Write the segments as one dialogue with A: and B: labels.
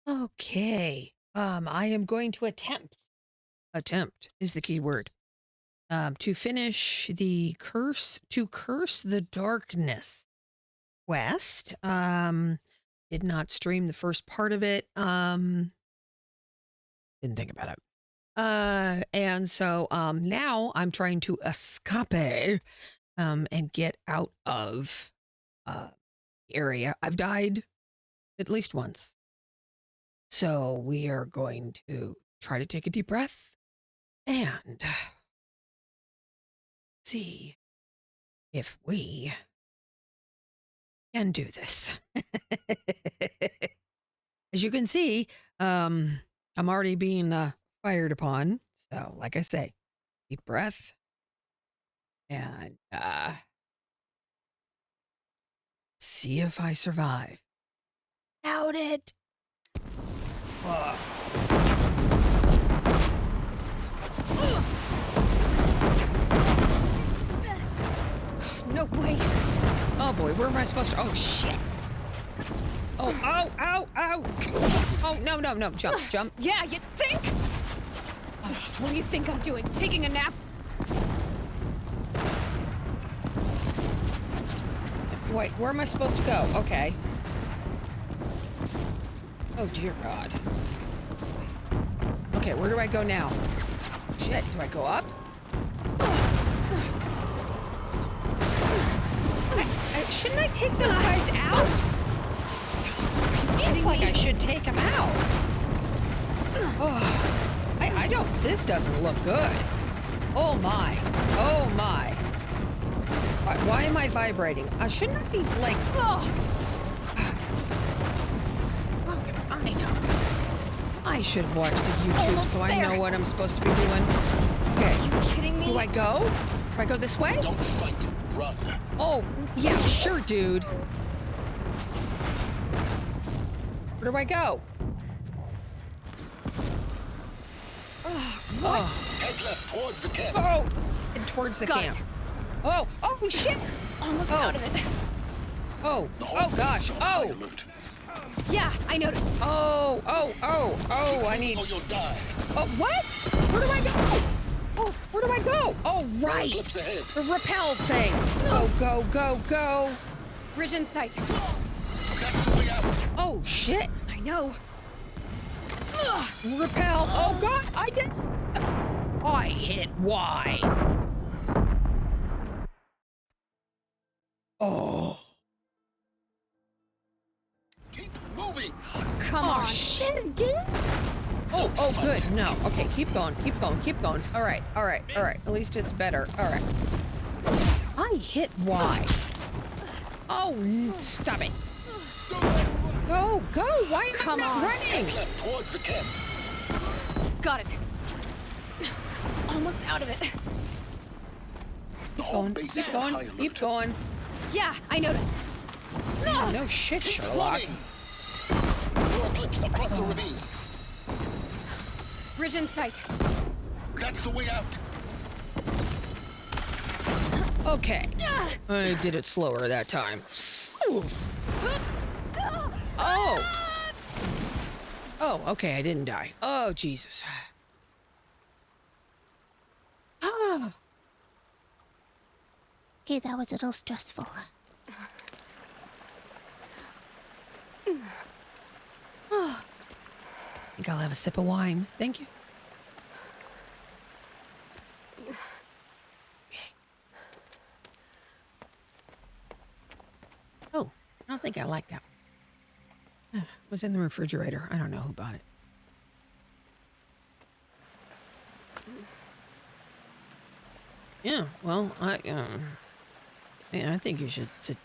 A: Okay. I am going to attempt is the key word. To finish to curse the darkness quest. Did not stream the first part of it. Didn't think about it. And so now I'm trying to escape and get out of the area. I've died at least once. So we are going to try to take a deep breath and see if we can do this. As you can see, I'm already being fired upon. So, like I say, deep breath and see if I survive. Doubt it.
B: No way.
A: Oh boy, where am I supposed to? Oh shit. Oh, ow, ow, ow. Oh, no, no, no. Jump, jump.
B: Yeah, you think? What do you think I'm doing? Taking a nap?
A: Wait, where am I supposed to go? Okay. Oh, dear God. Okay, where do I go now? Shit, do I go up? Shouldn't I take those guys out? Seems like I should take them out. Oh, I don't, this doesn't look good. Oh my, oh my. Why am I vibrating? Shouldn't I be like, okay, fine. I should watch the YouTube
B: Almost
A: so I
B: there.
A: know what I'm supposed to be doing. Okay.
B: Are you kidding me?
A: Do I go? Do I go this way?
C: Don't fight, run.
A: Oh, yeah, sure, dude. Where do I go?
B: What?
C: Head left towards the camp.
A: Oh, and towards the
B: Got
A: camp.
B: it.
A: Oh, oh, shit.
B: Almost
A: Oh.
B: out of it.
A: Oh,
C: The whole
A: oh,
C: base
A: gosh.
C: is on high
A: Oh,
C: alert.
B: Yeah, I noticed.
A: oh, I need...
C: Or you'll die.
A: Oh, what? Where do I go? Oh, where do I go? Oh, right.
C: Clips ahead.
A: The rappel thing. Go, go, go, go.
B: Bridge in sight.
C: That's the way out.
A: Oh, shit.
B: I know.
A: Rappel. Oh, God. I did... I hit Y. Oh.
C: Keep moving.
B: Come
A: Oh,
B: on.
A: shit again? Oh, oh, good. No. Okay, keep going, keep going, keep going. All right, all right, all right. At least it's better. All right. I hit Y. Oh, stop it. Go, go. Why am
B: Come
A: I not
B: on.
A: running?
C: Head left towards the camp.
B: Got it. Almost out of it.
C: The whole
A: Going,
C: base
A: keep
C: is on high
A: going,
C: alert.
A: keep going.
B: Yeah, I noticed.
A: Oh, no shit, Sherlock.
C: Running. Your clips across the ravine.
B: Bridge in sight.
C: That's the way out.
A: Okay. I did it slower that time. Oof. Oh. Oh, okay, I didn't die. Oh, Jesus. Ah.
D: Okay, that was a little stressful.
A: Think I'll have a sip of wine. Thank you. Okay. Oh, I don't think I like that. It was in the refrigerator. I don't know who bought it. Yeah, well, yeah, I think you should sit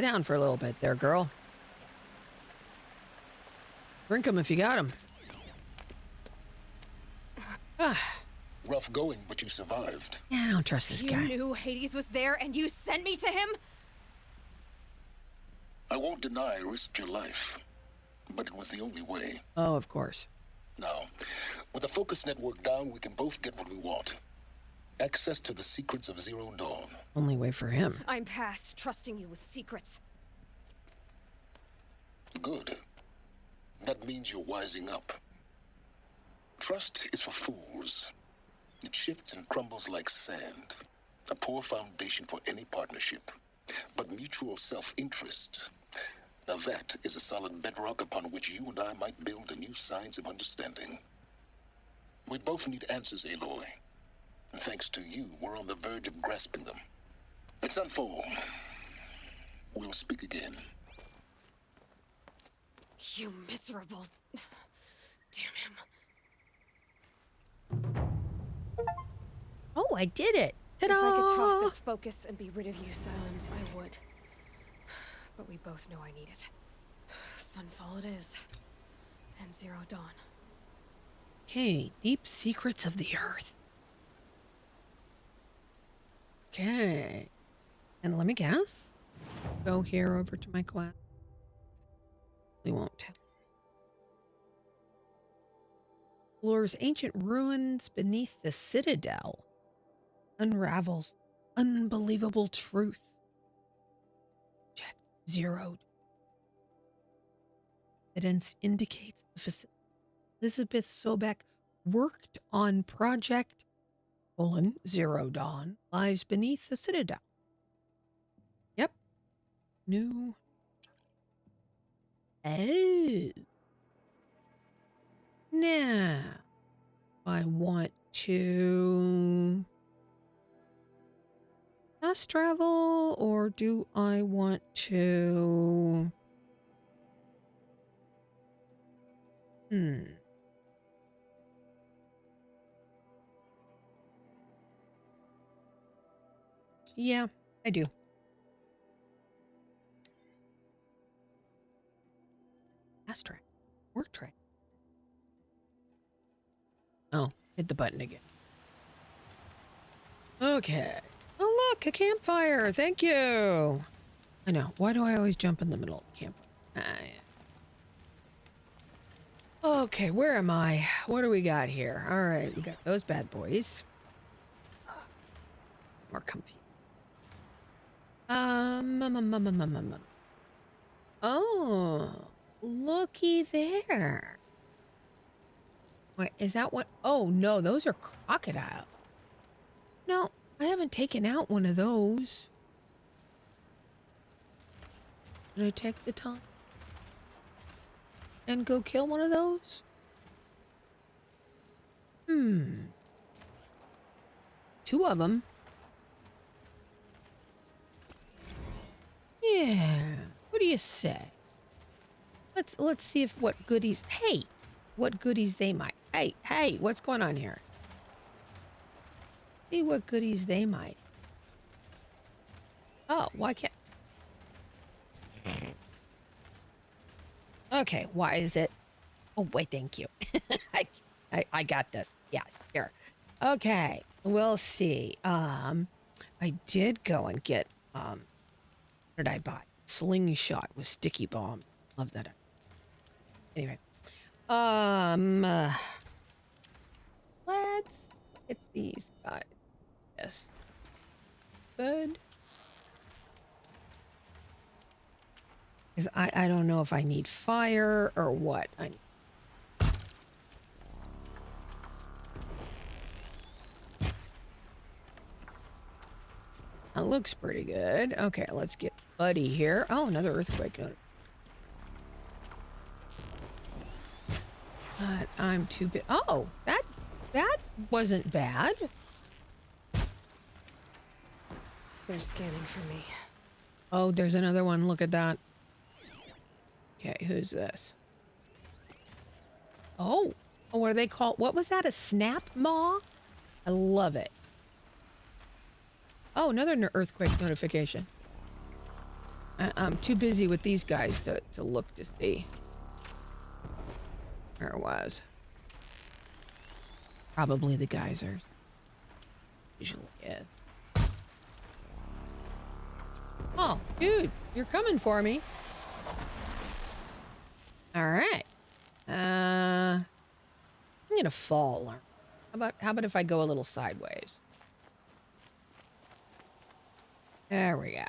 A: down for a little bit there, girl. Drink them if you got them.
C: Rough going, but you survived.
A: Yeah, I don't trust this
B: You
A: guy.
B: knew Hades was there and you sent me to him?
C: I won't deny I risked your life, but it was the only way.
A: Oh, of course.
C: Now, with the focus network down, we can both get what we want. Access to the secrets of Zero Dawn.
A: Only way for him.
B: I'm past trusting you with secrets.
C: Good. That means you're wising up. Trust is for fools. It shifts and crumbles like sand. A poor foundation for any partnership. But mutual self-interest, now that is a solid bedrock upon which you and I might build a new science of understanding. We both need answers, Aloy. And thanks to you, we're on the verge of grasping them. Let's unfold. We'll speak again.
B: You miserable... Damn him.
A: Oh, I did it. Ta-da!
B: If I could toss this focus and be rid of you, Silence, I would. But we both know I need it. Sunfall it is. And Zero Dawn.
A: Okay, deep secrets of the earth. Okay. And let me guess. Go here over to my quest. We won't. Explores ancient ruins beneath the citadel. Unravels unbelievable truth. Check zeroed. Evidence indicates Elizabeth Sobek worked on Project Zero Dawn lies beneath the citadel. Yep. New. Oh. Now, I want to fast travel, or do I want to... Yeah, I do. Fast track. Work track. Oh, hit the button again. Okay. Oh, look, a campfire. Thank you. I know. Why do I always jump in the middle of the campfire? Yeah. Okay, where am I? What do we got here? All right, we got those bad boys. More comfy. Oh, looky there. Wait, is that what? Oh, no, those are crocodile. No, I haven't taken out one of those. Did I take the time and go kill one of those? Two of them. Yeah. What do you say? Let's see if what goodies. Hey, what goodies they might. Hey, what's going on here? See what goodies they might. Oh, why can't? Okay, why is it? Oh wait, thank you. I got this. Yeah, sure. Okay, we'll see. I did go and get what did I buy? Slingshot with sticky bomb. Love that. Anyway, let's get these guys. Yes. Good. Because I don't know if I need fire or what. That looks pretty good. Okay, let's get Buddy here. Oh, another earthquake. But I'm too big. Oh, that wasn't bad.
B: They're scanning for me.
A: Oh, there's another one. Look at that. Okay, who's this? Oh, what are they called? What was that? A snap maw? I love it. Oh, another earthquake notification. I'm too busy with these guys to look to see. Where it was. Probably the geysers. Usually is. Oh, dude, you're coming for me. All right. I'm gonna fall. How about if I go a little sideways? There we go.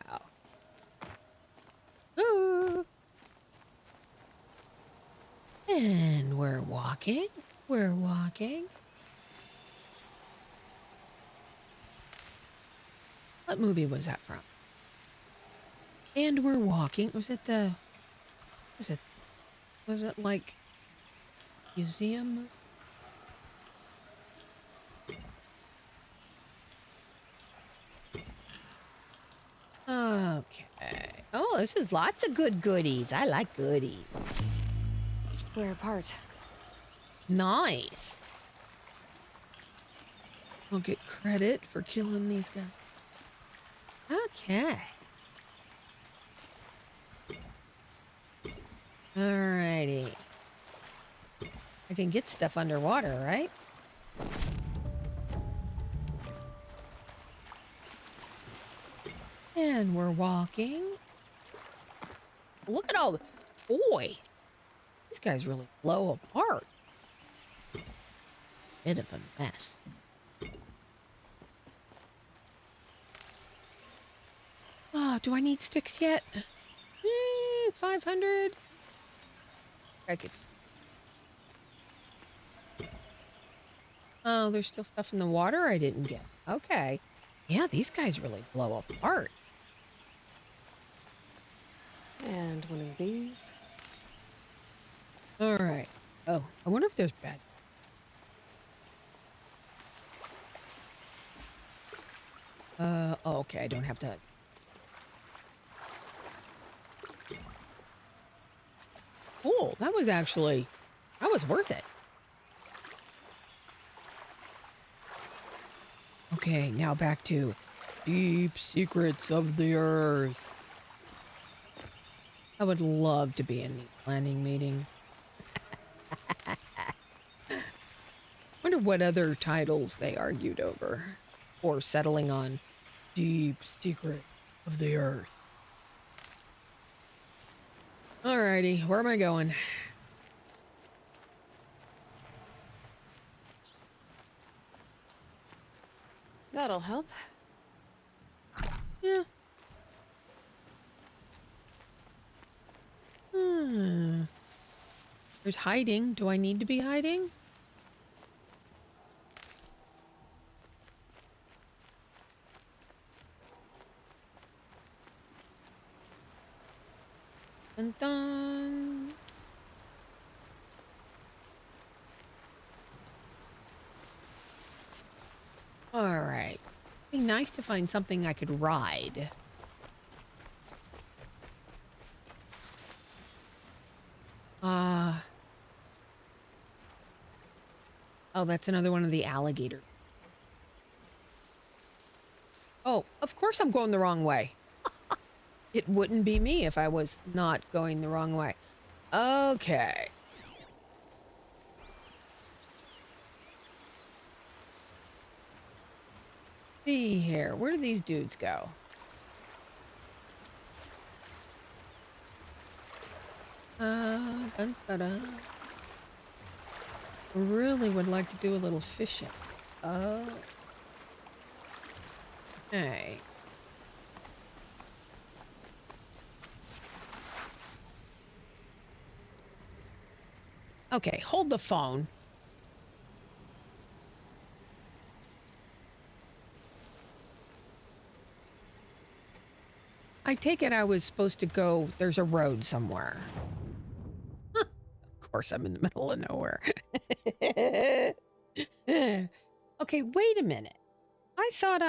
A: Ooh. walking. We're walking. What movie was that from? And we're walking. Was it like museum? Okay. Oh, this is lots of good goodies. I like goodies.
B: We're apart.
A: Nice. I'll get credit for killing these guys. Okay. Alrighty. I can get stuff underwater, right? And we're walking. Look at all the... Boy, these guys really blow apart. Bit of a mess. Oh, do I need sticks yet? 500. I could... Oh, there's still stuff in the water I didn't get. Okay. Yeah, these guys really blow apart.
B: And one of these.
A: All right. Oh, I wonder if there's bad. Oh, okay, I don't have to. Cool, that was worth it. Okay, now back to deep secrets of the earth. I would love to be in these planning meetings. Wonder what other titles they argued over or settling on. Deep secret of the earth. Alrighty, where am I going?
B: That'll help.
A: Yeah. There's hiding. Do I need to be hiding? Dun dun. All right. Be nice to find something I could ride. Oh, that's another one of the alligators. Oh, of course I'm going the wrong way. It wouldn't be me if I was not going the wrong way. Okay. See here. Where do these dudes go? Dun, dun, dun. Really would like to do a little fishing. Oh. Okay. Okay, hold the phone. I take it I was supposed to go, there's a road somewhere. Of course, I'm in the middle of nowhere. Okay, wait a minute. I thought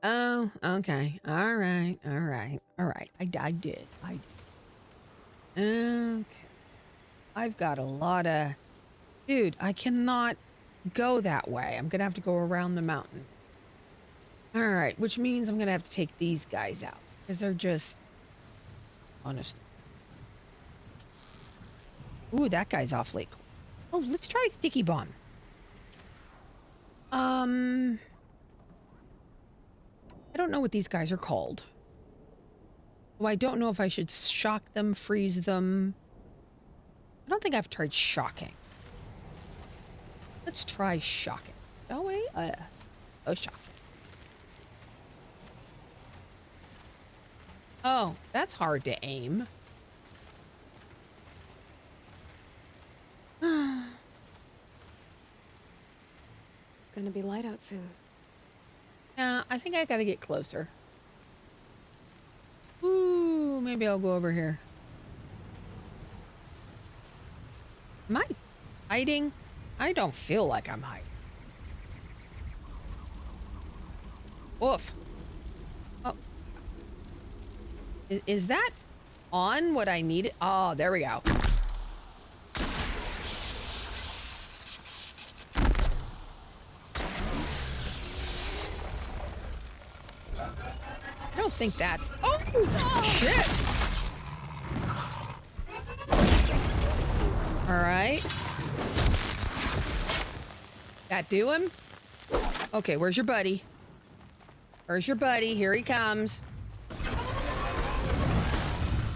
A: Oh, okay. All right. I did. Okay. I've got a lot of... Dude, I cannot go that way. I'm going to have to go around the mountain. All right, which means I'm going to have to take these guys out. Because they're just... Honestly. Ooh, that guy's awfully close. Oh, let's try Sticky Bomb. I don't know what these guys are called. So I don't know if I should shock them, freeze them. I don't think I've tried shocking. Let's try shocking. Oh, wait. Shocking. Oh, that's hard to aim.
B: gonna be light out soon.
A: Yeah, I think I gotta get closer. Ooh, maybe I'll go over here. Am I hiding? I don't feel like I'm hiding. Woof. Oh. Is that on what I needed? Oh, there we go. I don't think that's... Oh, shit! All right. That do him? Okay, where's your buddy? Where's your buddy? Here he comes.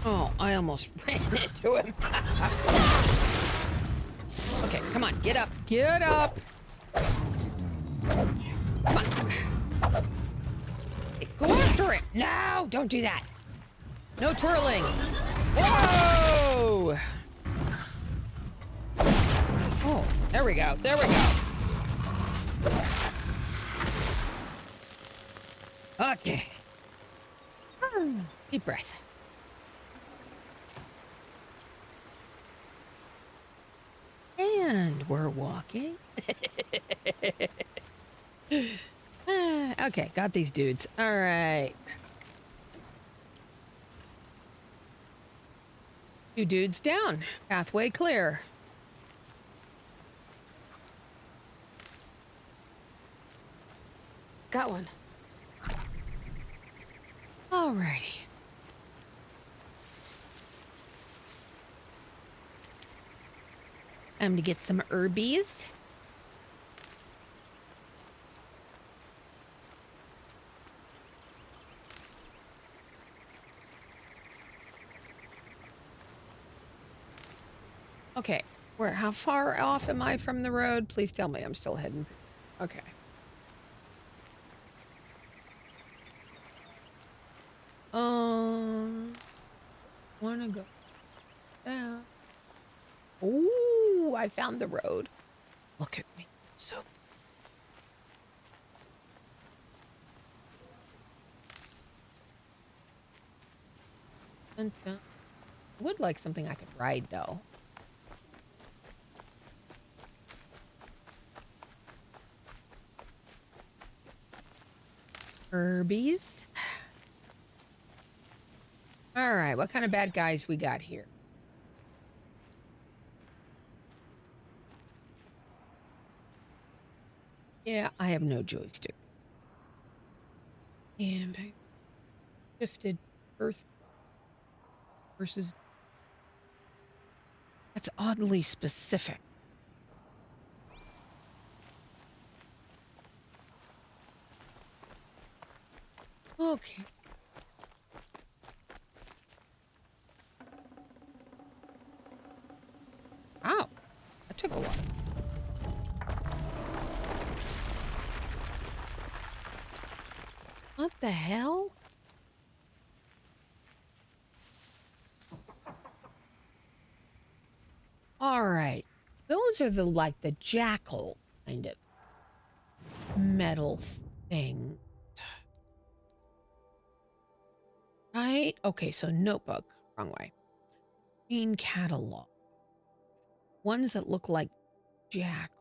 A: Oh, I almost ran into him. Okay, come on, get up. Get up. Come on. Hey, go after him. No, don't do that. No twirling. Whoa! Oh, there we go. There we go. Okay. Deep breath. And we're walking. Okay, got these dudes. All right. 2 dudes down. Pathway clear.
B: Got one.
A: Alrighty. Time to get some herbies. Okay, how far off am I from the road? Please tell me I'm still heading. Okay. Wanna go down. Ooh, I found the road. Look at me. So. Would like something I could ride though. Herbies. All right, what kind of bad guys we got here? Yeah, I have no joystick. And shifted Earth versus... That's oddly specific. Okay. Wow, that took a while. What the hell? All right. Those are the jackal kind of metal thing. Right? Okay, so notebook. Wrong way. Green catalog. Ones that look like jackal.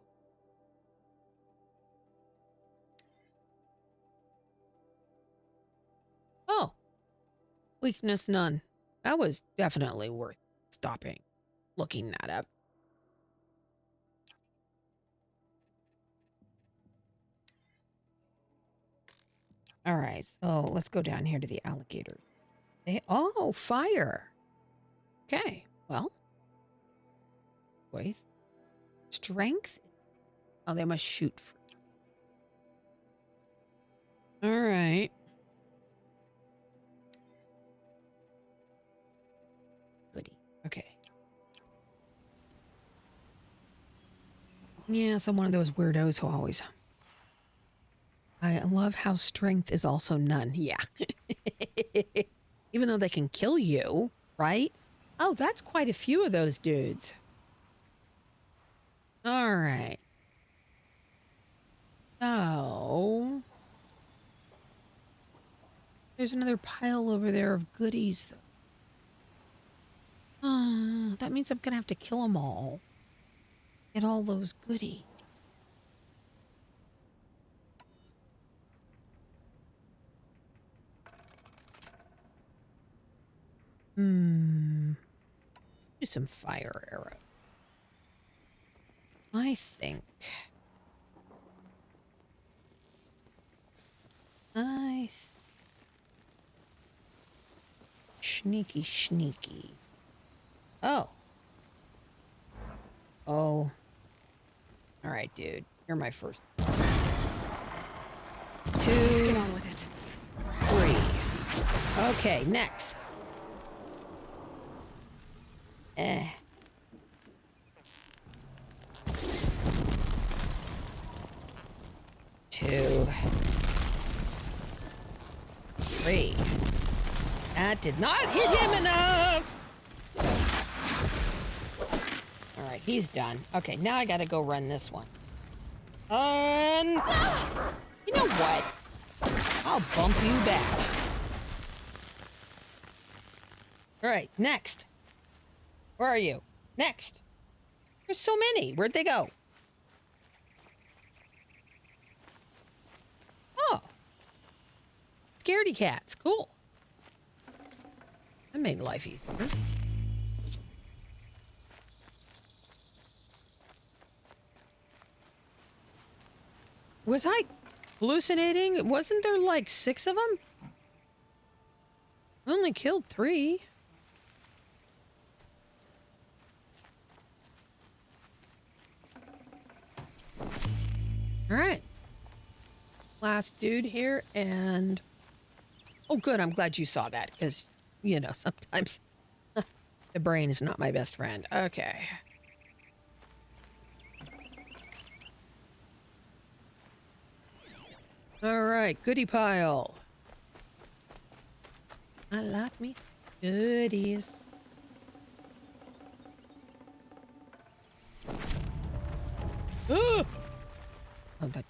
A: Oh. Weakness none. That was definitely worth stopping. Looking that up. All right, so let's go down here to the alligator. Oh, fire. Okay, well. Wait. Strength? Oh, they must shoot. All right. Goody. Okay. Yes, I'm one of those weirdos who always... I love how strength is also none. Yeah. Even though they can kill you, right? Oh, that's quite a few of those dudes. All right. Oh. There's another pile over there of goodies, though. That means I'm gonna have to kill them all. Get all those goodies. Do some fire arrow. I think. Sneaky, sneaky. Oh. Oh. All right, dude. You're my first. 2,
B: Get on with it.
A: 3. Okay, next. 2, 3. That did not hit him enough. All right, he's done. Okay, now I gotta go run this one. And you know what? I'll bump you back. All right, next. Where are you? Next. There's so many. Where'd they go? Oh. Scaredy cats. Cool. That made life easier. Was I hallucinating? Wasn't there like 6 of them? I only killed 3. All right. Last dude here, and... Oh, good. I'm glad you saw that, because, you know, sometimes the brain is not my best friend. Okay. All right. Goodie pile. I like me goodies. Oh, that.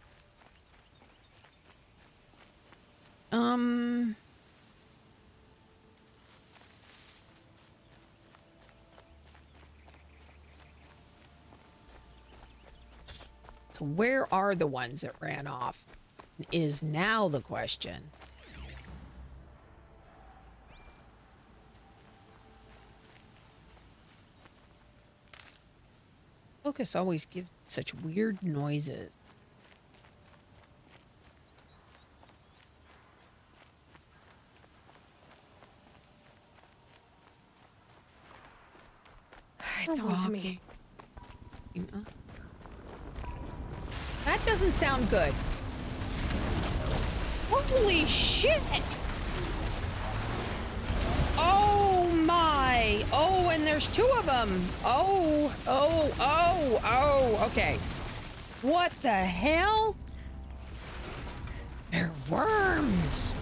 A: So where are the ones that ran off? Is now the question. Focus always gives such weird noises.
B: It's on to me.
A: That doesn't sound good. Holy shit! Oh my! Oh, and there's 2 of them. Oh, okay. What the hell? They're worms.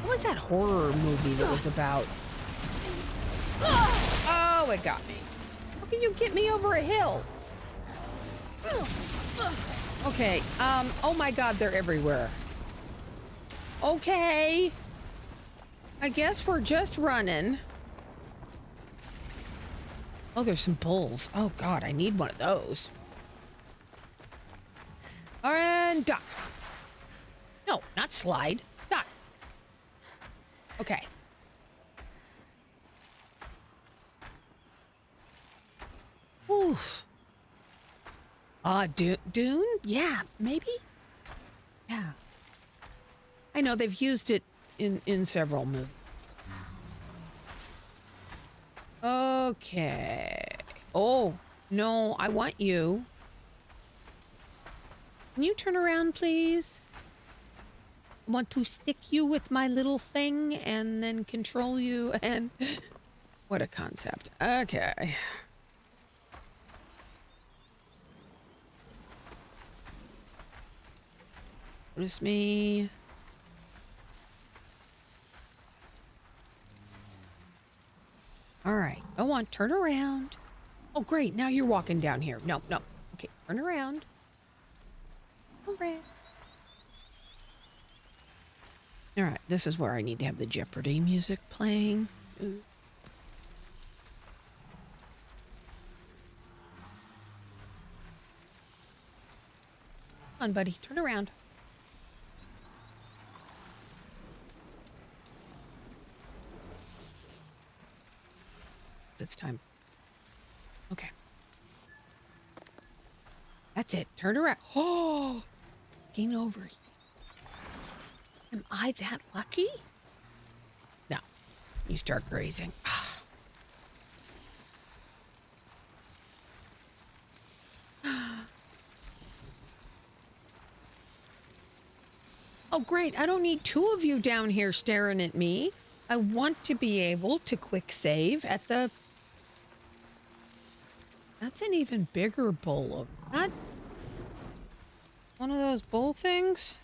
A: What was that horror movie that was about? Oh, it got me. How can you get me over a hill? Okay, oh my god, they're everywhere. Okay. I guess we're just running. Oh, there's some bulls. Oh god, I need one of those. And duck. No, not slide. Duck. Okay. Whew. Dune? Yeah, maybe? Yeah. I know they've used it in several movies. Okay. Oh, no, I want you. Can you turn around, please? I want to stick you with my little thing and then control you and... What a concept. Okay. Notice me. All right. Go on. Turn around. Oh, great. Now you're walking down here. No. Okay. Turn around. Around. All right, this is where I need to have the Jeopardy music playing. Ooh. Come on, buddy, turn around. It's time. Okay. That's it. Turn around. Oh, game over. Am I that lucky? No. You start grazing. Oh, great. I don't need two of you down here staring at me. I want to be able to quick save at the... That's an even bigger bowl of... That... One of those bowl things?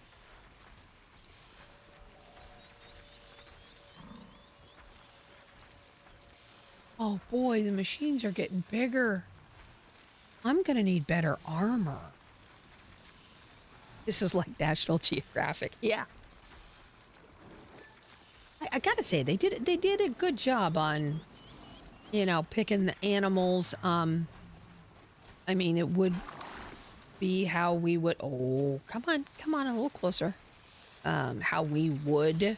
A: Oh boy, the machines are getting bigger. I'm gonna need better armor. This is like National Geographic. Yeah. I gotta say, they did a good job on, you know, picking the animals. I mean, it would be how we would, oh, come on, a little closer. How we would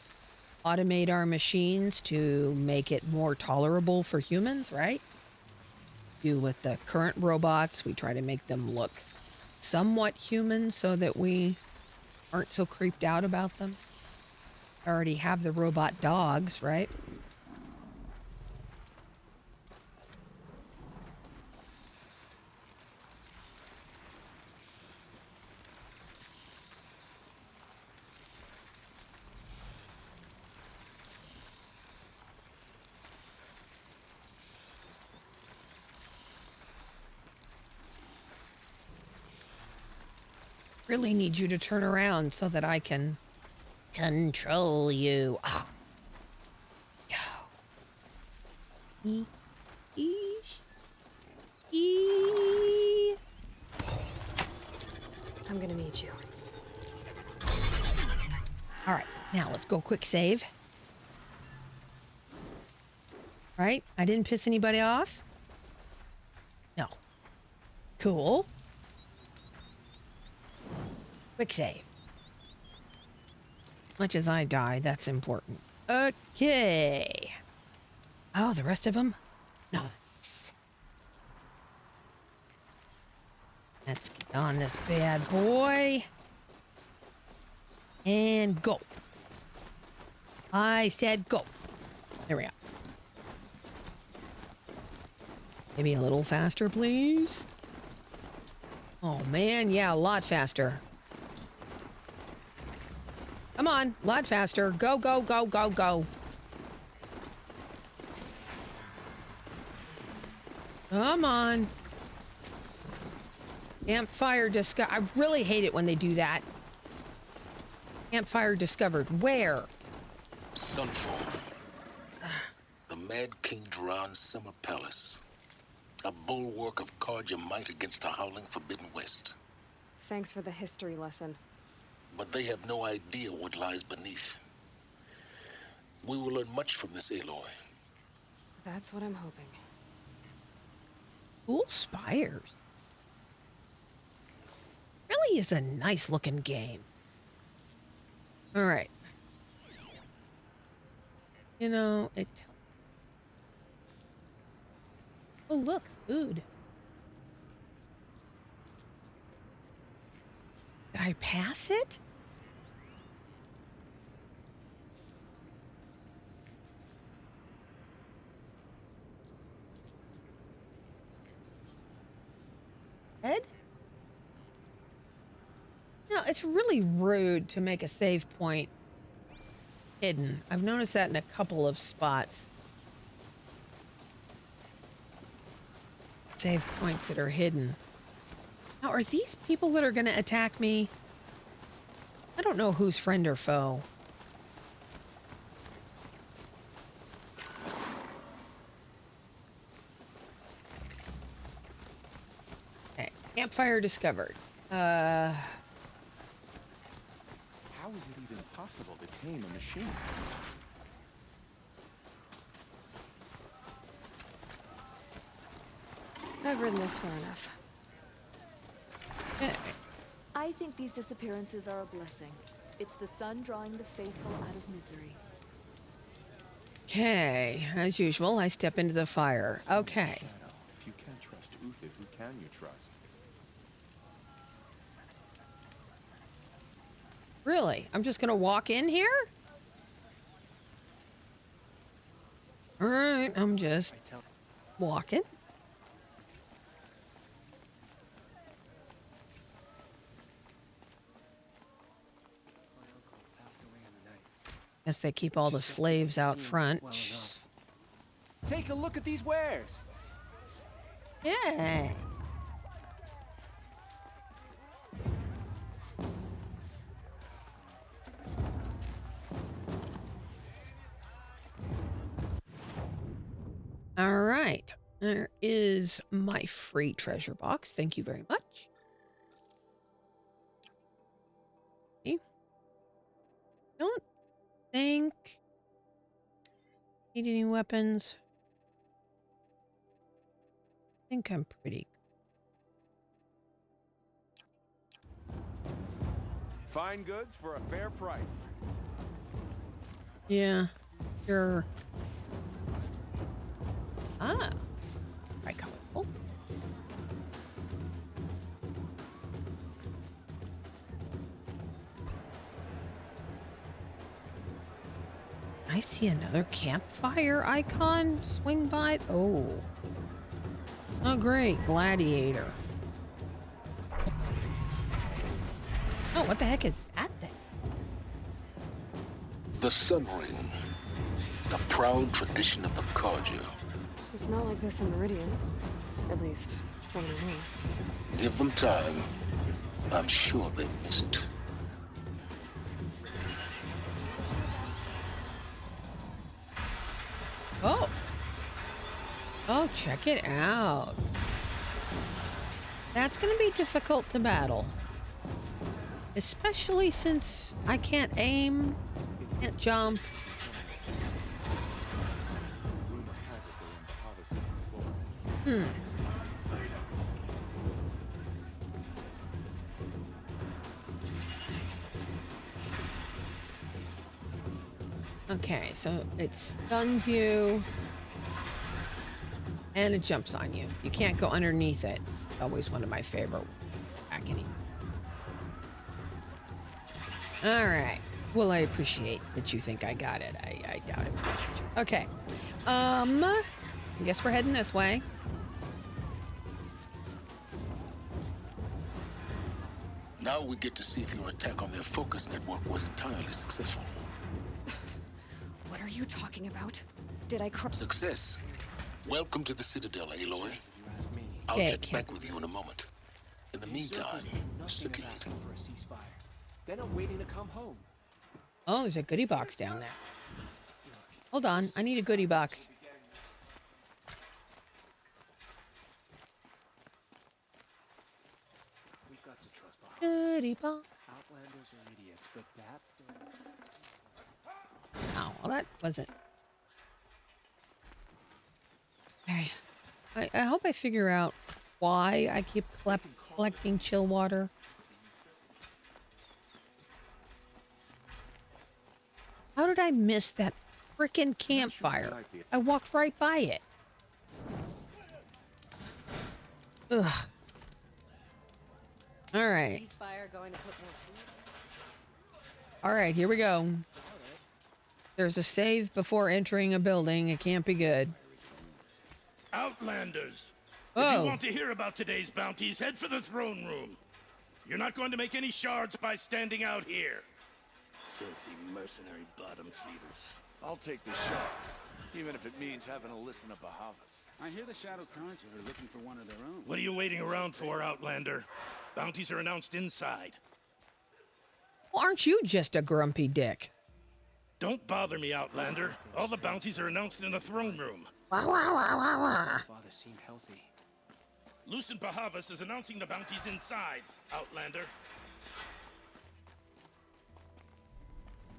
A: automate our machines to make it more tolerable for humans, right? Do with the current robots, we try to make them look somewhat human so that we aren't so creeped out about them. I already have the robot dogs, right? Really need you to turn around so that I can control you. Ah. Go.
B: I'm gonna meet you.
A: All right, now let's go quick save. Right? I didn't piss anybody off? No. Cool. Quick save. Much as I die, that's important. Okay. Oh, the rest of them? Nice. Let's get on this bad boy. And go. I said go. There we go. Maybe a little faster, please. Oh, man. Yeah, a lot faster. Come on. A lot faster. Go, go, go, go, go. Come on. Campfire discovered. I really hate it when they do that. Campfire discovered. Where?
C: Sunfall. The Mad King Duran's summer palace. A bulwark of Carja might against the howling Forbidden West.
B: Thanks for the history lesson.
C: But they have no idea what lies beneath. We will learn much from this Aloy.
B: That's what I'm hoping.
A: Cool spires. Really is a nice looking game. All right. You know, it... Oh, look, food. Did I pass it? Ed? No, it's really rude to make a save point hidden. I've noticed that in a couple of spots. Save points that are hidden. Now, are these people that are going to attack me? I don't know who's friend or foe. Okay, Campfire discovered.
E: How is it even possible to tame a machine?
B: I've ridden this far enough.
A: Okay.
F: I think these disappearances are a blessing. It's the sun drawing the faithful out of misery.
A: Okay, as usual, I step into the fire. Okay.
E: Shadow. If you can't trust Uthid, who can you trust?
A: Really? I'm just gonna walk in here? Alright, I'm just walking. Guess they keep all the slaves out front.
E: Take a look at these wares.
A: Yeah. All right. There is my free treasure box. Thank you very much. Okay. Don't think need any weapons. I think I'm pretty.
E: Fine goods for a fair price.
A: Yeah, sure. Ah, quite colorful. I see another campfire icon swing by. Oh. Oh, great. Gladiator. Oh, what the heck is that thing?
C: The Sun Ring, the proud tradition of the Carja.
B: It's not like this in Meridian. At least, when we know.
C: Give them time. I'm sure they miss it.
A: Oh. Oh, check it out. That's going to be difficult to battle. Especially since I can't aim, can't jump. Hmm. Okay, so it stuns you. And it jumps on you. You can't go underneath it. Always one of my favorite agony. All right. Well, I appreciate that you think I got it. I doubt it. Okay. I guess we're heading this way.
C: Now we get to see if your attack on their focus network was entirely successful.
B: What are you talking about? Did I
C: Success. Welcome to the Citadel, Aloy. I'll
A: Okay,
C: check back with you in a moment. In the meantime, circulate.
E: For a ceasefire. Then I'm waiting to come home.
A: Oh, there's a goodie box down there. Hold on. I need a goodie box.
E: We've got to trust Bahamut.
A: Goodie box.
E: Outlanders are idiots, but that...
A: Oh, well, that wasn't. Okay. I hope I figure out why I keep collecting chill water. How did I miss that frickin' campfire? I walked right by it. Ugh. All right.
B: Ceasefire going to put more food?
A: All right, here we go. There's a save before entering a building. It can't be good.
G: Outlanders! If
A: Oh.
G: you want to hear about today's bounties, head for the throne room. You're not going to make any shards by standing out here. Filthy mercenary bottom feeders.
H: I'll take the shots, even if it means having to listen to Bahavas.
I: I hear the Shadow Carja are looking for one of their own.
G: What are you waiting around for, Outlander? Bounties are announced inside.
A: Well, aren't you just a grumpy dick?
G: Don't bother me, Outlander. All the bounties are announced in the throne room.
A: Wah, wah, wah, wah, wah.
E: Father seemed healthy.
G: Lucent Bahavas is announcing the bounties inside, Outlander.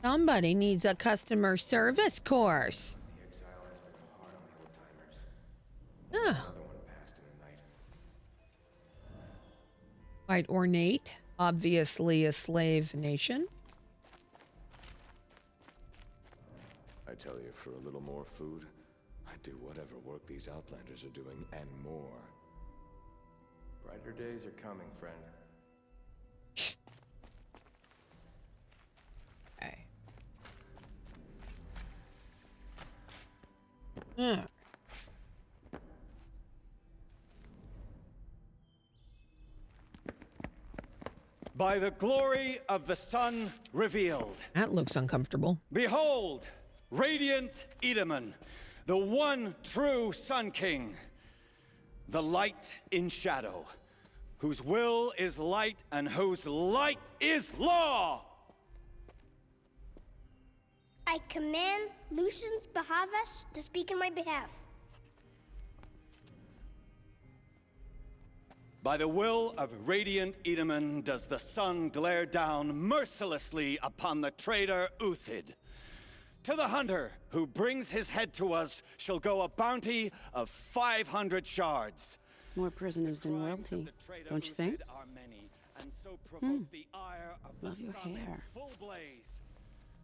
A: Somebody needs a customer service course.
J: The exile has been hard on the old-timers.
A: Oh.
J: Another one passed in the night.
A: Quite ornate. Obviously a slave nation.
J: I tell you, for a little more food, I'd do whatever work these Outlanders are doing, and more. Brighter days are coming, friend.
A: Okay. Hmm.
I: By the glory of the sun revealed.
A: That looks uncomfortable.
I: Behold, radiant Edaman, the one true Sun King, the light in shadow, whose will is light and whose light is law.
K: I command Lucius Bahavas to speak in my behalf.
I: By the will of radiant Edaman does the sun glare down mercilessly upon the traitor Uthid. To the hunter who brings his head to us shall go a bounty of 500 shards.
L: More prisoners than royalty, don't you think? Love your hair.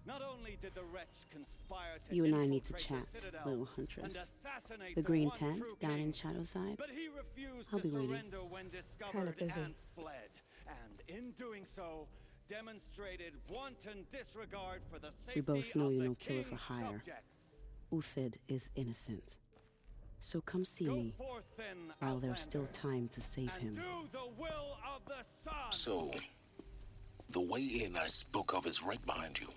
I: Not only did the wretch conspire to
L: You and I need to
I: infiltrate
L: chat,
I: the citadel
L: little huntress.
I: and assassinate
L: The green
I: one
L: tent
I: true
L: down
I: king,
L: in Shadowside.
I: but he refused
L: I'll
I: to
L: be waiting.
I: surrender when discovered
B: Kinda busy.
I: and fled. And in doing so, demonstrated wanton disregard for the safety
L: We both know
I: of
L: you're
I: the
L: no killer for
I: king's
L: hire.
I: subjects.
L: Uthid is innocent. So come see
I: Go
L: me
I: forth then,
L: while there's still
I: Outlanders,
L: time to save
I: and
L: him.
I: do the will of the sun.
C: So, the way in I spoke of is right behind you.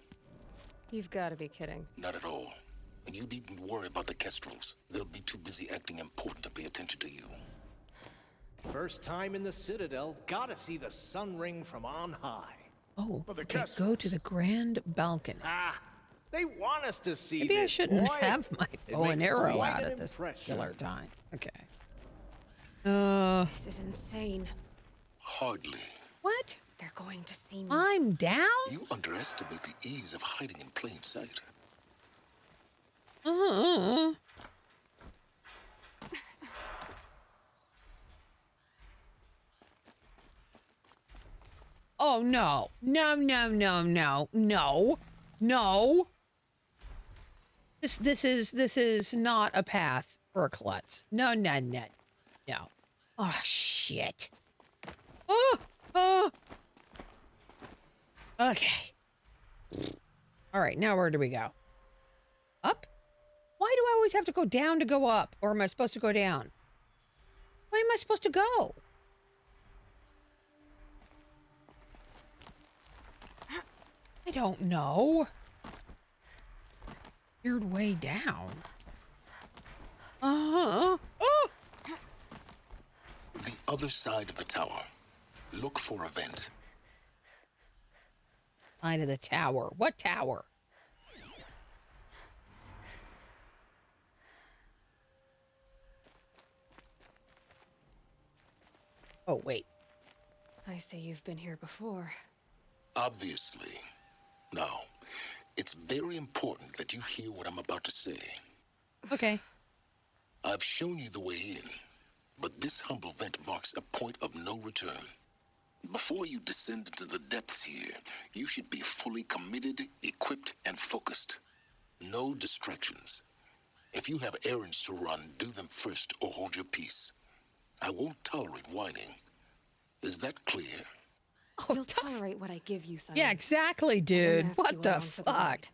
B: You've got to be kidding.
C: Not at all. And you needn't worry about the Kestrels. They'll be too busy acting important to pay attention to you.
M: First time in the Citadel, gotta see the sun ring from on high.
A: Oh,
G: Well, the
A: okay, go
G: Kestrels.
A: to the grand balcony.
M: Ah, they want us to see
A: Maybe I
M: this,
A: shouldn't
M: boy.
A: have my
M: It
A: bow and
M: makes
A: arrow
M: quite
A: out
M: an
A: at this
M: impression.
A: particular time. Okay.
B: This is insane.
C: Hardly.
A: What?
B: They're going to see me.
A: I'm down?
C: You underestimate the ease of hiding in plain sight.
A: Uh-huh. Oh, no. No, no, no, no, no, no. This is not a path for a klutz. No, no, no, no. Oh, shit. Oh, oh. Okay. All right, now where do we go? Up? Why do I always have to go down to go up? Or am I supposed to go down? Where am I supposed to go? I don't know. Weird way down. Oh!
C: The other side of the tower. Look for a vent.
A: Side of the tower. What tower? Oh, wait.
B: I say you've been here before.
C: Obviously. Now, it's very important that you hear what I'm about to say.
A: Okay.
C: I've shown you the way in, but this humble vent marks a point of no return. Before you descend into the depths here, you should be fully committed, equipped, and focused. No distractions. If you have errands to run, do them first or hold your peace. I won't tolerate whining. Is that clear?
A: Oh,
B: You'll tolerate what I give you, son.
A: yeah, exactly, dude. What the fuck?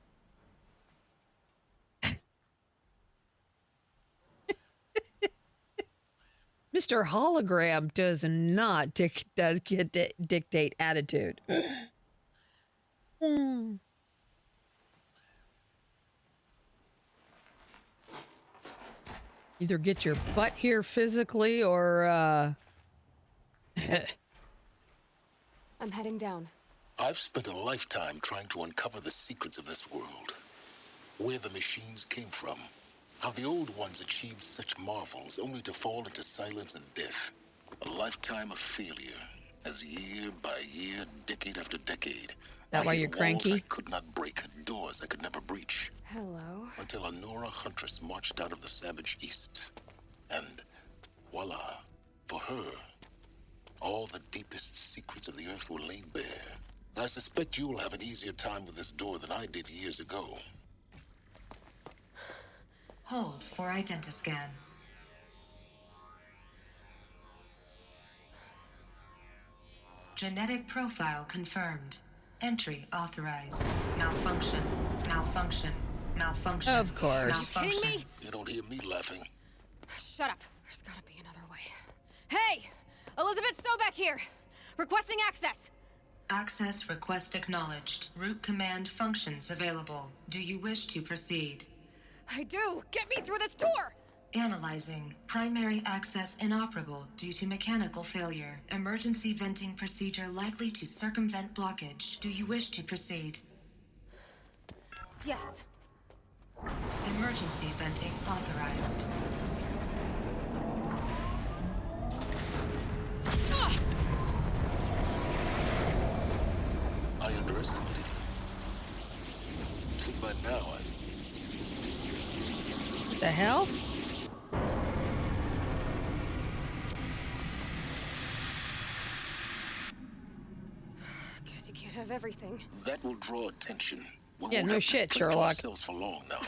A: Mr. Hologram does not dictate attitude. Hmm. Either get your butt here physically or
B: I'm heading down.
C: I've spent a lifetime trying to uncover the secrets of this world. Where the machines came from. How the old ones achieved such marvels only to fall into silence and death. A lifetime of failure, as year by year, decade after decade,
A: That
C: I
A: why
C: hit
A: you're
C: walls
A: cranky?
C: I could not break, doors I could never breach.
B: Hello.
C: Until a Nora huntress marched out of the savage east. And voila, for her, all the deepest secrets of the earth were laid bare. I suspect you will have an easier time with this door than I did years ago.
N: Hold for identiscan. Genetic profile confirmed. Entry authorized. Malfunction. Malfunction. Malfunction.
A: Of course.
N: Malfunction.
B: Kidding me?
C: You don't hear me laughing.
B: Shut up. There's gotta be another way. Hey! Elizabeth Sobeck here! Requesting access!
N: Access request acknowledged. Root command functions available. Do you wish to proceed?
B: I do! Get me through this door!
N: Analyzing. Primary access inoperable due to mechanical failure. Emergency venting procedure likely to circumvent blockage. Do you wish to proceed?
B: Yes.
N: Emergency venting authorized.
C: I underestimated you. See, by now,
A: The hell?
B: Guess you can't have everything.
C: that will draw attention. We
A: Yeah,
C: won't
A: no
C: have this
A: shit,
C: place to
A: Sherlock.
C: ourselves for long now.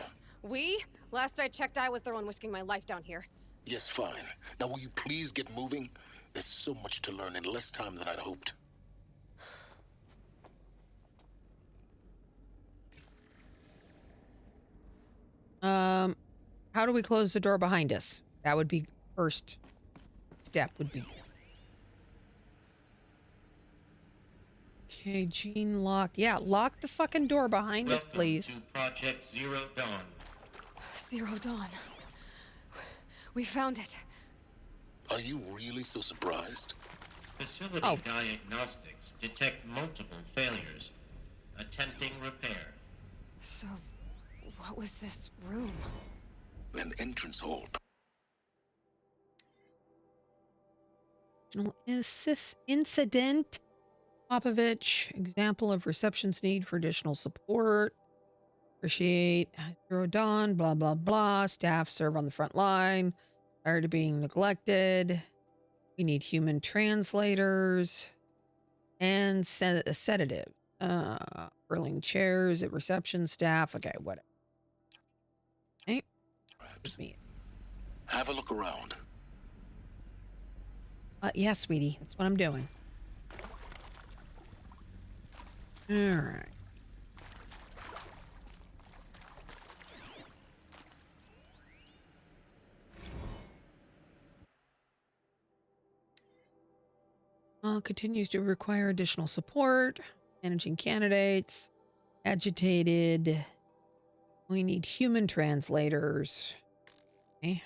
B: We? Last I checked, I was the one risking my life down here.
C: Yes, fine. Now, will you please get moving? There's so much to learn in less time than I'd hoped.
A: How do we close the door behind us? That would be first step would be. Okay, Gene lock. Yeah, lock the fucking door behind us, please.
O: Welcome to Project Zero Dawn.
B: Zero Dawn. We found it.
C: Are you really so surprised?
O: Facility diagnostics detect multiple failures. Attempting repair.
B: So, what was this room?
C: An entrance hall.
A: Incident. Popovich. Example of reception's need for additional support. Appreciate. Zero Dawn. Blah, blah, blah. Staff serve on the front line. Tired of being neglected. We need human translators. And a sedative. Whirling chairs at reception staff. Okay, whatever. Okay.
C: Have a look around.
A: Yeah, sweetie. That's what I'm doing. All right. Continues to require additional support. Managing candidates. Agitated. We need human translators. Okay.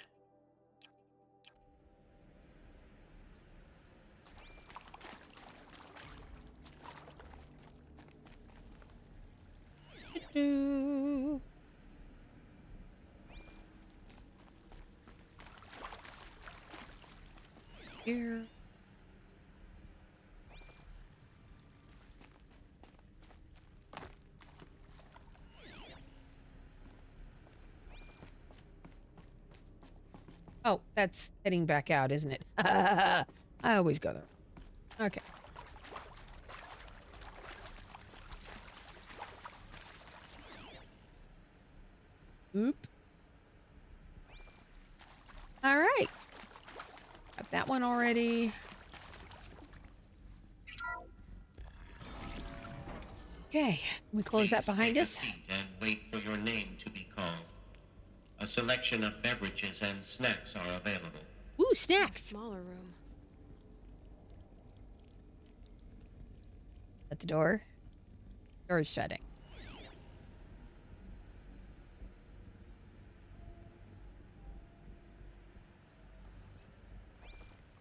A: Here. Oh, that's heading back out, isn't it? I always go there. Okay. Oop. All right. Got that one already. Okay. Can we close that behind us?
O: Take a seat and wait for your name to be called. A selection of beverages and snacks are available.
A: Ooh, snacks.
B: Smaller room.
A: At the door. Door is shutting.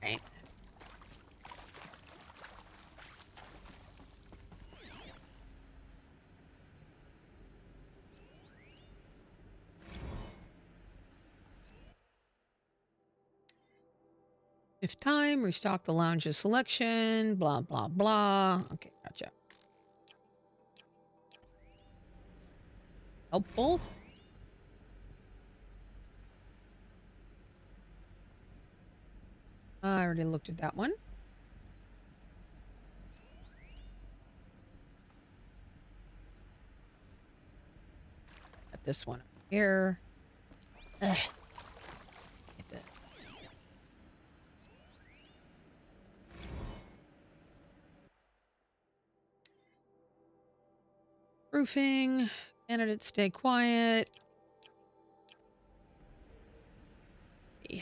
A: Right. If time, restock the lounge's selection, blah, blah, blah. Okay, gotcha. Helpful. I already looked at that one. Got this one here. Ugh. Get that. Roofing. Candidates stay quiet. Yeah.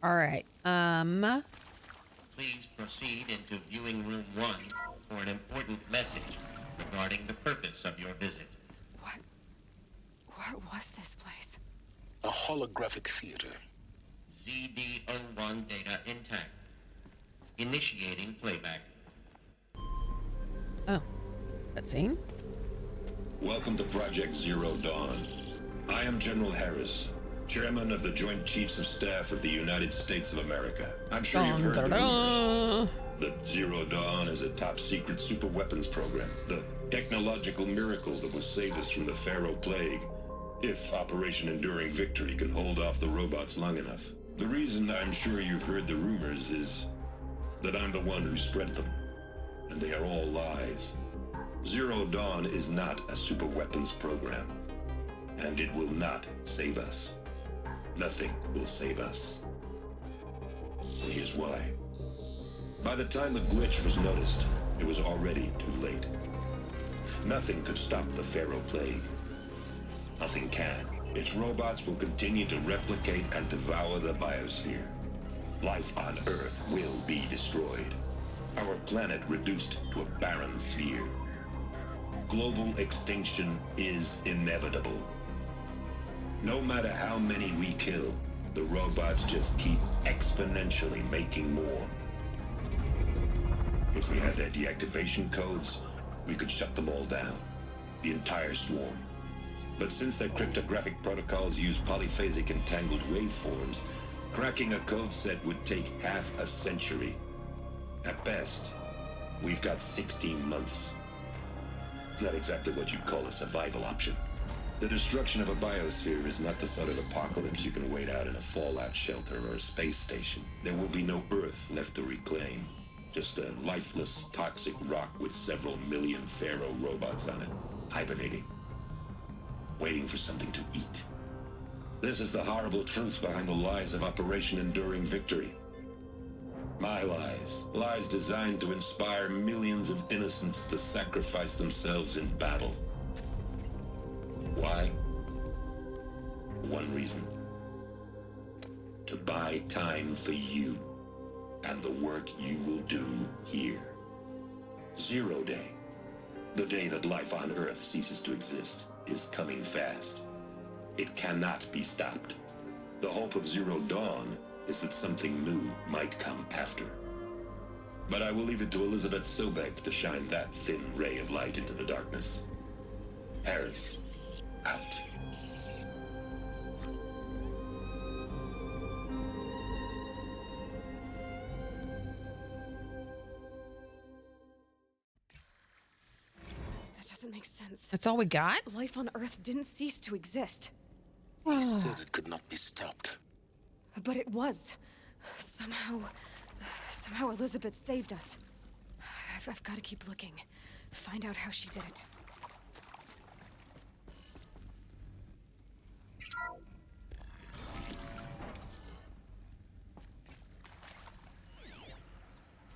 A: All right.
O: Please proceed into viewing room 1 for an important message regarding the purpose of your visit.
B: What was this place?
C: A holographic theater.
O: ZD-01 data intact. Initiating playback.
A: Oh. Cutscene.
P: Welcome to Project Zero Dawn. I am General Harris, Chairman of the Joint Chiefs of Staff of the United States of America. I'm sure you've heard the rumors that Zero Dawn is a top-secret super-weapons program, the technological miracle that will save us from the Pharaoh Plague, if Operation Enduring Victory can hold off the robots long enough. The reason I'm sure you've heard the rumors is that I'm the one who spread them, and they are all lies. Zero Dawn is not a super-weapons program, and it will not save us. Nothing will save us. Here's why. By the time the glitch was noticed, it was already too late. Nothing could stop the Pharaoh Plague. Nothing can. Its robots will continue to replicate and devour the biosphere. Life on Earth will be destroyed. Our planet reduced to a barren sphere. Global extinction is inevitable. No matter how many we kill, the robots just keep exponentially making more. If we had their deactivation codes, we could shut them all down, the entire swarm. But since their cryptographic protocols use polyphasic entangled waveforms, cracking a code set would take half a century. At best, we've got 16 months. Not exactly what you'd call a survival option. The destruction of a biosphere is not the sort of apocalypse you can wait out in a fallout shelter or a space station. There will be no Earth left to reclaim. Just a lifeless, toxic rock with several million Pharaoh robots on it, hibernating, waiting for something to eat. This is the horrible truth behind the lies of Operation Enduring Victory. My lies. Lies designed to inspire millions of innocents to sacrifice themselves in battle. Why? One reason. To buy time for you and the work you will do here. Zero Day, the day that life on Earth ceases to exist, is coming fast. It cannot be stopped. The hope of Zero Dawn is that something new might come after. But I will leave it to Elizabeth Sobek to shine that thin ray of light into the darkness. Harris, out.
B: That doesn't make sense.
A: That's all we got?
B: Life on Earth didn't cease to exist.
C: He said it could not be stopped.
B: But it was. Somehow Elizabeth saved us. I've got to keep looking. Find out how she did it.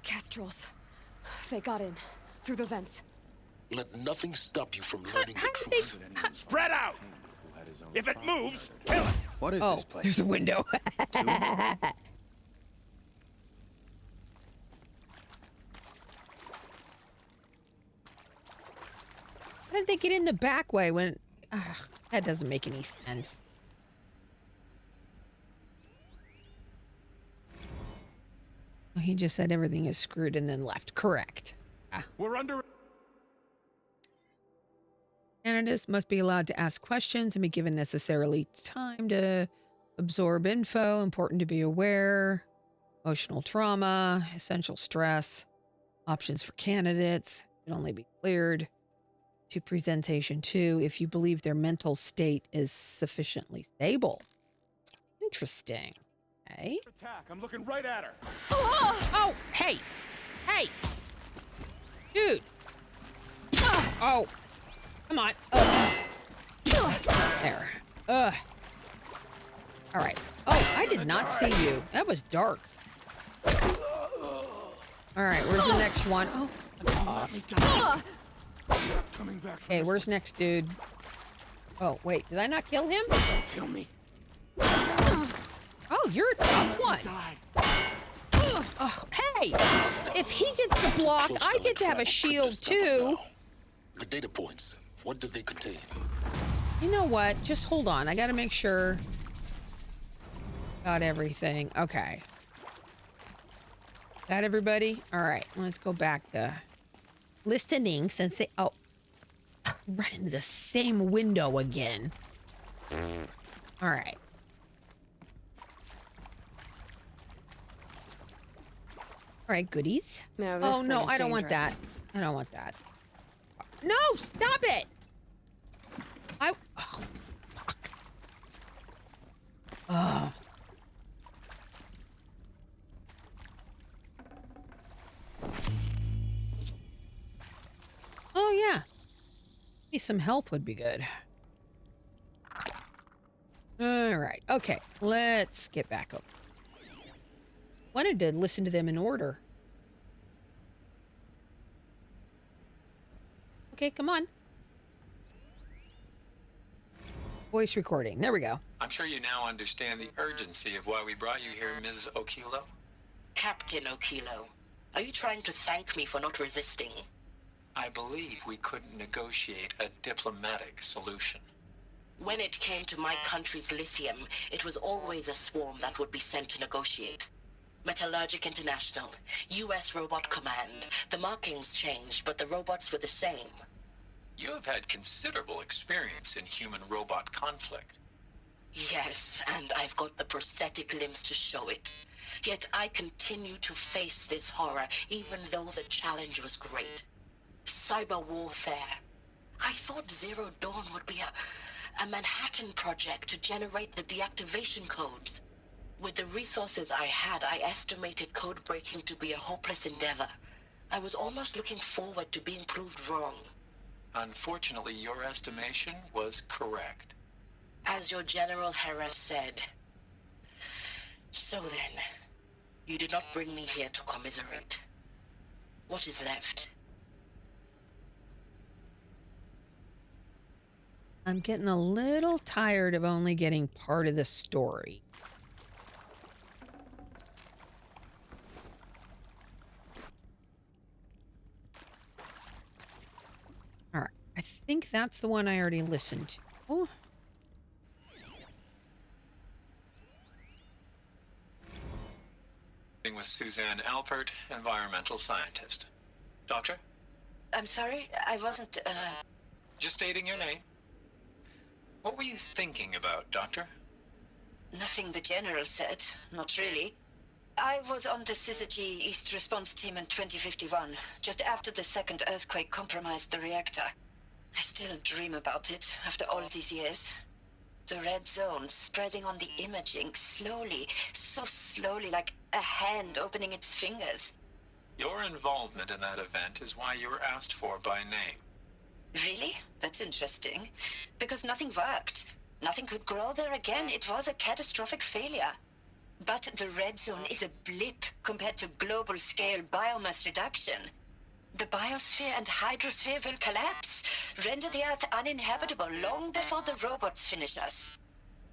B: Kestrels. They got in. Through the vents.
C: Let nothing stop you from learning the truth.
G: Spread out! If it moves, kill it!
E: What is this place?
A: There's a window. How did they get in the back way when... that doesn't make any sense. Well, he just said everything is screwed and then left. Correct.
G: We're under...
A: Candidates must be allowed to ask questions and be given necessarily time to Absorb info, important to be aware. Emotional trauma, essential stress. Options for candidates can only be cleared to presentation 2 if you believe their mental state is sufficiently stable. Interesting. Okay.
E: Attack! I'm looking right at her.
A: Oh, hey, hey, dude. Oh, come on. There. All right. Oh, I did not see you. That was dark. All right, where's the next one? Oh. Okay, where's next dude? Oh, wait, did I not kill him?
E: Kill me.
A: Oh, you're a tough one. Oh, hey, if he gets the block, I get to have a shield too.
C: The data points, what did they contain?
A: You know what? Just hold on. I gotta make sure. Got everything. Okay. Got everybody? All right, let's go back to listening since they... Oh, right into the same window again. All right. All right, goodies.
B: No,
A: oh, no, I don't want that. I don't want that. No, stop it! Oh, fuck. Oh. Oh, yeah. Maybe some health would be good. All right. Okay, let's get back up. Wanted to listen to them in order. Okay, come on. Voice recording. There we go.
Q: I'm sure you now understand the urgency of why we brought you here, Ms. Okilo.
R: Captain Okilo, are you trying to thank me for not resisting?
Q: I believe we couldn't negotiate a diplomatic solution.
R: When it came to my country's lithium, it was always a swarm that would be sent to negotiate. Metallurgic International, U.S. Robot Command. The markings changed, but the robots were the same.
Q: You have had considerable experience in human-robot conflict.
R: Yes, and I've got the prosthetic limbs to show it. Yet I continue to face this horror, even though the challenge was great. Cyber warfare. I thought Zero Dawn would be a Manhattan project to generate the deactivation codes. With the resources I had, I estimated code breaking to be a hopeless endeavor. I was almost looking forward to being proved wrong.
Q: Unfortunately, your estimation was correct.
R: As your General Hera said. So then, you did not bring me here to commiserate. What is left?
A: I'm getting a little tired of only getting part of the story. All right, I think that's the one I already listened to. Oh.
Q: With Suzanne Alpert, environmental scientist. Doctor?
R: I'm sorry, I wasn't,
Q: Just stating your name. What were you thinking about, Doctor?
S: Nothing the General said, not really. I was on the Syzygy East Response Team in 2051, just after the second earthquake compromised the reactor. I still dream about it, after all these years. The red zone spreading on the imaging, slowly, so slowly, like a hand opening its fingers.
Q: Your involvement in that event is why you were asked for by name.
S: Really? That's interesting. Because nothing worked. Nothing could grow there again. It was a catastrophic failure. But the red zone is a blip compared to global-scale biomass reduction. The biosphere and hydrosphere will collapse, render the Earth uninhabitable long before the robots finish us.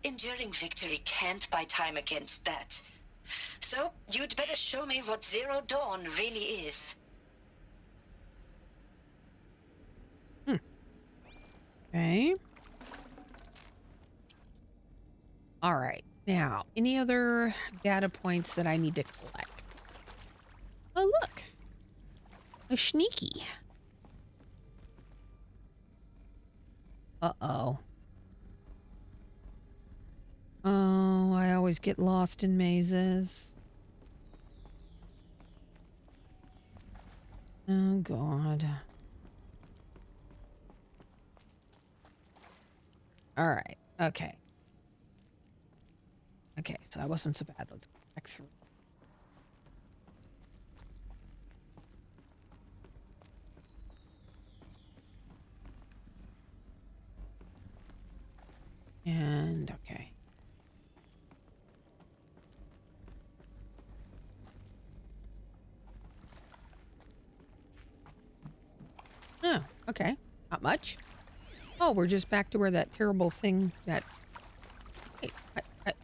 S: Enduring victory can't buy time against that. So, you'd better show me what Zero Dawn really is.
A: Okay. All right. Now, any other data points that I need to collect? Oh, look. A sneaky. Uh-oh. Oh, always get lost in mazes. Oh, God. All right. Okay. Okay, so that wasn't so bad. Let's go back through. And okay. Oh, okay. Not much. Oh, we're just back to where that terrible thing that...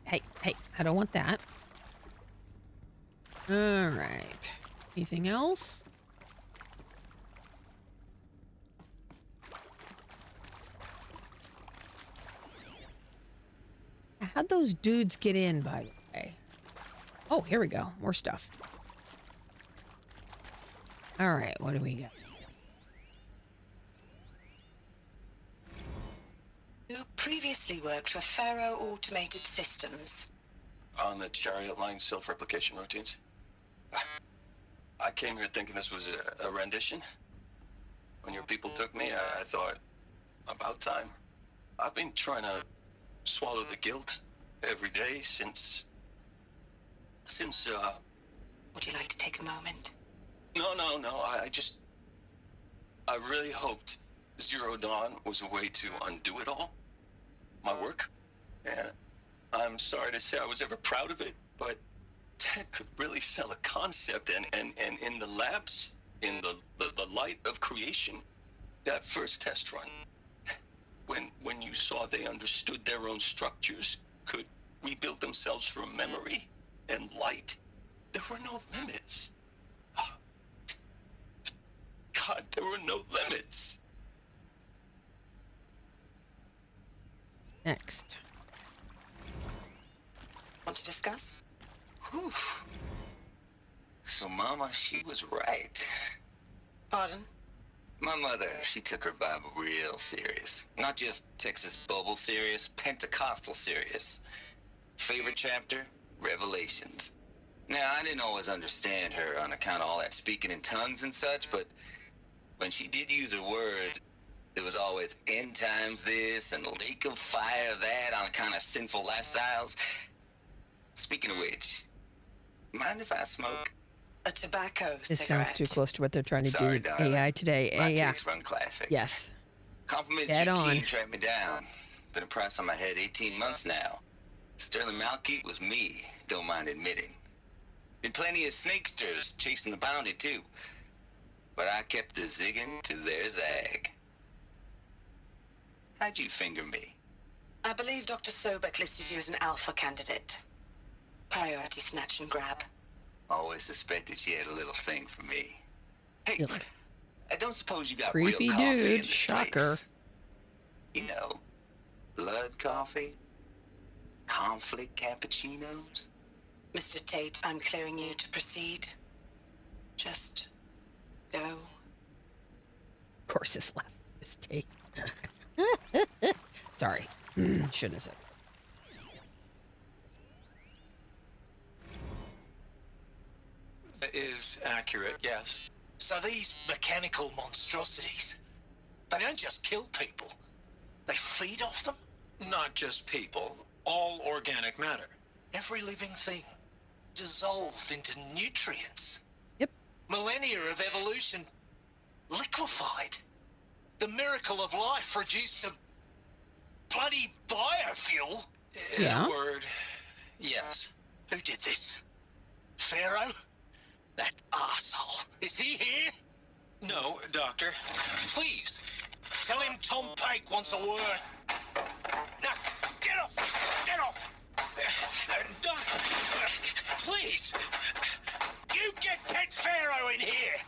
A: Hey, I don't want that. All right. Anything else? How'd those dudes get in, by the way? Oh, here we go. More stuff. All right, what do we got?
S: You previously worked for Faro Automated Systems.
T: On the Chariot Line self-replication routines? I came here thinking this was a rendition. When your people took me, I thought, about time. I've been trying to swallow the guilt every day since...
S: Would you like to take a moment?
T: No, I really hoped Zero Dawn was a way to undo it all. My work. And I'm sorry to say I was ever proud of it, but Ted could really sell a concept, and in the labs, in the light of creation, that first test run, when you saw they understood their own structures, could rebuild themselves from memory and light, there were no limits. God, there were no limits.
A: Next.
S: Want to discuss?
U: Whew. So Mama, she was right.
S: Pardon?
U: My mother, she took her Bible real serious. Not just Texas Bible serious, Pentecostal serious. Favorite chapter? Revelations. Now, I didn't always understand her on account of all that speaking in tongues and such, but when she did use her words, there was always end times this and lake of fire that on account of sinful lifestyles. Speaking of which, mind if I smoke?
S: A tobacco
A: This
S: cigarette.
A: sounds too close to what they're trying to
U: Sorry,
A: do with
U: darling.
A: AI today.
U: My
A: Yeah.
U: takes run classic.
A: Yes.
U: Compliments
A: Dead
U: your
A: on.
U: team tracked me down. Been a price on my head 18 months now. Sterling Malkeet was me, don't mind admitting. Been plenty of snakesters chasing the bounty too. But I kept the zigging to their zag. How'd you finger me?
S: I believe Dr. Sobek listed you as an alpha candidate. Priority snatch and grab.
U: Always suspected she had a little thing for me. Hey,
A: Ugh.
U: I don't suppose you got
A: Creepy
U: real coffee in
A: dude.
U: this
A: Shocker.
U: place? You know, blood coffee, conflict cappuccinos.
S: Mr. Tate, I'm clearing you to proceed. Just go.
A: Of course, this last mistake. Sorry. Shouldn't have said.
Q: Is accurate, yes.
M: So these mechanical monstrosities, they don't just kill people, they feed off them?
Q: Not just people, all organic matter.
M: Every living thing, dissolved into nutrients.
A: Yep.
M: Millennia of evolution, liquefied. The miracle of life reduced to bloody biofuel.
A: Yeah.
Q: In a word, yes.
M: Who did this? Pharaoh? That arsehole. Is he here?
Q: No, Doctor. Please.
M: Tell him Tom Pake wants a word. Now, get off! Get off!
Q: Doctor, please.
M: You get Ted Pharaoh in here!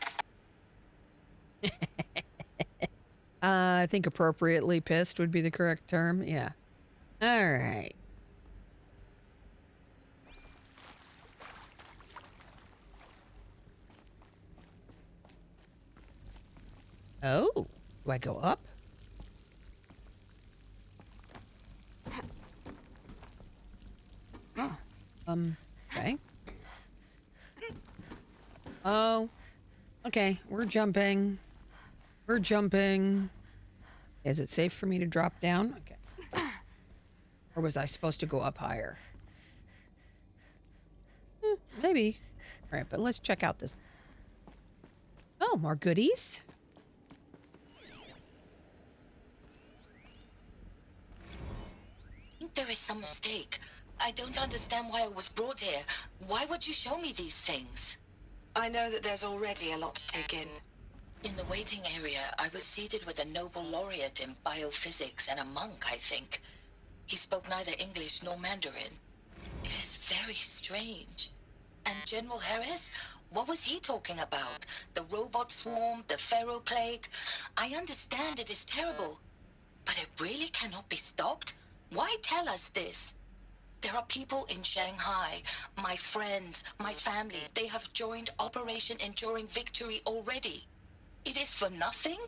A: I think appropriately pissed would be the correct term. Yeah. All right. Oh, do I go up? Oh, Okay. Oh. Okay, we're jumping. We're jumping. Is it safe for me to drop down? Okay. Or was I supposed to go up higher? Maybe. All right, but let's check out this. Oh, more goodies.
R: I think there is some mistake. I don't understand why I was brought here. Why would you show me these things?
S: I know that there's already a lot to take in.
R: In the waiting area, I was seated with a Nobel laureate in biophysics and a monk, I think. He spoke neither English nor Mandarin. It is very strange. And General Harris? What was he talking about? The robot swarm, the Pharaoh plague? I understand it is terrible, but it really cannot be stopped? Why tell us this? There are people in Shanghai, my friends, my family. They have joined Operation Enduring Victory already. It is for nothing?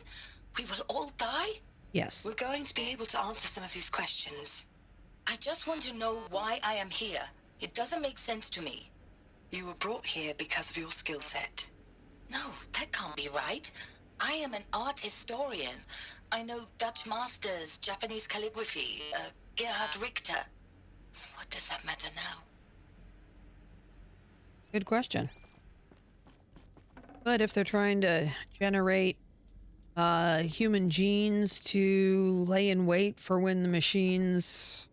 R: We will all die?
A: Yes.
S: We're going to be able to answer some of these questions.
R: I just want to know why I am here. It doesn't make sense to me.
S: You were brought here because of your skill set.
R: No, that can't be right. I am an art historian. I know Dutch masters, Japanese calligraphy, Gerhard Richter. What does that matter now?
A: Good question. But if they're trying to generate human genes to lay in wait for when the machines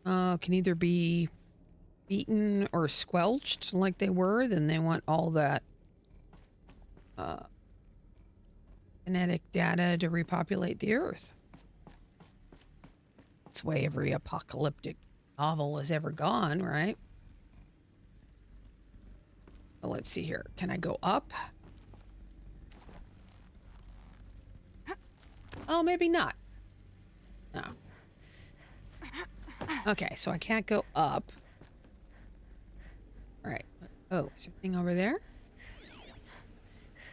A: can either be beaten or squelched like they were, then they want all that genetic data to repopulate the Earth. That's the way every apocalyptic novel has ever gone, right? Well, let's see here. Can I go up? Oh, maybe not. No. Okay, so I can't go up. All right. Oh, is there anything over there?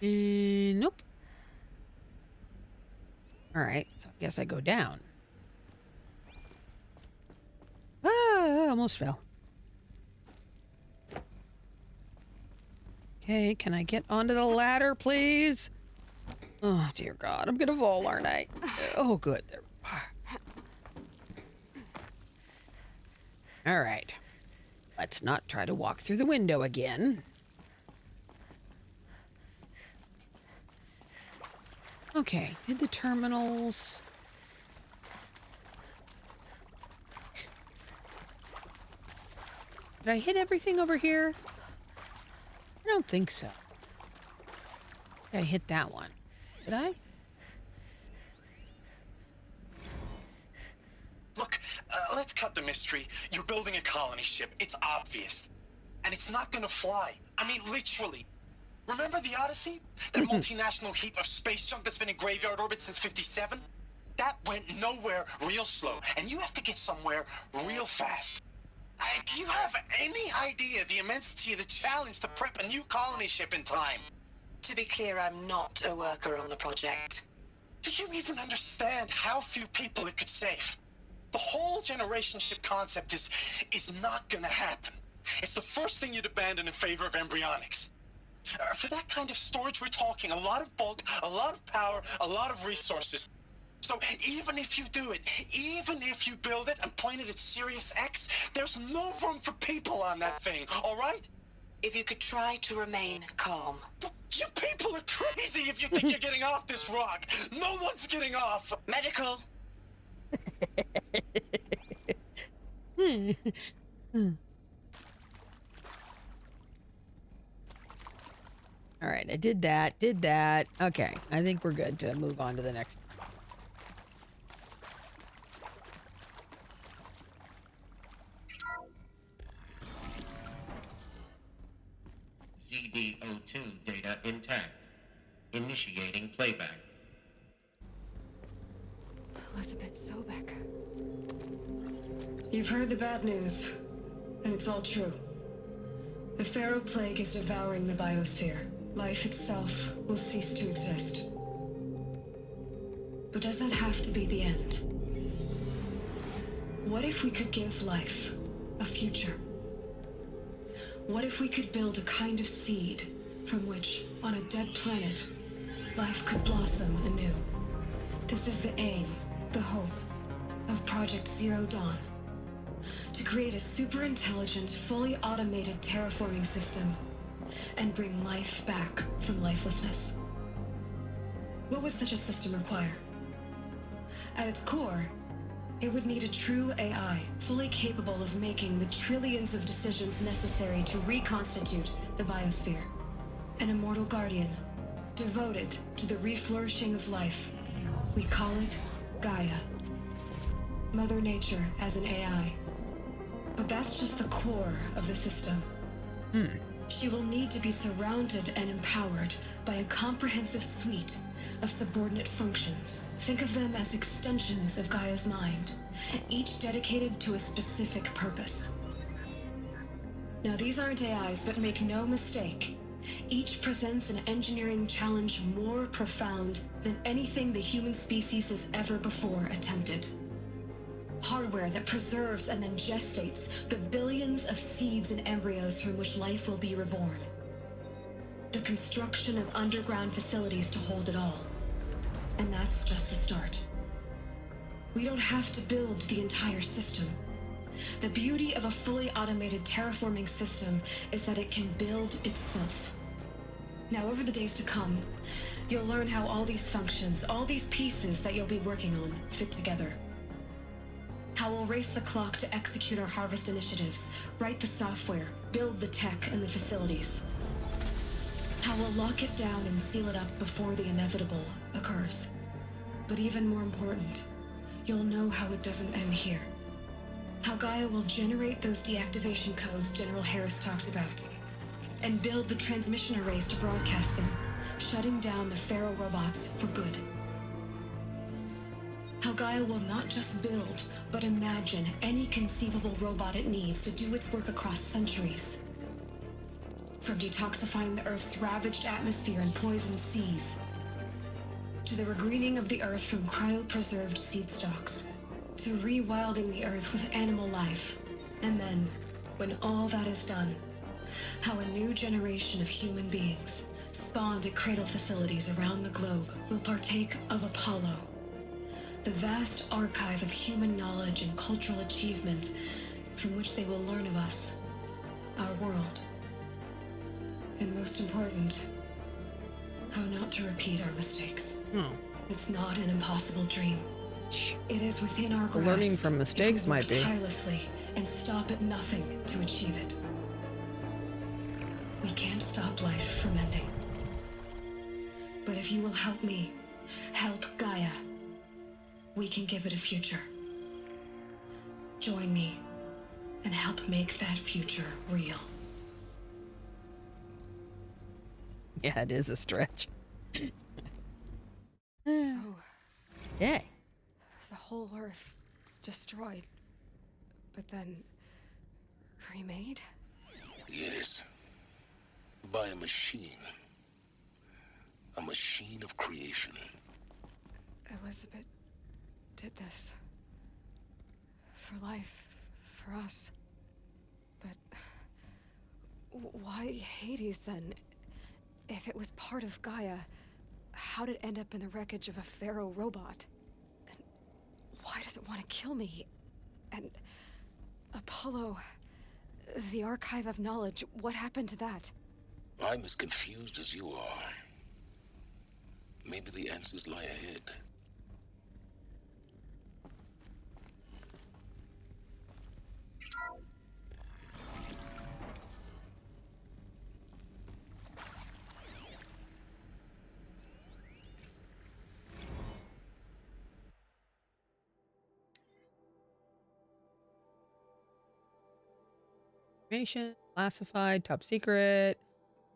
A: Nope. All right, so I guess I go down. Ah, I almost fell. Okay, can I get onto the ladder, please? Oh, dear God, I'm gonna fall, aren't I? Oh, good. There. All right. Let's not try to walk through the window again. Okay, did the terminals... Did I hit everything over here? I don't think so. I hit that one. Did I?
D: Look, let's cut the mystery. You're building a colony ship. It's obvious. And it's not gonna fly. I mean, literally. Remember the Odyssey? That multinational heap of space junk that's been in graveyard orbit since 57? That went nowhere real slow. And you have to get somewhere real fast. Do you have any idea the immensity of the challenge to prep a new colony ship in time?
S: To be clear, I'm not a worker on the project.
D: Do you even understand how few people it could save? The whole generation ship concept is not gonna happen. It's the first thing you'd abandon in favor of embryonics. For that kind of storage, we're talking a lot of bulk, a lot of power, a lot of resources. So even if you do it, even if you build it and point it at Sirius X, there's no room for people on that thing, all right?
S: If you could try to remain calm.
D: You people are crazy if you think you're getting off this rock. No one's getting off.
S: Medical.
A: All right, I did that. Okay, I think we're good to move on to the next.
O: ZD02 data intact. Initiating playback.
B: Elizabeth Sobek.
N: You've heard the bad news, and it's all true. The Pharaoh plague is devouring the biosphere. Life itself will cease to exist. But does that have to be the end? What if we could give life a future? What if we could build a kind of seed from which, on a dead planet, life could blossom anew? This is the aim, the hope, of Project Zero Dawn. To create a super-intelligent, fully automated terraforming system and bring life back from lifelessness. What would such a system require? At its core, it would need a true AI, fully capable of making the trillions of decisions necessary to reconstitute the biosphere. An immortal guardian, devoted to the reflourishing of life. We call it Gaia. Mother Nature as an AI. But that's just the core of the system. She will need to be surrounded and empowered by a comprehensive suite of subordinate functions. Think of them as extensions of Gaia's mind, each dedicated to a specific purpose. Now, these aren't AIs, but make no mistake, each presents an engineering challenge more profound than anything the human species has ever before attempted. Hardware that preserves and then gestates the billions of seeds and embryos from which life will be reborn. The construction of underground facilities to hold it all. And that's just the start. We don't have to build the entire system. The beauty of a fully automated terraforming system is that it can build itself. Now, over the days to come, you'll learn how all these functions, all these pieces that you'll be working on, fit together. How we'll race the clock to execute our harvest initiatives, write the software, build the tech and the facilities. How we'll lock it down and seal it up before the inevitable occurs. But even more important, you'll know how it doesn't end here. How Gaia will generate those deactivation codes General Harris talked about, and build the transmission arrays to broadcast them, shutting down the Pharaoh robots for good. How Gaia will not just build, but imagine any conceivable robot it needs to do its work across centuries. From detoxifying the Earth's ravaged atmosphere and poisoned seas, to the regreening of the Earth from cryopreserved seed stalks, to rewilding the Earth with animal life. And then, when all that is done, how a new generation of human beings, spawned at cradle facilities around the globe, will partake of Apollo, the vast archive of human knowledge and cultural achievement from which they will learn of us, our world. And most important, how not to repeat our mistakes. It's not an impossible dream. It is within our grasp.
A: Learning from mistakes might be.
N: Tirelessly and stop at nothing to achieve it. We can't stop life from ending. But if you will help me, help Gaia, we can give it a future. Join me and help make that future real.
A: Yeah, it is a stretch.
B: So,
A: yeah.
B: the whole Earth destroyed, but then remade?
C: Yes. By a machine. A machine of creation.
B: Elizabeth did this. For life. For us. But why Hades then? If it was part of Gaia, how did it end up in the wreckage of a Pharaoh robot? And why does it want to kill me? And Apollo, the archive of knowledge, what happened to that?
C: I'm as confused as you are. Maybe the answers lie ahead.
A: Information, classified, top secret,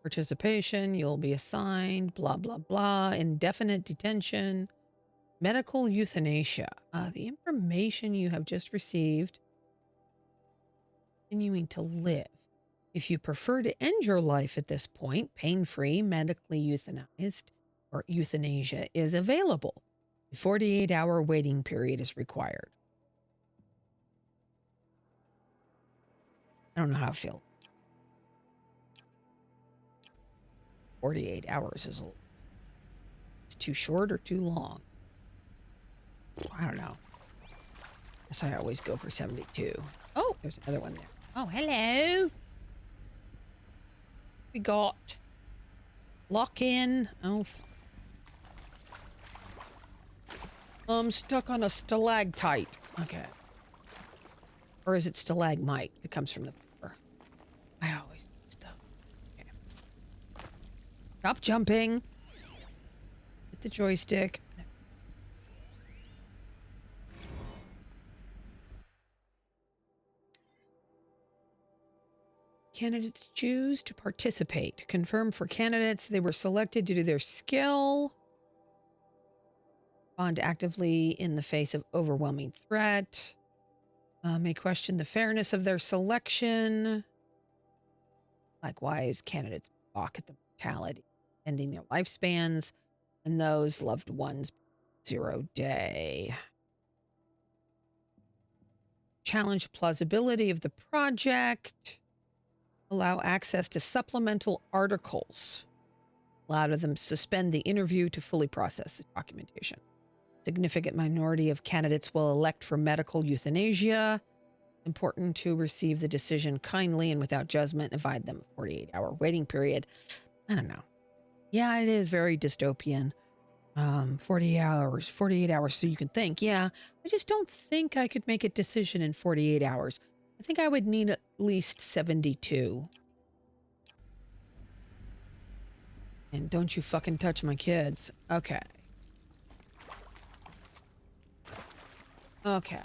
A: participation, you'll be assigned, blah, blah, blah, indefinite detention, medical euthanasia. The information you have just received, continuing to live. If you prefer to end your life at this point, pain-free, medically euthanized, or euthanasia is available. A 48-hour waiting period is required. I don't know how I feel. 48 hours is it's too short or too long. I don't know. Guess I always go for 72. Oh, there's another one there. Oh, hello. We got lock in. Oh, I'm stuck on a stalactite. Okay. Or is it stalagmite that comes from the floor? I always do stuff. Okay. Stop jumping. Hit the joystick. Candidates choose to participate. Confirm for candidates they were selected due to their skill. Respond actively in the face of overwhelming threat. May question the fairness of their selection. Likewise, candidates balk at the mortality, ending their lifespans, and those loved ones 0 day. Challenge plausibility of the project. Allow access to supplemental articles. Allow them suspend the interview to fully process the documentation. Significant minority of candidates will elect for medical euthanasia. Important to receive the decision kindly and without judgment. Provide them a 48-hour waiting period. I don't know. Yeah, it is very dystopian. 48 hours so you can think. Yeah, I just don't think I could make a decision in 48 hours. I think I would need at least 72. And don't you fucking touch my kids. Okay. Okay.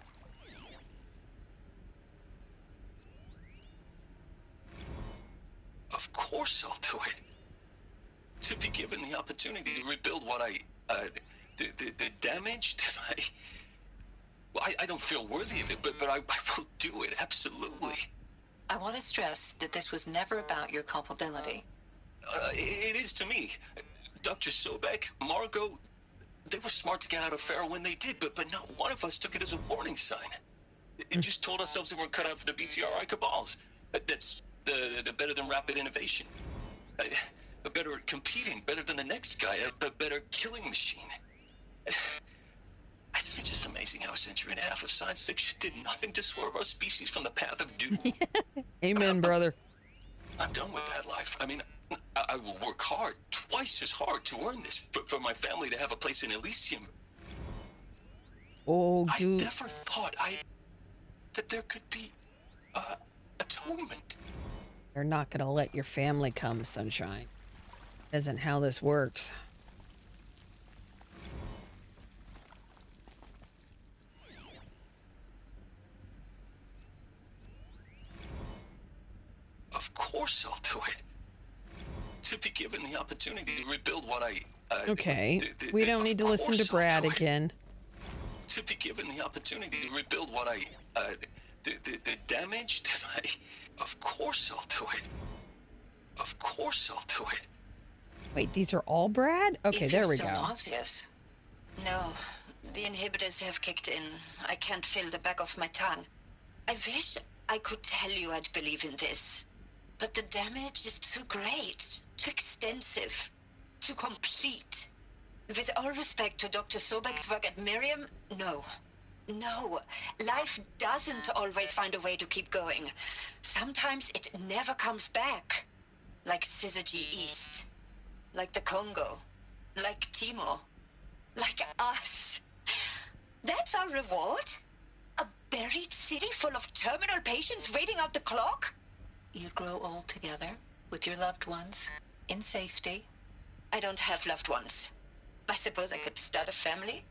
T: Of course I'll do it. To be given the opportunity to rebuild what the damage that I don't feel worthy of it, but I will do it, absolutely.
F: I want to stress that this was never about your culpability.
T: It is to me. Dr. Sobek, Margot, they were smart to get out of Pharaoh when they did, but not one of us took it as a warning sign. It just told ourselves that we're cut out for the BTRI cabals. That's the better than rapid innovation. Better at competing, better than the next guy, a better killing machine. It's just amazing how a century and a half of science fiction did nothing to swerve our species from the path of doom.
A: Amen, brother.
T: I'm done with that life. I mean, I will work hard, twice as hard to earn this, for my family to have a place in Elysium.
A: Oh, dude.
T: I never thought that there could be atonement.
A: They're not going to let your family come, Sunshine. Isn't how this works.
T: Of course I'll do it. To be given the opportunity to rebuild what
A: okay, we don't need to listen to Brad again.
T: To be given the opportunity to rebuild what the damage that of course I'll do it. Of course I'll do it.
A: Wait, these are all Brad? Okay,
F: If
A: there
F: you're
A: we
F: still
A: go.
F: nauseous. No, the inhibitors have kicked in. I can't feel the back of my tongue. I wish I could tell you I'd believe in this. But the damage is too great, too extensive, too complete. With all respect to Dr. Sobek's work at Miriam, no. No, life doesn't always find a way to keep going. Sometimes it never comes back. Like Syzygy East. Like the Congo. Like Timor. Like us. That's our reward? A buried city full of terminal patients waiting out the clock? You'd grow old together, with your loved ones, in safety.
S: I don't have loved ones. I suppose I could start a family?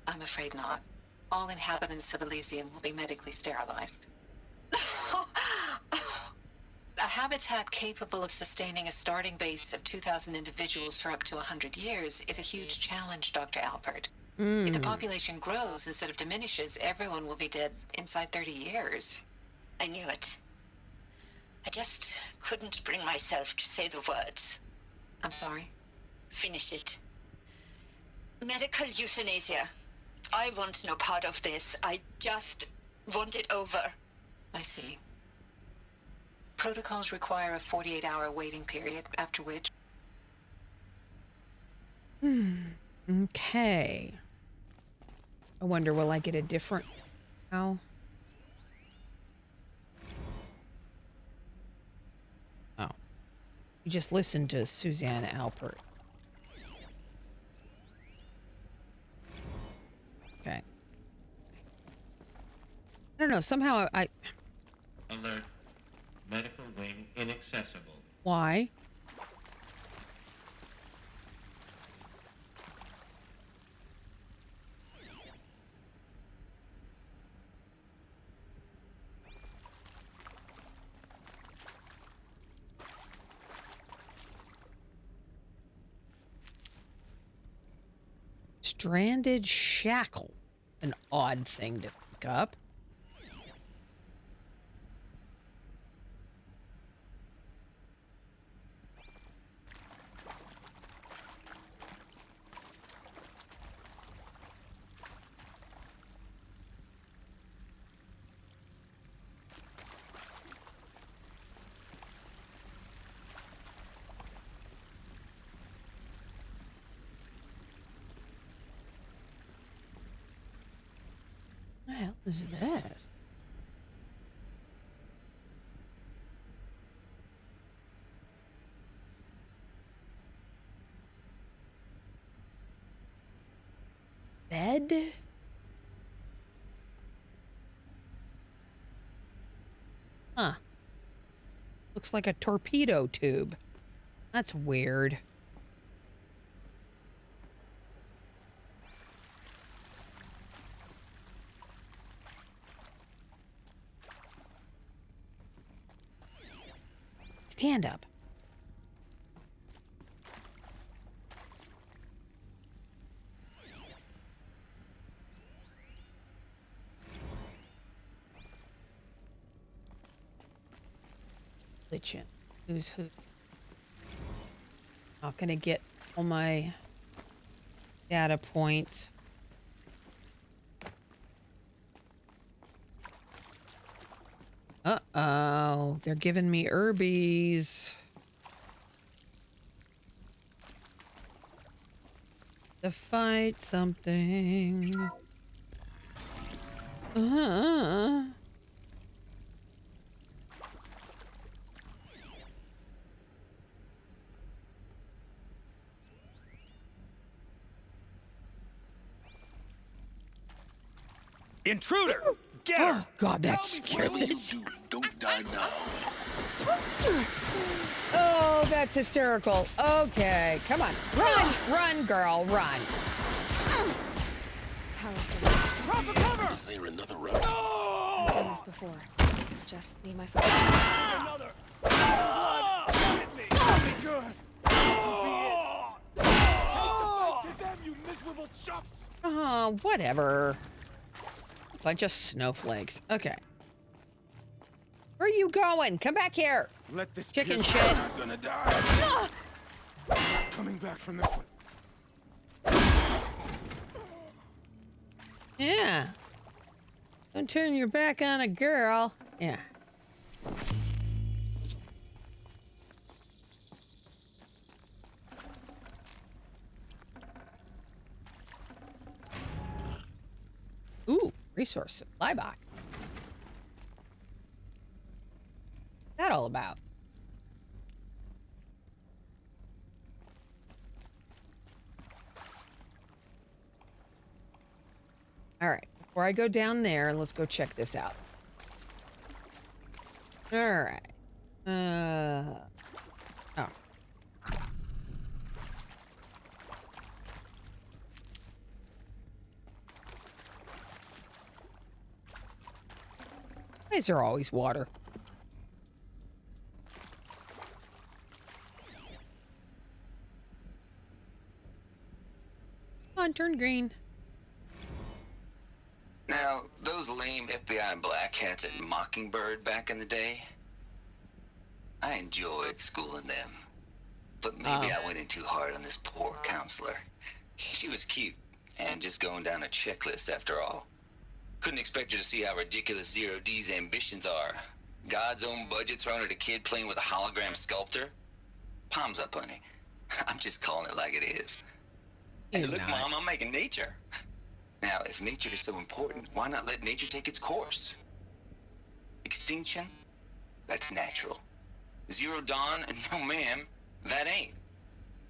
F: I'm afraid not. All inhabitants of Elysium will be medically sterilized. A habitat capable of sustaining a starting base of 2,000 individuals for up to 100 years is a huge challenge, Dr. Alpert. If the population grows instead of diminishes, everyone will be dead inside 30 years.
S: I knew it. I just couldn't bring myself to say the words.
F: I'm sorry?
S: Finish it. Medical euthanasia. I want no part of this. I just want it over.
F: I see. Protocols require a 48-hour waiting period, after which
A: Okay. I wonder, will I get a different... Oh. Oh. You just listened to Suzanne Alpert. Okay. I don't know, somehow I...
O: Alert. Medical wing inaccessible.
A: Why? Stranded shackle. An odd thing to pick up. What the hell is this? Bed? Huh. Looks like a torpedo tube. That's weird. Stand up. Glitching. Who's who? Not gonna get all my data points. Uh-oh. They're giving me herbies. To fight something.
E: Intruder! Get her!
A: Oh, God, that scared
C: Whatever
A: the...
C: you do, don't die now.
A: Oh, that's hysterical. Okay, come on. Run, run, girl, run.
B: How is the
E: Proper cover!
C: Is there another route?
B: I've done this before. Just need my phone.
E: Another! Hit me! Be good! Take the fight to them, you miserable chuffs!
A: Oh, whatever. Bunch of snowflakes. Okay. Where are you going? Come back here.
E: Let this
A: chicken
E: pierce
A: shit.
E: not gonna die. Coming back from this one.
A: Yeah. Don't turn your back on a girl. Yeah. Ooh, resource supply box. What's that all about? All right, before I go down there, let's go check this out. All right. Oh. Why is there always water? Come on, turn green.
U: Now, those lame FBI black hats at Mockingbird back in the day, I enjoyed schooling them. But maybe I went in too hard on this poor counselor. She was cute, and just going down a checklist after all. Couldn't expect her to see how ridiculous Zero D's ambitions are. God's own budget thrown at a kid playing with a hologram sculptor? Palms up, honey. I'm just calling it like it is.
T: Hey, look, Mom, I'm making nature. Now, if nature is so important, why not let nature take its course? Extinction? That's natural. Zero Dawn? No, ma'am, that ain't.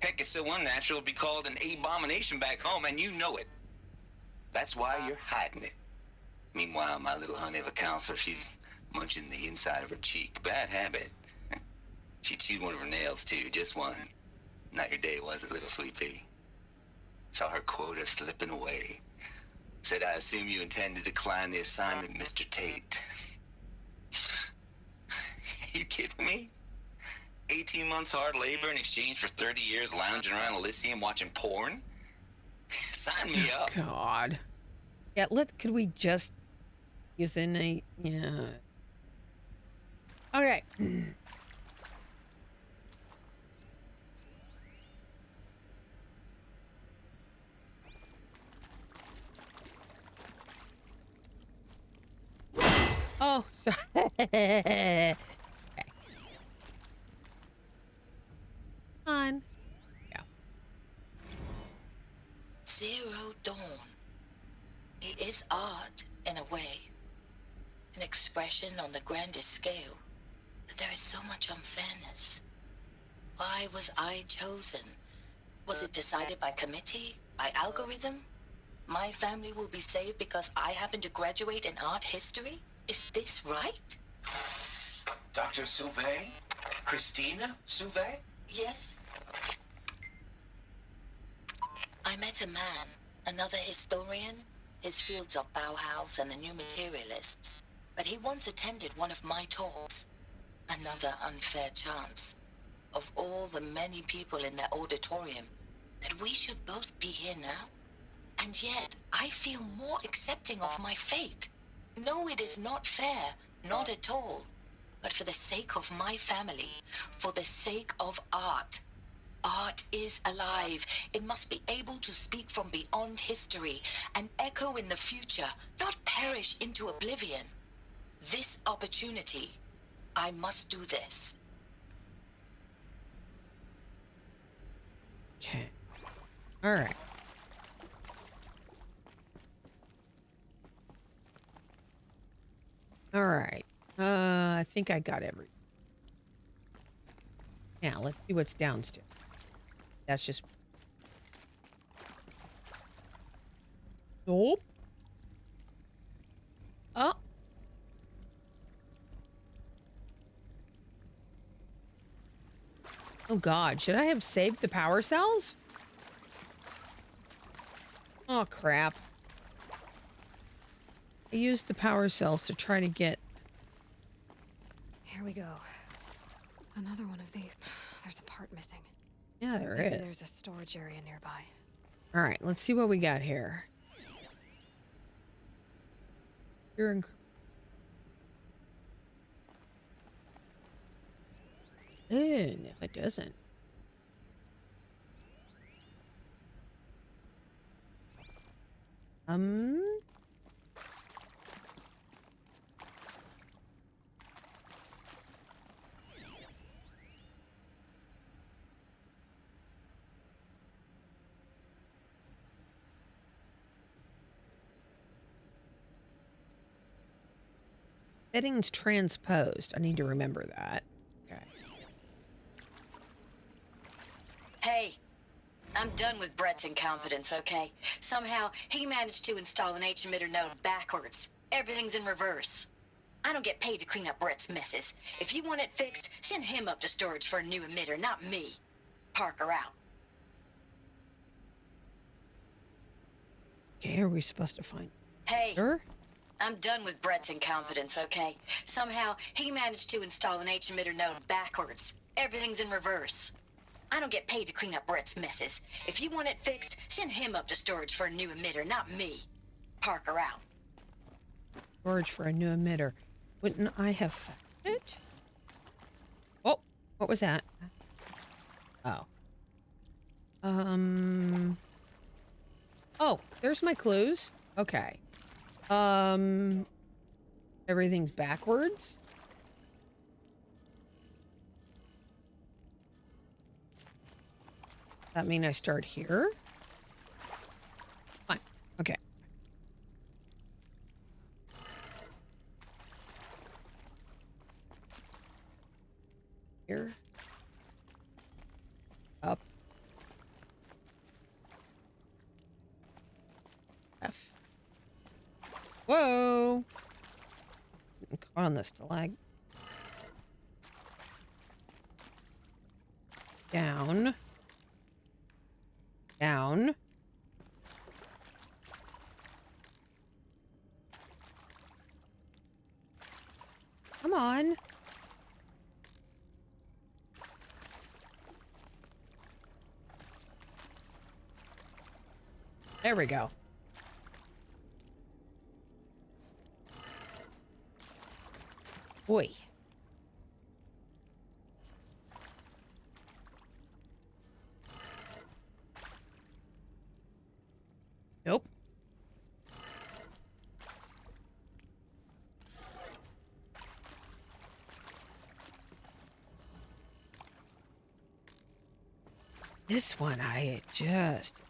T: Heck, it's so unnatural it'd be called an abomination back home, and you know it. That's why you're hiding it. Meanwhile, my little honey of a counselor, she's munching the inside of her cheek. Bad habit. She chewed one of her nails, too, just one. Not your day, was it, little sweet pea? Saw her quota slipping away. Said, I assume you intend to decline the assignment, Mr. Tate. You kidding me? 18 months hard labor in exchange for 30 years lounging around Elysium watching porn? Sign me up.
A: God. Yeah, could we just euthanate? Yeah. Okay. Oh, sorry. Okay. On. Yeah.
R: Zero Dawn. It is art, in a way. An expression on the grandest scale. But there is so much unfairness. Why was I chosen? Was it decided by committee? By algorithm? My family will be saved because I happen to graduate in art history? Is this right?
M: Dr. Sauvé? Christina Sauvé?
R: Yes. I met a man, another historian. His fields are Bauhaus and the New Materialists. But he once attended one of my talks. Another unfair chance. Of all the many people in that auditorium, that we should both be here now. And yet, I feel more accepting of my fate. No, it is not fair, not at all. But for the sake of my family, for the sake of art. Art is alive. It must be able to speak from beyond history and echo in the future, not perish into oblivion. This opportunity, I must do this.
A: Okay. All right. All right. I think I got everything. Now, let's see what's downstairs. That's just... Nope. Oh. Oh, God. Should I have saved the power cells? Oh, crap. I used the power cells to try to get...
B: Here we go. Another one of these. There's a part missing.
A: Yeah, there
B: Maybe
A: is.
B: There's a storage area nearby.
A: All right, let's see what we got here. You're in... No, it doesn't. Settings transposed. I need to remember that. Okay.
S: Hey, I'm done with Brett's incompetence, okay? Somehow, he managed to install an H-emitter node backwards. Everything's in reverse. I don't get paid to clean up Brett's messes. If you want it fixed, send him up to storage for a new emitter, not me. Parker out.
A: Okay, are we supposed to find...
S: Hey.
A: Sure?
S: I'm done with Brett's incompetence, okay? Somehow, he managed to install an H-emitter node backwards. Everything's in reverse. I don't get paid to clean up Brett's messes. If you want it fixed, send him up to storage for a new emitter, not me. Parker out.
A: Storage for a new emitter. Wouldn't I have found it? Oh, what was that? Oh. Oh, there's my clues. Okay. Everything's backwards. That mean I start here? Okay. Here. Up. F. Whoa! I'm caught on this stalag. Down. Down. Come on. There we go. Oi. Nope. This one I just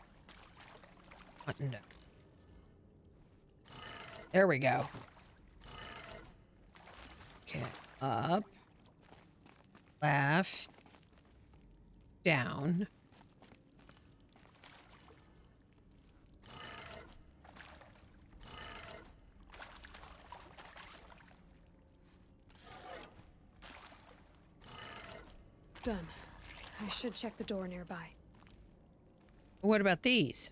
A: want to know. There we go. Okay, up, left, down.
B: Done. I should check the door nearby.
A: What about these?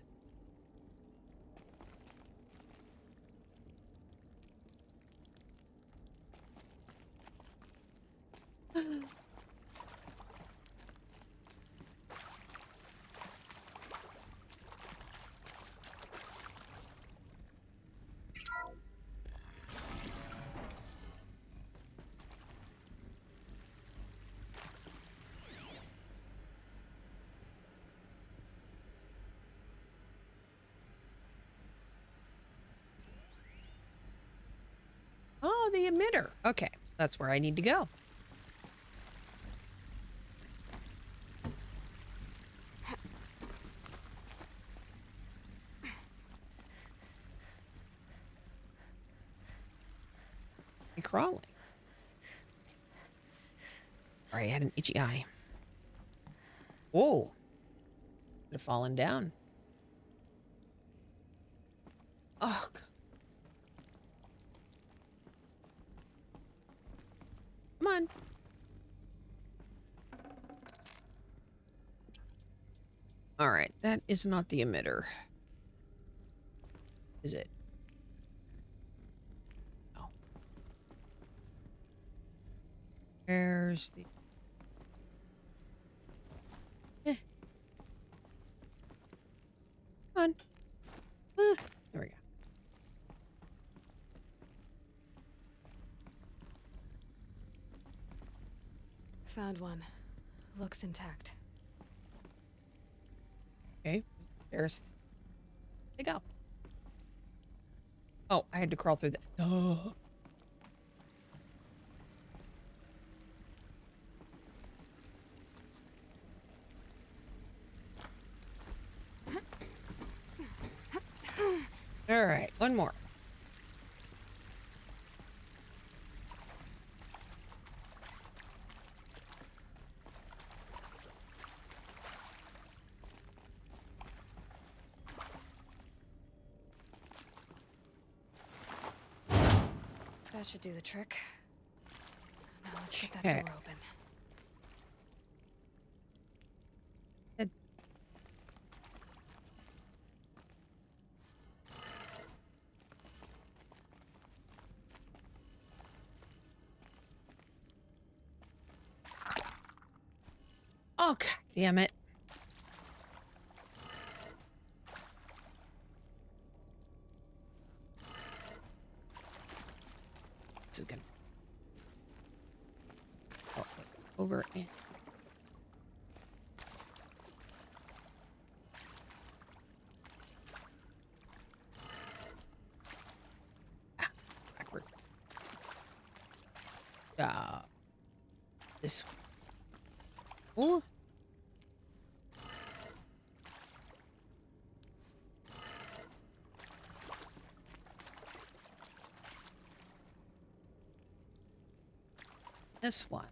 A: Oh, the emitter. Okay, so that's where I need to go. I'm crawling. Sorry, I had an itchy eye. Whoa. Could have fallen down. Oh, come on. All right, that is not the emitter. Is it? No. Where's the... Come on. There we go.
B: Found one. Looks intact.
A: Okay, there's... They go. Oh, I had to crawl through that. Oh. All right, one more.
B: That should do the trick. Now let's get that
A: Okay.
B: door open.
A: Oh, God damn it. This is gonna... Oh, over and... Ah, backwards. This one. Oh. this one.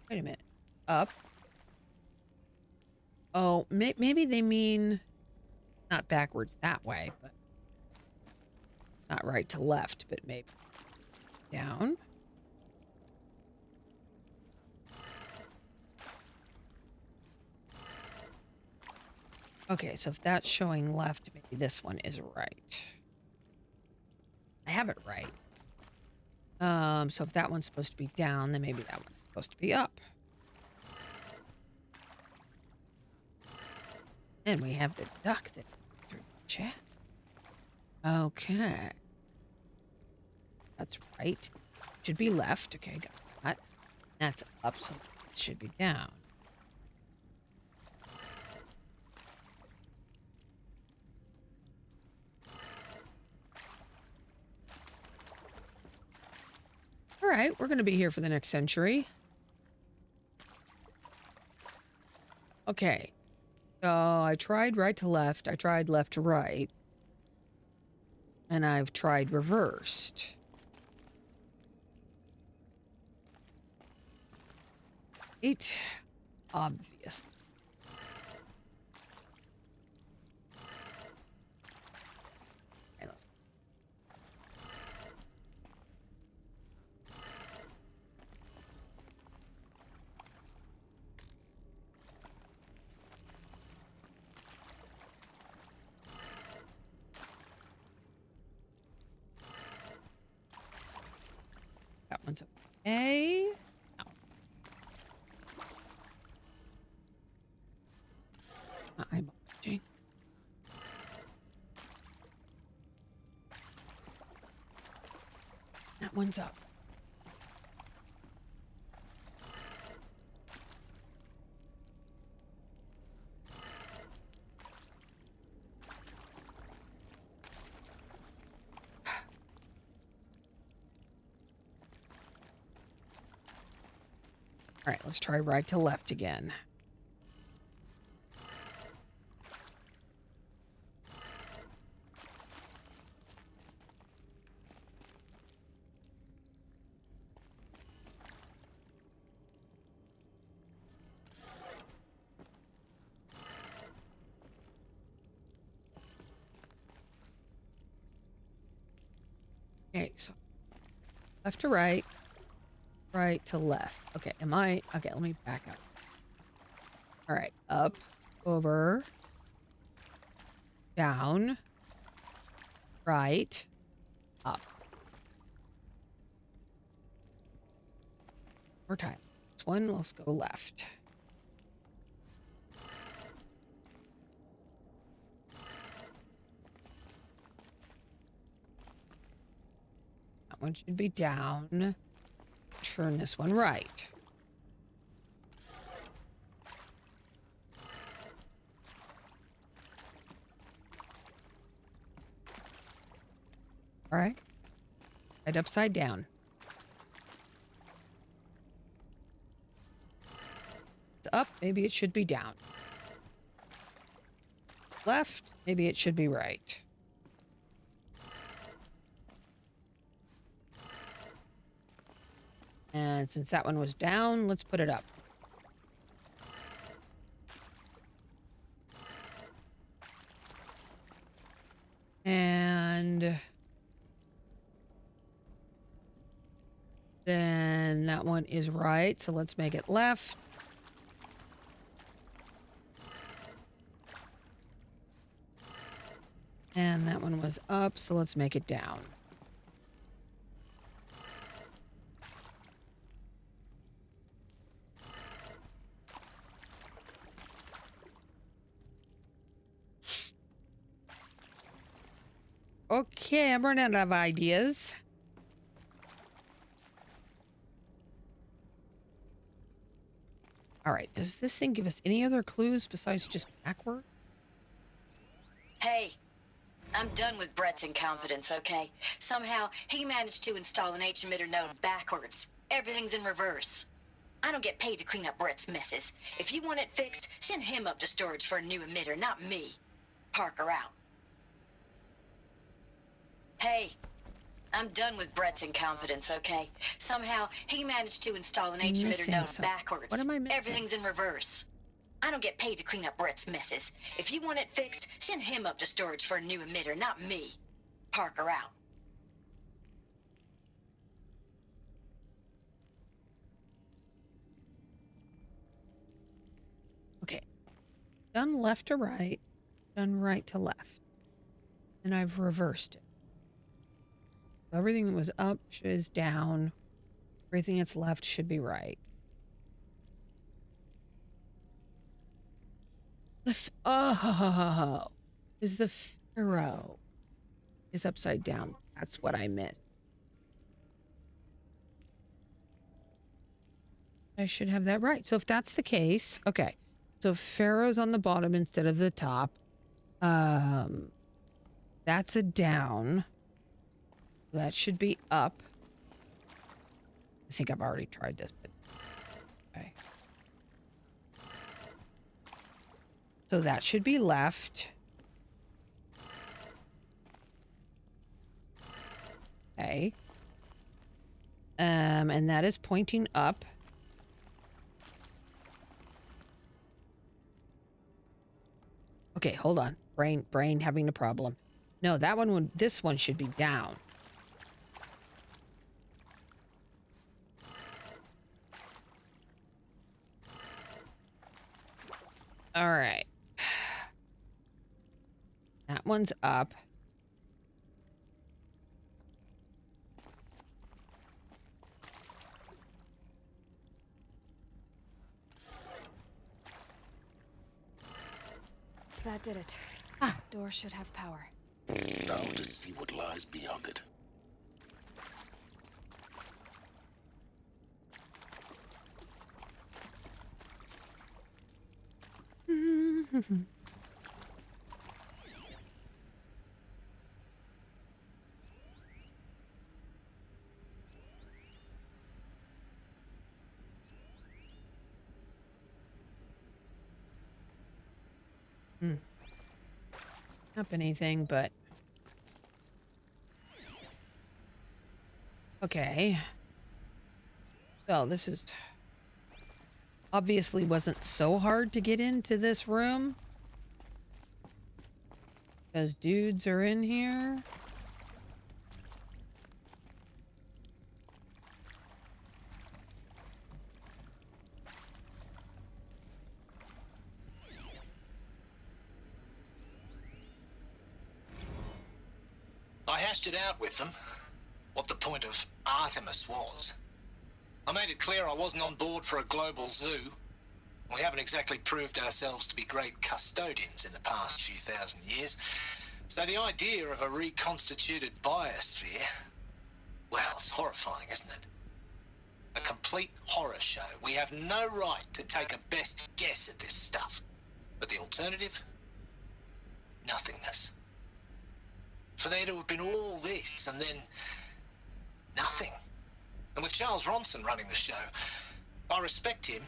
A: Wait a minute. Up. Oh, maybe they mean not backwards that way, but not right to left, but maybe down. Okay, so if that's showing left, maybe this one is right. I have it right. So if that one's supposed to be down, then maybe that one's supposed to be up. And we have the duck that through the chat. Okay. That's right. Should be left. Okay, got that. That's up, so it should be down. All right, we're going to be here for the next century. Okay. So I tried right to left. I tried left to right. And I've tried reversed. It obvious. Okay, let's go. That one's okay. I'm watching. That one's up. All right, let's try right to left again. Okay, so left to right, right to left. Okay, okay, let me back up. All right, up, over, down, right, up. More time. This one, let's go left. That one should be down. Turn this one right. All right. Right upside down. It's up. Maybe it should be down. Left. Maybe it should be right. And since that one was down, let's put it up. And then that one is right, so let's make it left. And that one was up, so let's make it down. Okay, I'm running out of ideas. All right, does this thing give us any other clues besides just backward?
F: Hey, I'm done with Brett's incompetence, okay? Somehow, he managed to install an H-emitter node backwards. Everything's in reverse.
S: I don't get paid to clean up Brett's messes. If you want it fixed, send him up to storage for a new emitter, not me. Parker out. Hey, I'm done with Brett's incompetence, okay? Somehow, he managed to install an H emitter node backwards.
A: What am I missing?
S: Everything's in reverse. I don't get paid to clean up Brett's messes. If you want it fixed, send him up to storage for a new emitter, not me. Parker out.
A: Okay. Done left to right, done right to left. And I've reversed it. Everything that was up is down. Everything that's left should be right. Is the Pharaoh is upside down. That's what I missed. I should have that right. So if that's the case, okay. So Pharaoh's on the bottom instead of the top. That's a down. That should be up. I think I've already tried this, but okay. So that should be left. Okay. And that is pointing up. Okay, hold on. Brain having a problem. No, that one would, this one should be down. All right. That one's up.
B: That did it. Door should have power.
C: Now to see what lies beyond it.
A: Up anything, but okay. So this is obviously wasn't so hard to get into this room because dudes are in here.
M: I hashed it out with them, what the point of Artemis was. I made it clear I wasn't on board for a global zoo. We haven't exactly proved ourselves to be great custodians in the past few thousand years. So the idea of a reconstituted biosphere, well, it's horrifying, isn't it? A complete horror show. We have no right to take a best guess at this stuff. But the alternative? Nothingness. For there to have been all this and then nothing. And with Charles Ronson running the show, I respect him.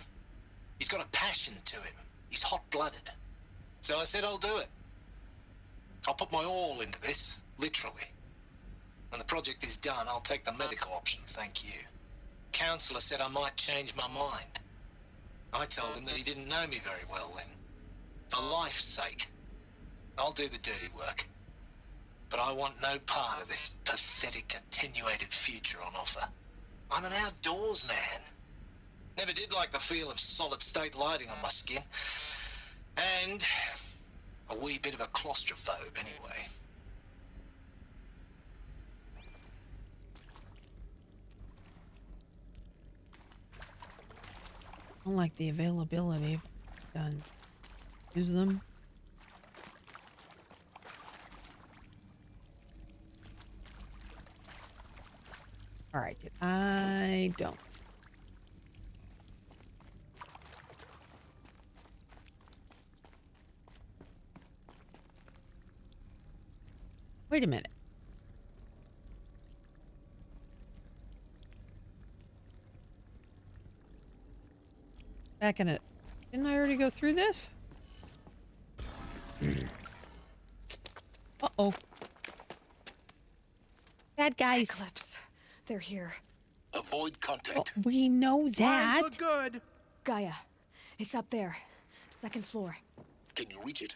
M: He's got a passion to him. He's hot-blooded. So I said I'll do it. I'll put my all into this, literally. When the project is done, I'll take the medical option, thank you. Counselor said I might change my mind. I told him that he didn't know me very well then. For life's sake, I'll do the dirty work. But I want no part of this pathetic, attenuated future on offer. I'm an outdoors man. Never did like the feel of solid-state lighting on my skin. And a wee bit of a claustrophobe, anyway.
A: I don't like the availability. Done. Use them. All right, I don't. Wait a minute. back in it. Didn't I already go through this? Uh-oh. Bad guys.
B: Eclipse. They're here.
C: Avoid contact.
A: Oh, we know that.
E: Look good.
B: Gaia. It's up there. Second floor.
C: Can you reach it?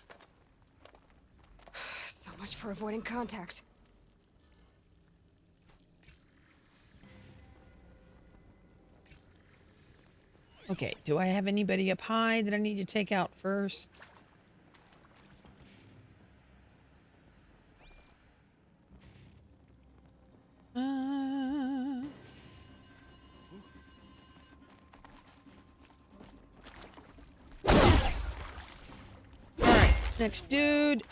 B: So much for avoiding contact.
A: Okay, do I have anybody up high that I need to take out first? Alright, next dude.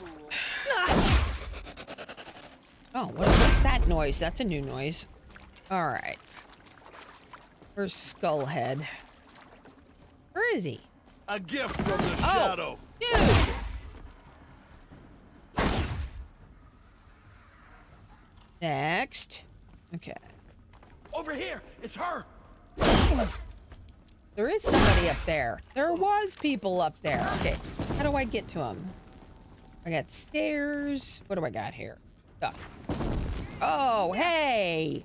A: Oh, what's that noise? That's a new noise. Alright. Where's Skullhead? Where is he?
E: A gift from the shadow.
A: Dude! Next. Okay.
E: Over here. It's her.
A: There is somebody up there. There was people up there. Okay. How do I get to them? I got stairs. What do I got here? Stuff. Oh, hey!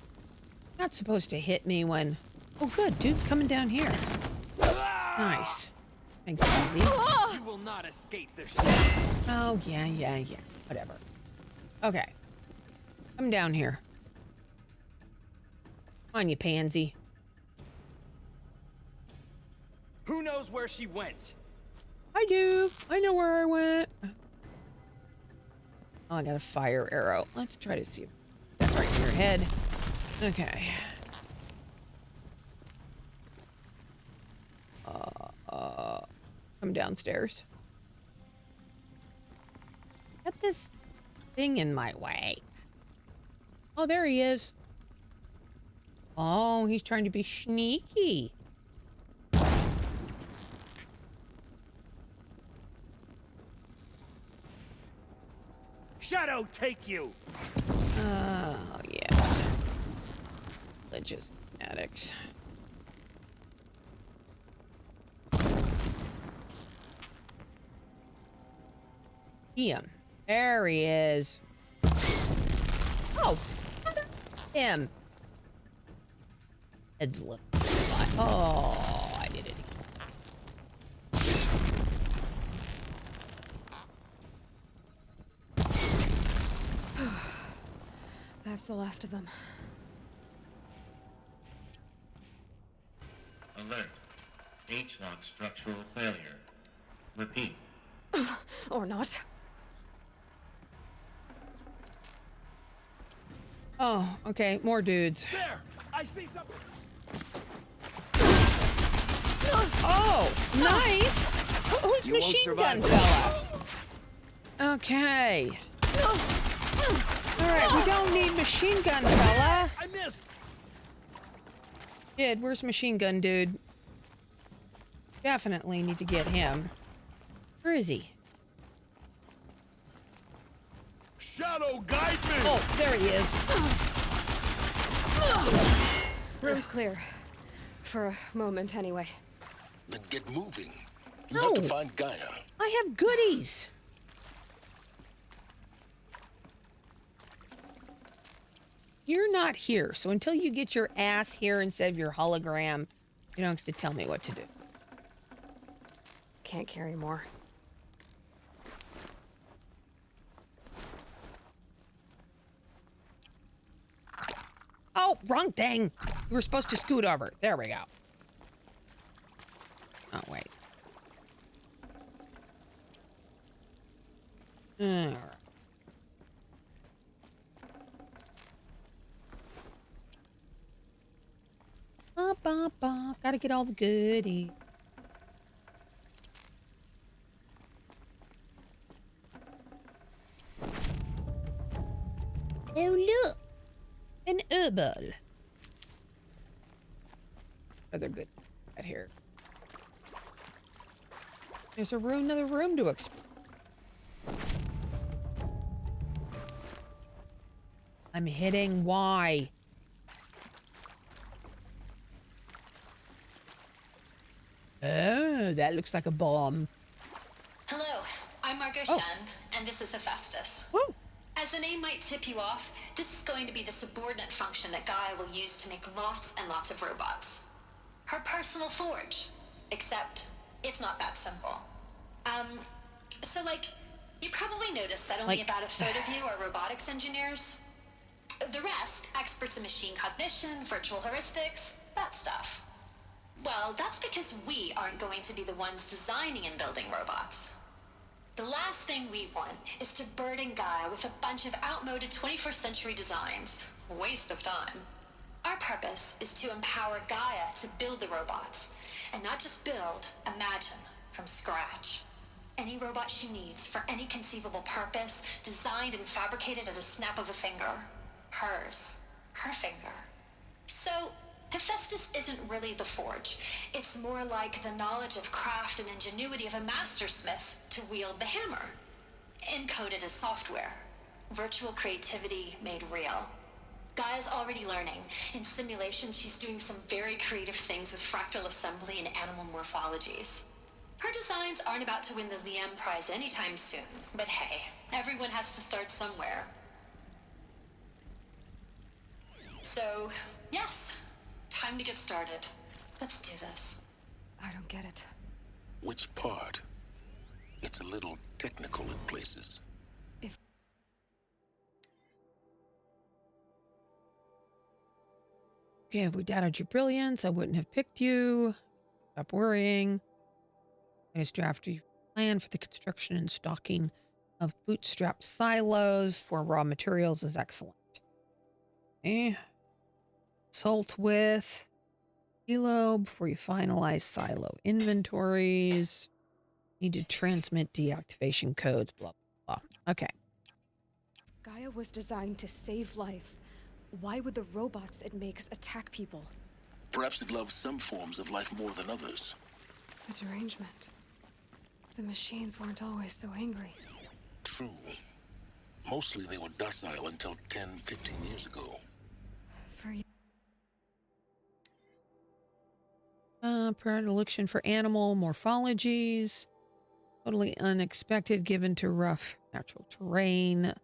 A: Not supposed to hit me when... Oh, good. Dude's coming down here. Nice. Thanks, Easy.
E: You will not escape this.
A: Oh, yeah. Whatever. Okay. Come down here. Come on, you pansy.
E: Who knows where she went?
A: I do. I know where I went. Oh, I got a fire arrow. Let's try to see if that's right in your head. Okay. Come downstairs. Got this thing in my way. Oh, there he is. Oh, he's trying to be sneaky.
E: Shadow, take you.
A: Oh, yeah. Religious fanatics. Him. There he is. Oh, him. Head's a little. Oh, I did it.
B: That's the last of them.
O: Alert. H-lock structural failure. Repeat.
B: Or not.
A: Oh, okay. More dudes.
E: There. I see something.
A: Oh, nice. Who's machine gun fella? Okay. All right, we don't need machine gun fella.
E: I missed.
A: Kid, where's machine gun dude? Definitely need to get him. Where is he?
E: Shadow, guide me.
A: Oh, there he is.
B: Room's clear. For a moment, anyway.
C: Then get moving. You
A: No.
C: have to find Gaia.
A: I have goodies. You're not here, so until you get your ass here instead of your hologram, you don't have to tell me what to do.
B: Can't carry more.
A: Oh, wrong thing. You were supposed to scoot over. There we go. Oh, wait. All right. Ba, ba, ba. Gotta get all the goodies. Oh, look. An herbal. Other good right here. There's a room, another room to explore. I'm hitting Y. Oh, that looks like a bomb.
S: Hello, I'm Margot Shen, and this is Hephaestus. As the name might tip you off, this is going to be the subordinate function that Gaia will use to make lots and lots of robots. Her personal forge. Except, it's not that simple. So you probably noticed that only about a third of you are robotics engineers. The rest, experts in machine cognition, virtual heuristics, that stuff. Well, that's because we aren't going to be the ones designing and building robots. The last thing we want is to burden Gaia with a bunch of outmoded 21st century designs. Waste of time. Our purpose is to empower Gaia to build the robots, and not just build, imagine, from scratch. Any robot she needs for any conceivable purpose, designed and fabricated at a snap of a finger. Hers. Her finger. So, Hephaestus isn't really the forge. It's more like the knowledge of craft and ingenuity of a mastersmith to wield the hammer. Encoded as software. Virtual creativity made real. Gaia's already learning. In simulations, she's doing some very creative things with fractal assembly and animal morphologies. Her designs aren't about to win the Liam Prize anytime soon, but hey, everyone has to start somewhere. So, yes, time to get started. Let's do this.
B: I don't get it.
C: Which part? It's a little technical in places.
A: Okay, if we doubted your brilliance, I wouldn't have picked you. Stop worrying. I just draft your plan for the construction and stocking of bootstrap silos for raw materials is excellent. Okay. Consult with Kilo before you finalize silo inventories. Need to transmit deactivation codes, blah, blah, blah. Okay.
B: Gaia was designed to save life. Why would the robots it makes attack people?
C: Perhaps it loves some forms of life more than others.
B: The derangement. The machines weren't always so angry.
C: True. Mostly they were docile until 10, 15 years ago.
B: For you.
A: Predilection for animal morphologies. Totally unexpected given to rough natural terrain.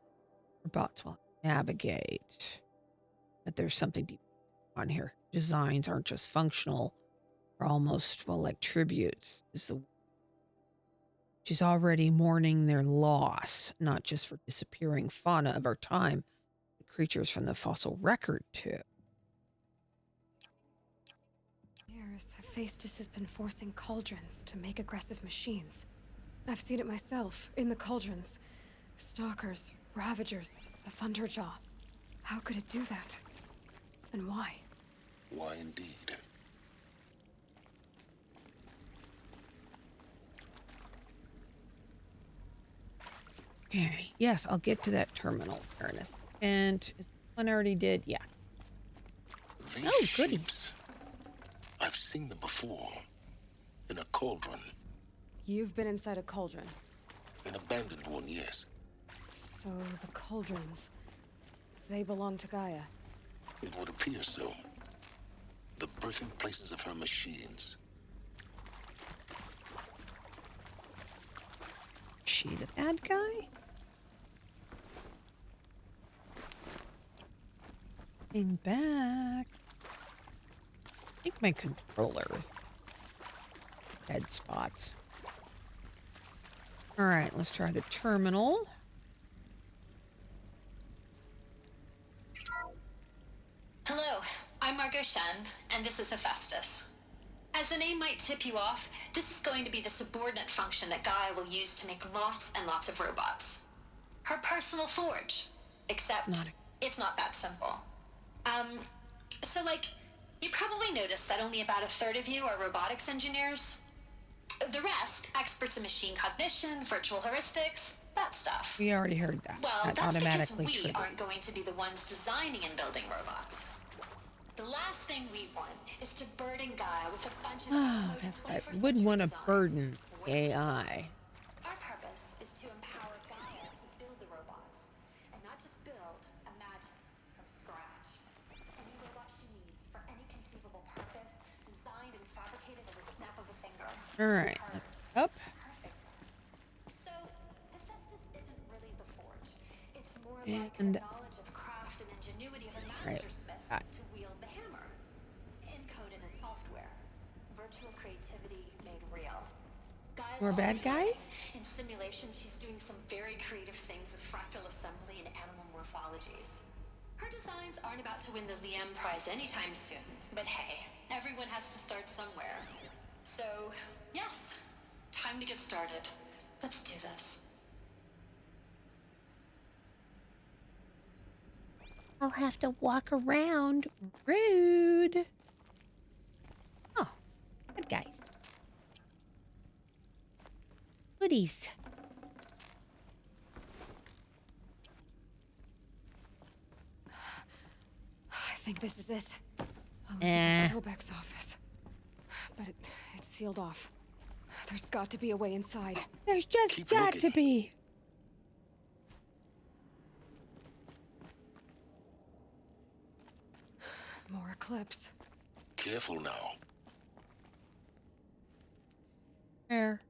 A: Robots will navigate. But there's something deep on here. Designs aren't just functional. They're almost, well, like tributes. She's already mourning their loss, not just for disappearing fauna of our time, but creatures from the fossil record, too.
B: Years, Hephaestus has been forcing cauldrons to make aggressive machines. I've seen it myself, in the cauldrons. Stalkers, Ravagers, the Thunderjaw. How could it do that? And why?
C: Why indeed?
A: Okay, yes, I'll get to that terminal here in a second. And one already did, yeah.
C: These
A: goodies.
C: shapes, I've seen them before. In a cauldron.
B: You've been inside a cauldron.
C: An abandoned one, yes.
B: So the cauldrons, they belong to Gaia.
C: It would appear so. The birthing places of her machines.
A: She the bad guy? In back. I think my controller is dead spots. All right, let's try the terminal.
S: Hello, I'm Margot Shen, and this is Hephaestus. As the name might tip you off, this is going to be the subordinate function that Gaia will use to make lots and lots of robots. Her personal forge. Except, it's not that simple. So you probably noticed that only about a third of you are robotics engineers. The rest, experts in machine cognition, virtual heuristics, that stuff.
A: We already heard that.
S: Well,
A: that
S: that's because
A: automatically
S: we
A: triggered.
S: aren't going to be the ones designing and building robots. The last thing we want is to burden Gaia with a bunch of
A: I wouldn't want to burden AI.
S: Our purpose is to empower Gaia to build the robots, and not just build, imagine, from scratch. Any robot she needs for any conceivable purpose, designed and fabricated at a snap of a finger.
A: All right. Up.
S: So, Hephaestus isn't really the forge. It's more
A: And
S: like the knowledge of craft and ingenuity of a mastersmith to wield the hammer. Encoded as software. Virtual creativity made real. Guys,
A: More bad guys?
S: in simulation, she's doing some very creative things with fractal assembly and animal morphologies. Her designs aren't about to win the Liam Prize anytime soon, but hey, everyone has to start somewhere. So, yes, time to get started. Let's do this.
A: I'll have to walk around. Rude. Oh, good guys. Goodies.
B: I think this is it. Elizabeth Sobek's office. But it's sealed off. There's got to be a way inside.
A: There's just got to be.
B: More eclipse.
C: Careful now.
A: Where?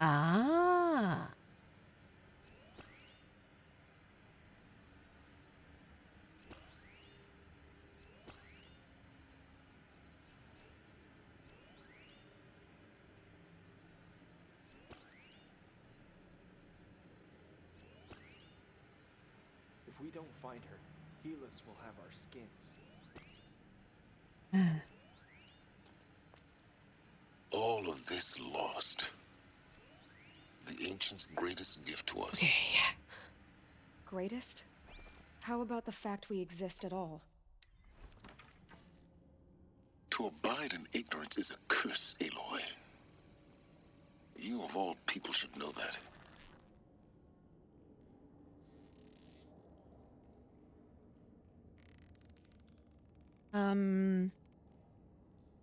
A: Ah.
E: If we don't find her, Helis will have our skins.
C: All of this lost. The ancients' greatest gift to us.
B: Greatest? How about the fact we exist at all?
C: To abide in ignorance is a curse, Aloy. You of all people should know that.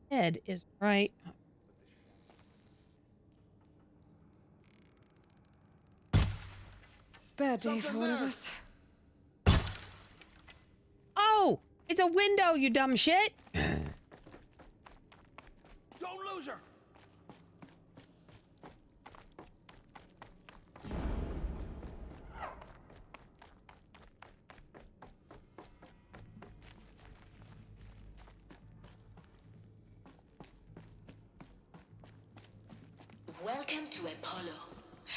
A: Ed is right.
B: Bad day for one of us.
A: Oh, it's a window, you dumb shit.
E: Don't lose her!
R: Welcome to Apollo,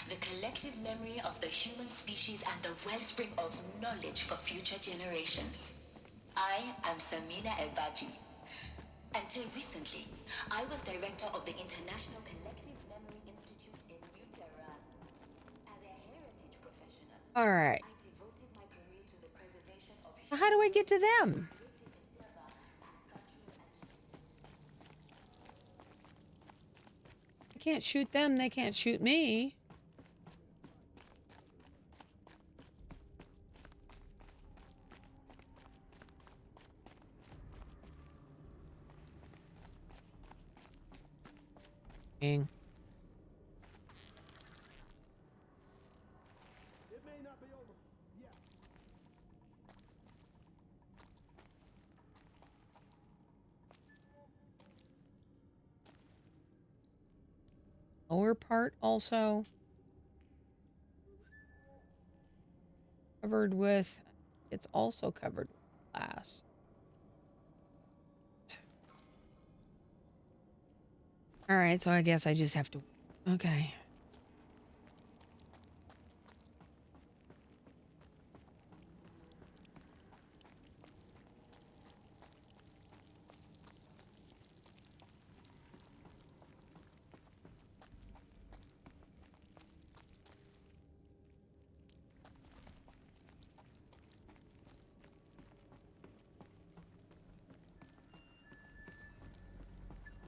R: the collective memory of the human species and the wellspring of knowledge for future generations. I am Samina Ebaji. Until recently, I was director of the International Collective Memory Institute in New Tehran. As a heritage professional,
A: All right.
R: I devoted my career to the preservation of
A: How do I get to them? I can't shoot them. They can't shoot me. Dang.
E: It may not be over yet.
A: Lower part also covered with, it's also covered with glass. All right, so I guess I just have to, okay.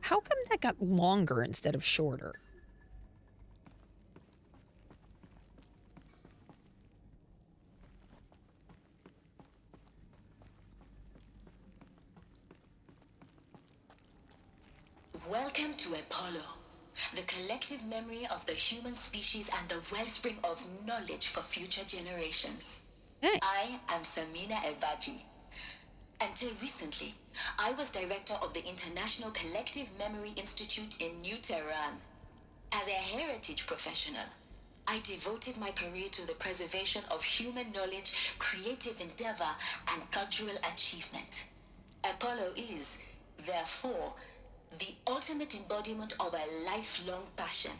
A: How come that got longer instead of shorter?
R: Welcome to Apollo, the collective memory of the human species and the wellspring of knowledge for future generations.
A: Hey.
R: I am Samina Ebaji. Until recently, I was director of the International Collective Memory Institute in New Tehran. As a heritage professional, I devoted my career to the preservation of human knowledge, creative endeavor, and cultural achievement. Apollo is, therefore, the ultimate embodiment of a lifelong passion,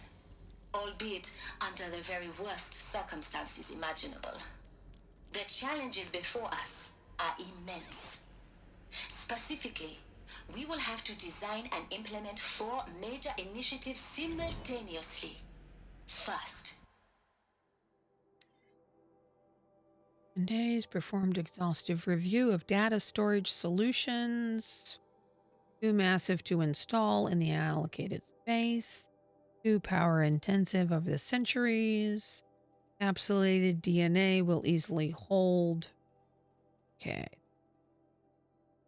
R: albeit under the very worst circumstances imaginable. The challenges before us are immense. Specifically, we will have to design and implement 4 major initiatives simultaneously. First,
A: Days performed exhaustive review of data storage solutions. Too massive to install in the allocated space. Too power intensive over the centuries. Encapsulated DNA will easily hold. Okay.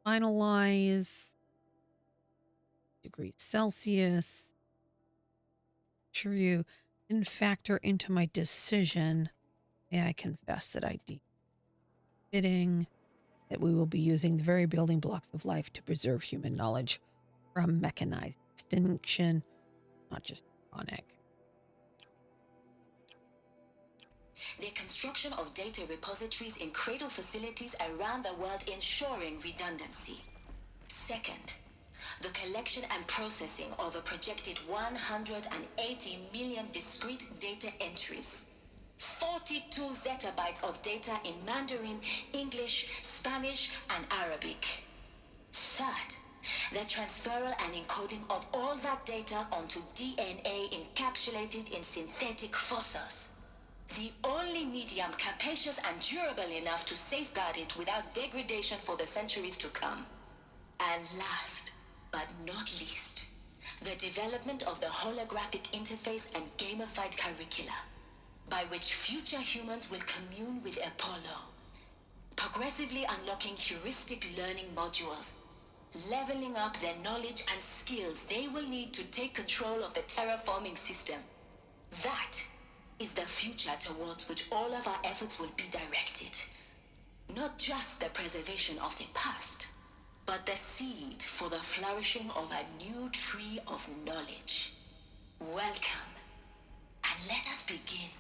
A: Finalize. Degrees Celsius. Sure you didn't factor into my decision. May I confess that I fitting that we will be using the very building blocks of life to preserve human knowledge from mechanized extinction, not just chronic.
R: the construction of data repositories in cradle facilities around the world, ensuring redundancy. Second, the collection and processing of a projected 180 million discrete data entries. 42 zettabytes of data in Mandarin, English, Spanish, and Arabic. Third, the transferal and encoding of all that data onto DNA encapsulated in synthetic fossils. The only medium capacious and durable enough to safeguard it without degradation for the centuries to come. And last, but not least, the development of the holographic interface and gamified curricula, by which future humans will commune with Apollo, progressively unlocking heuristic learning modules, leveling up their knowledge and skills they will need to take control of the terraforming system. That is the future towards which all of our efforts will be directed. Not just the preservation of the past, but the seed for the flourishing of a new tree of knowledge. Welcome, and let us begin.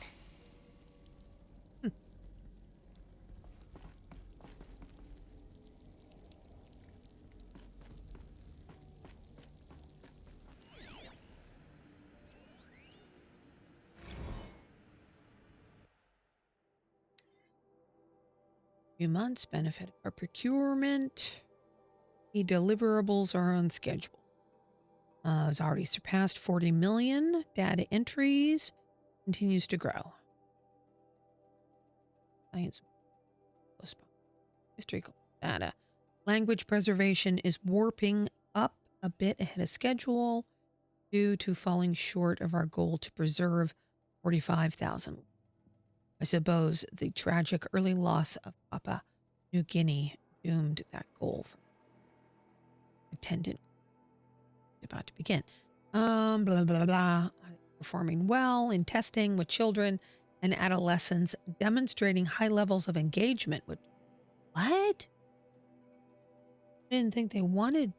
A: Few months benefit our procurement. The deliverables are on schedule. It's already surpassed 40 million. Data entries continues to grow. Science, historical data. Language preservation is warping up a bit ahead of schedule due to falling short of our goal to preserve 45,000. I suppose the tragic early loss of Papua New Guinea doomed that goal for attendant. About to begin. Blah, blah, blah. Performing well in testing with children and adolescents, demonstrating high levels of engagement with what? I didn't think they wanted.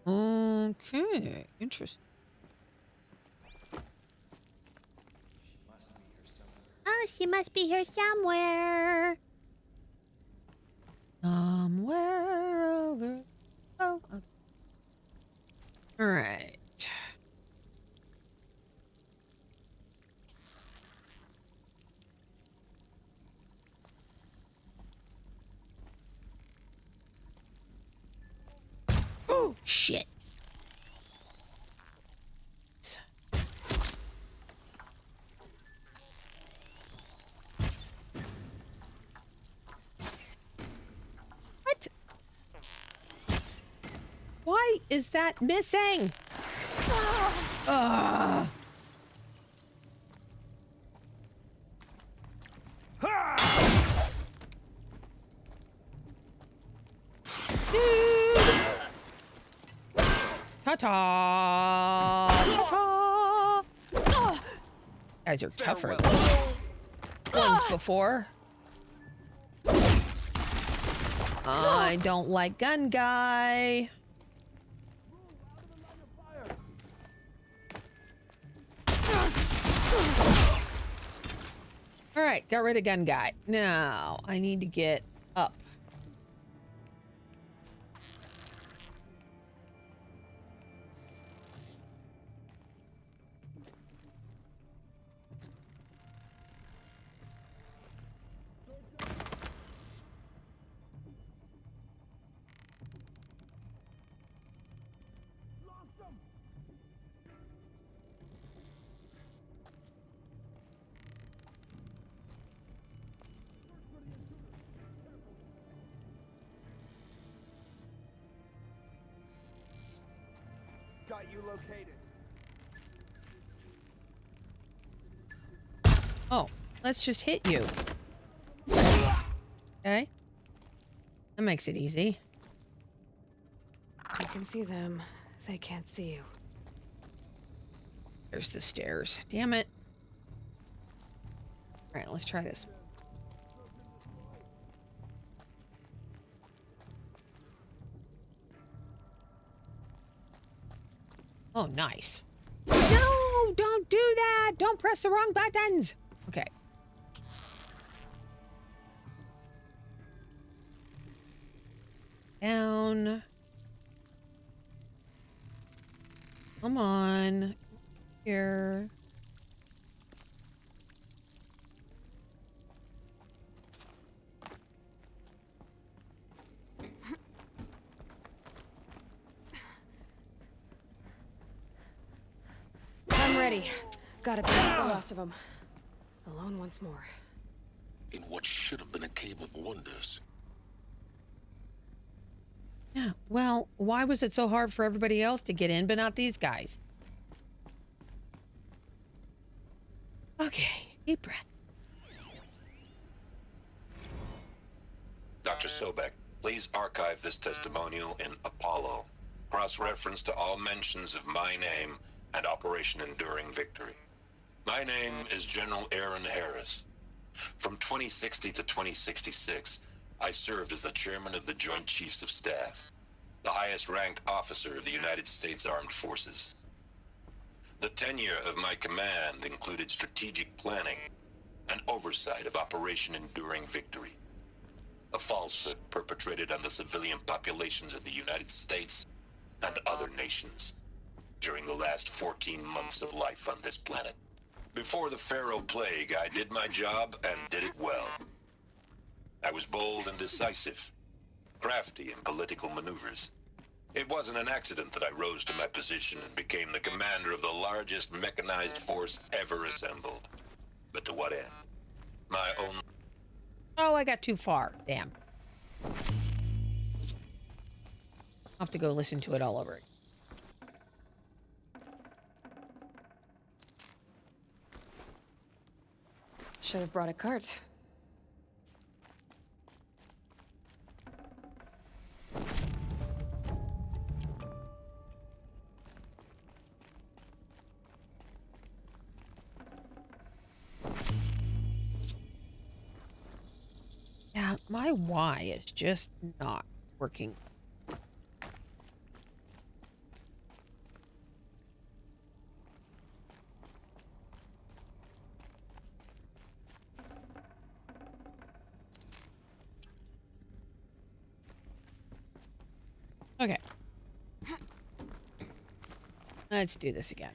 A: Okay, interesting.
H: Oh, she must be here somewhere.
A: Somewhere over. Oh, okay. All right. Oh, shit. What? Why is that missing? Ta-ta! Ta-ta! Guys are tougher than ones before. I don't like gun guy. All right, got rid of gun guy. Now I need to get up.
E: Got you located.
A: Oh, let's just hit you. Okay. That makes it easy.
B: You can see them. They can't see you.
A: There's the stairs. Damn it. All right, let's try this. Oh, nice. No, don't do that. Don't press the wrong buttons. Okay. Down. Come on. Here.
B: I'm ready. Gotta pass the last of them. Alone once more.
C: In what should have been a cave of wonders.
A: Yeah, well, why was it so hard for everybody else to get in, but not these guys? Okay, deep breath.
P: Dr. Sobek, please archive this testimonial in Apollo. Cross-reference to all mentions of my name and Operation Enduring Victory. My name is General Aaron Harris. From 2060 to 2066, I served as the chairman of the Joint Chiefs of Staff, the highest-ranked officer of the United States Armed Forces. The tenure of my command included strategic planning and oversight of Operation Enduring Victory, a falsehood perpetrated on the civilian populations of the United States and other nations during the last 14 months of life on this planet. Before the Pharaoh Plague, I did my job and did it well. I was bold and decisive, crafty in political maneuvers. It wasn't an accident that I rose to my position and became the commander of the largest mechanized force ever assembled. But to what end? My own...
A: Oh, I got too far. Damn. I'll have to go listen to it all over again.
B: Should have brought a cart.
A: Yeah, my Y is just not working. Okay. Let's do this again.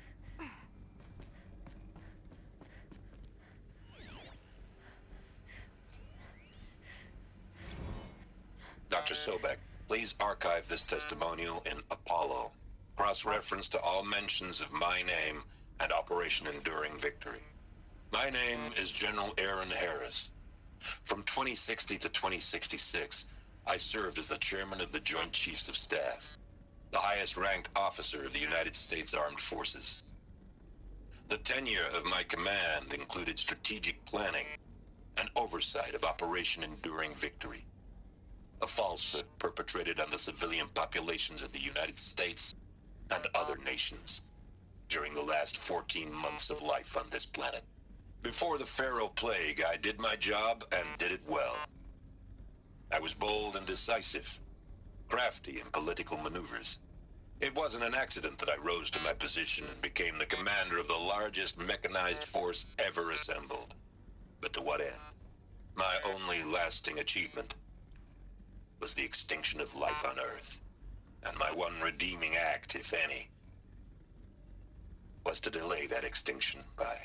P: Dr. Sobek, please archive this testimonial in Apollo. Cross-reference to all mentions of my name and Operation Enduring Victory. My name is General Aaron Harris. From 2060 to 2066, I served as the chairman of the Joint Chiefs of Staff, the highest-ranked officer of the United States Armed Forces. The tenure of my command included strategic planning and oversight of Operation Enduring Victory, a falsehood perpetrated on the civilian populations of the United States and other nations during the last 14 months of life on this planet. Before the Pharaoh Plague, I did my job and did it well. I was bold and decisive, crafty in political maneuvers. It wasn't an accident that I rose to my position and became the commander of the largest mechanized force ever assembled. But to what end? My only lasting achievement was the extinction of life on Earth. And my one redeeming act, if any, was to delay that extinction by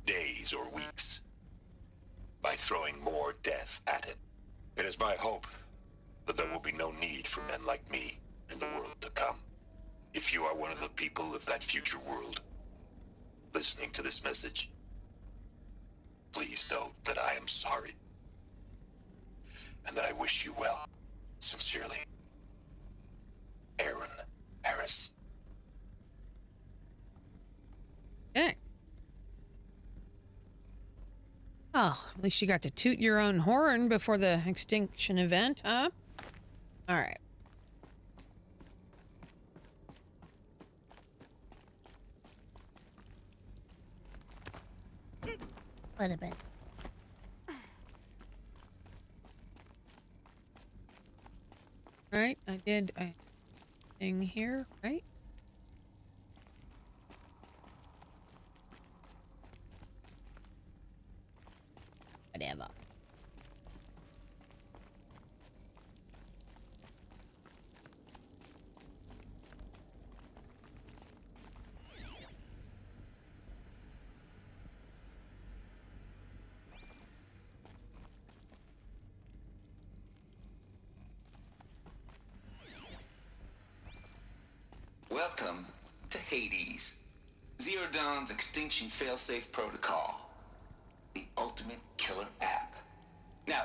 P: days or weeks, by throwing more death at it. It is my hope that there will be no need for men like me in the world to come. If you are one of the people of that future world listening to this message, please know that I am sorry and that I wish you well. Sincerely, Aaron Harris.
A: Okay. Oh, at least you got to toot your own horn before the extinction event, huh? All right.
H: What a bit.
A: All right, I did a thing here, right? Whatever.
M: Welcome to Hades, Zero Dawn's Extinction Failsafe Protocol, the ultimate killer app. Now,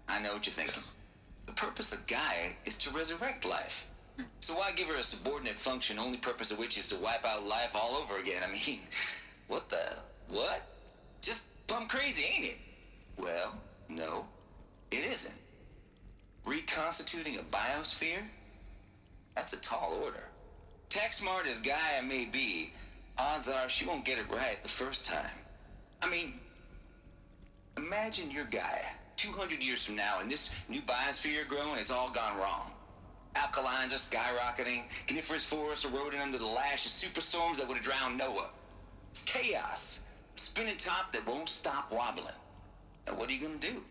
M: I know what you're thinking. The purpose of Gaia is to resurrect life. So why give her a subordinate function, only purpose of which is to wipe out life all over again? I mean, what? Just plumb crazy, ain't it? Well, no, it isn't. Reconstituting a biosphere? That's a tall order. Tech smart as Gaia may be, odds are she won't get it right the first time. I mean, imagine you're Gaia, 200 years from now, and this new biosphere you're growing, it's all gone wrong. Alkalines are skyrocketing, coniferous forests eroding under the lash of superstorms that would have drowned Noah. It's chaos, a spinning top that won't stop wobbling. Now what are you gonna do?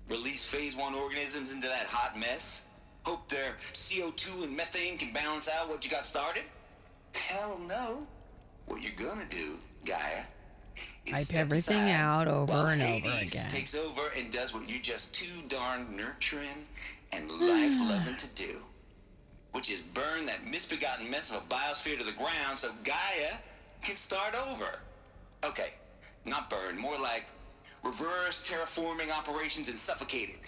M: Release phase 1 organisms into that hot mess? Hope their CO2 and methane can balance out what you got started? Hell no. What you're gonna do, Gaia, is
A: Wipe
M: step
A: everything
M: aside
A: out over
M: while
A: and over
M: Hades
A: again.
M: takes over and does what you're just too darn nurturing and life-loving to do, which is burn that misbegotten mess of a biosphere to the ground so Gaia can start over. Okay, not burn, more like reverse terraforming operations and suffocate it.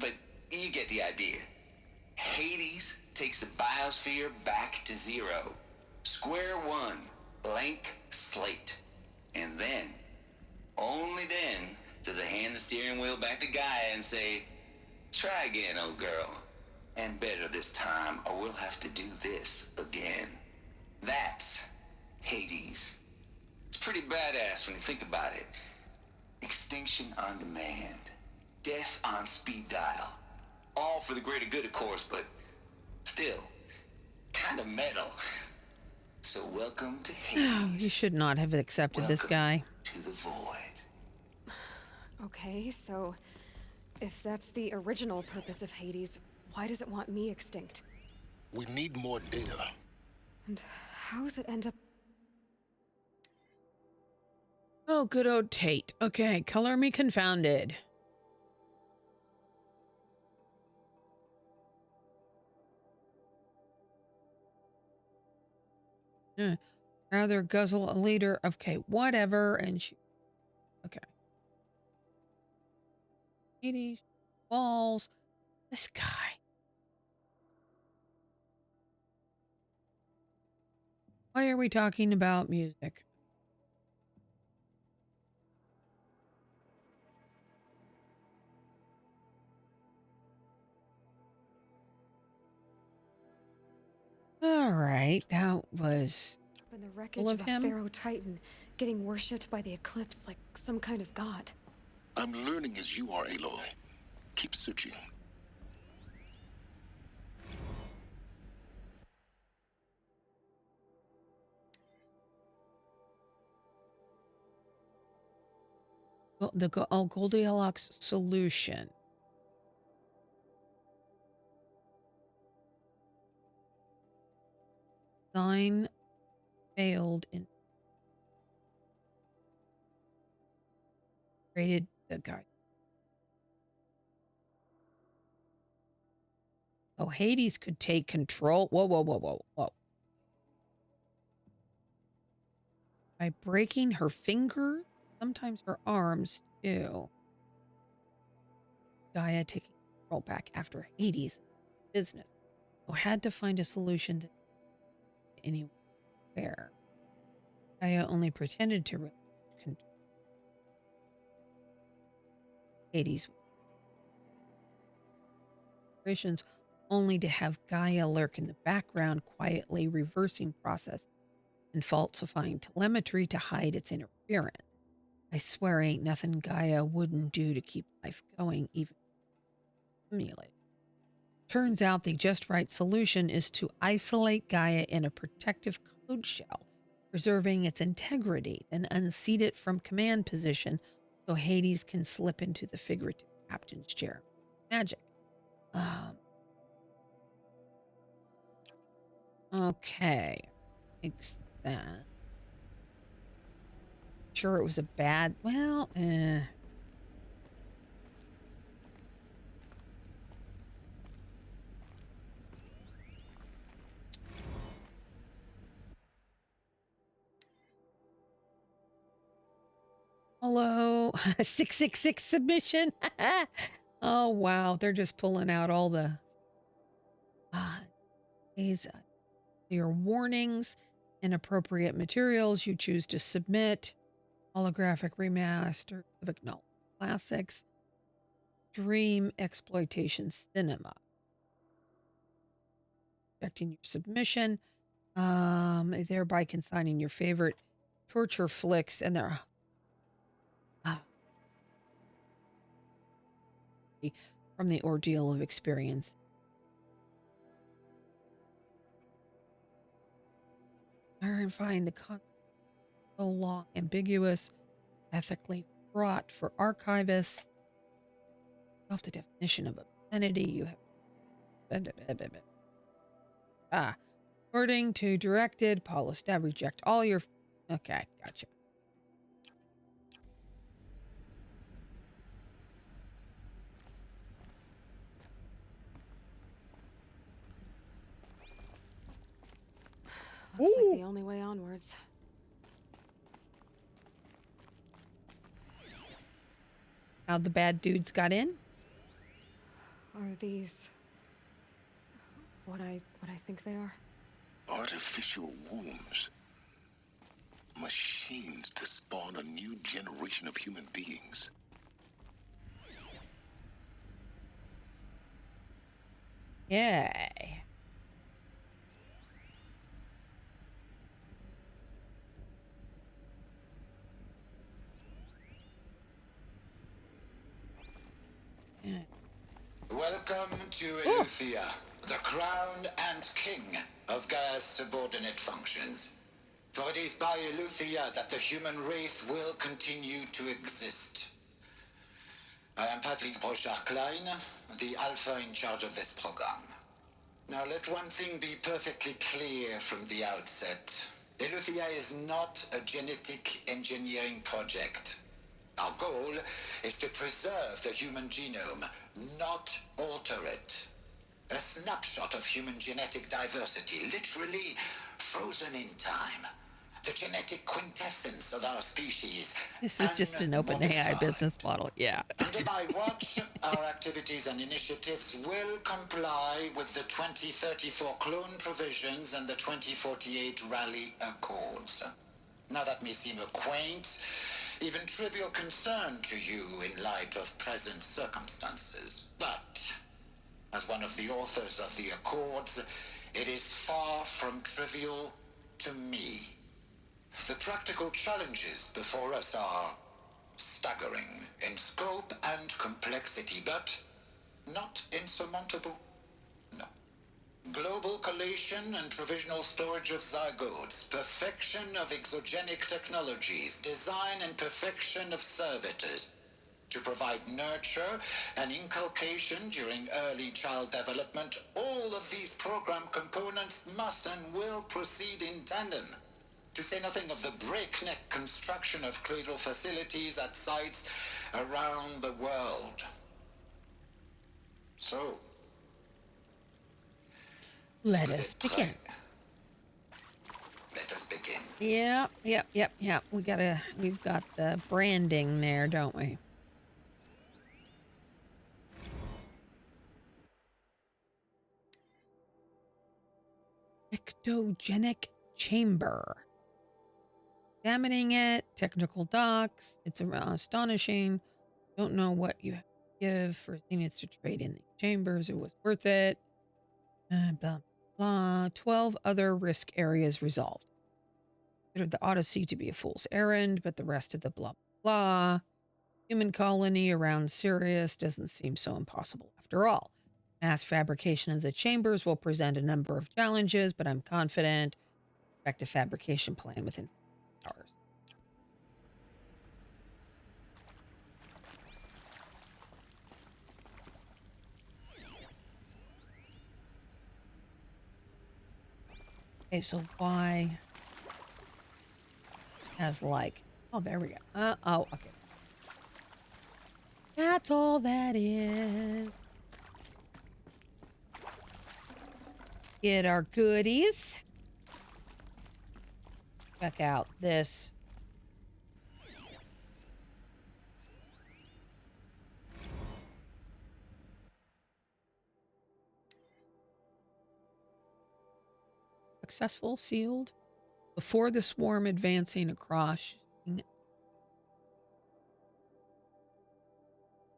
M: But you get the idea. Hades takes the biosphere back to zero. Square one, blank slate. And then, only then, does it hand the steering wheel back to Gaia and say, try again, old girl. And better this time, or we'll have to do this again. That's Hades. It's pretty badass when you think about it. Extinction on demand. Death on speed dial. All for the greater good, of course, but still, kind of metal. So welcome to Hades.
A: You should not have accepted this guy.
M: To the void.
B: Okay, so if that's the original purpose of Hades, why does it want me extinct?
C: We need more data.
B: And how does it end up?
A: Oh, good old Tate. Okay, color me confounded. Rather guzzle a liter. Okay, whatever. And she. Okay. 80 walls. This guy. Why are we talking about music? All right, that was
B: And the wreckage of a pharaoh titan getting worshipped by the eclipse like some kind of god.
C: I'm learning as you are, Aloy. Keep searching.
A: The Goldilocks solution. Design failed in created the guy. Oh, Hades could take control. Whoa, whoa, whoa, whoa, whoa. By breaking her finger, sometimes her arms too. Gaia taking control back after Hades' business. So had to find a solution to anywhere. Gaia only pretended to control Hades. Operations only to have Gaia lurk in the background, quietly reversing process and falsifying telemetry to hide its interference. I swear ain't nothing Gaia wouldn't do to keep life going, even simulate. Turns out the just right solution is to isolate Gaia in a protective code shell, preserving its integrity, then unseat it from command position so Hades can slip into the figurative captain's chair. Magic. Okay. Fix that. Sure, it was a bad. Well, Hello, 666 submission. Oh wow, they're just pulling out all the these your warnings, inappropriate materials you choose to submit, holographic remaster, no, classics, dream exploitation cinema. Rejecting your submission, thereby consigning your favorite torture flicks and their from the ordeal of experience. Clarifying the concept so long, ambiguous, ethically fraught for archivists. Off the definition of obscenity, you have according to directed, Paula Stab, reject all your. Okay, gotcha.
B: Looks like the only way onwards.
A: How the bad dudes got in?
B: Are these what I think they are?
C: Artificial wombs. Machines to spawn a new generation of human beings.
A: Yay.
J: Welcome to Eleuthia, the crown and king of Gaia's subordinate functions. For it is by Eleuthia that the human race will continue to exist. I am Patrick Brochard-Klein, the Alpha in charge of this program. Now let one thing be perfectly clear from the outset. Eleuthia is not a genetic engineering project. Our goal is to preserve the human genome, not alter it. A snapshot of human genetic diversity, literally frozen in time. The genetic quintessence of our species.
A: This is just an open AI business model, yeah.
J: Under my watch, our activities and initiatives will comply with the 2034 clone provisions and the 2048 Rally Accords. Now that may seem a quaint, even trivial concern to you in light of present circumstances, but as one of the authors of the Accords, it is far from trivial to me. The practical challenges before us are staggering in scope and complexity, but not insurmountable. No. Global collation and provisional storage of zygotes, perfection of exogenic technologies, design and perfection of servitors, to provide nurture and inculcation during early child development. All of these program components must and will proceed in tandem. To say nothing of the breakneck construction of cradle facilities at sites around the world. So,
A: let us begin.
J: Let us begin.
A: Yep. We've got the branding there, don't we? Ectogenic chamber. Examining it, technical docs. It's astonishing. Don't know what you have to give for units to trade in the chambers. It was worth it. Blah, blah. 12 other risk areas resolved. Considered the Odyssey to be a fool's errand, but the rest of the blah, blah. Human colony around Sirius doesn't seem so impossible after all. Mass fabrication of the chambers will present a number of challenges, but I'm confident. Effective fabrication plan within hours. Okay, so why has like, oh, there we go. Oh, okay. That's all that is. Get our goodies. Check out this. Successful, sealed. Before the swarm advancing across.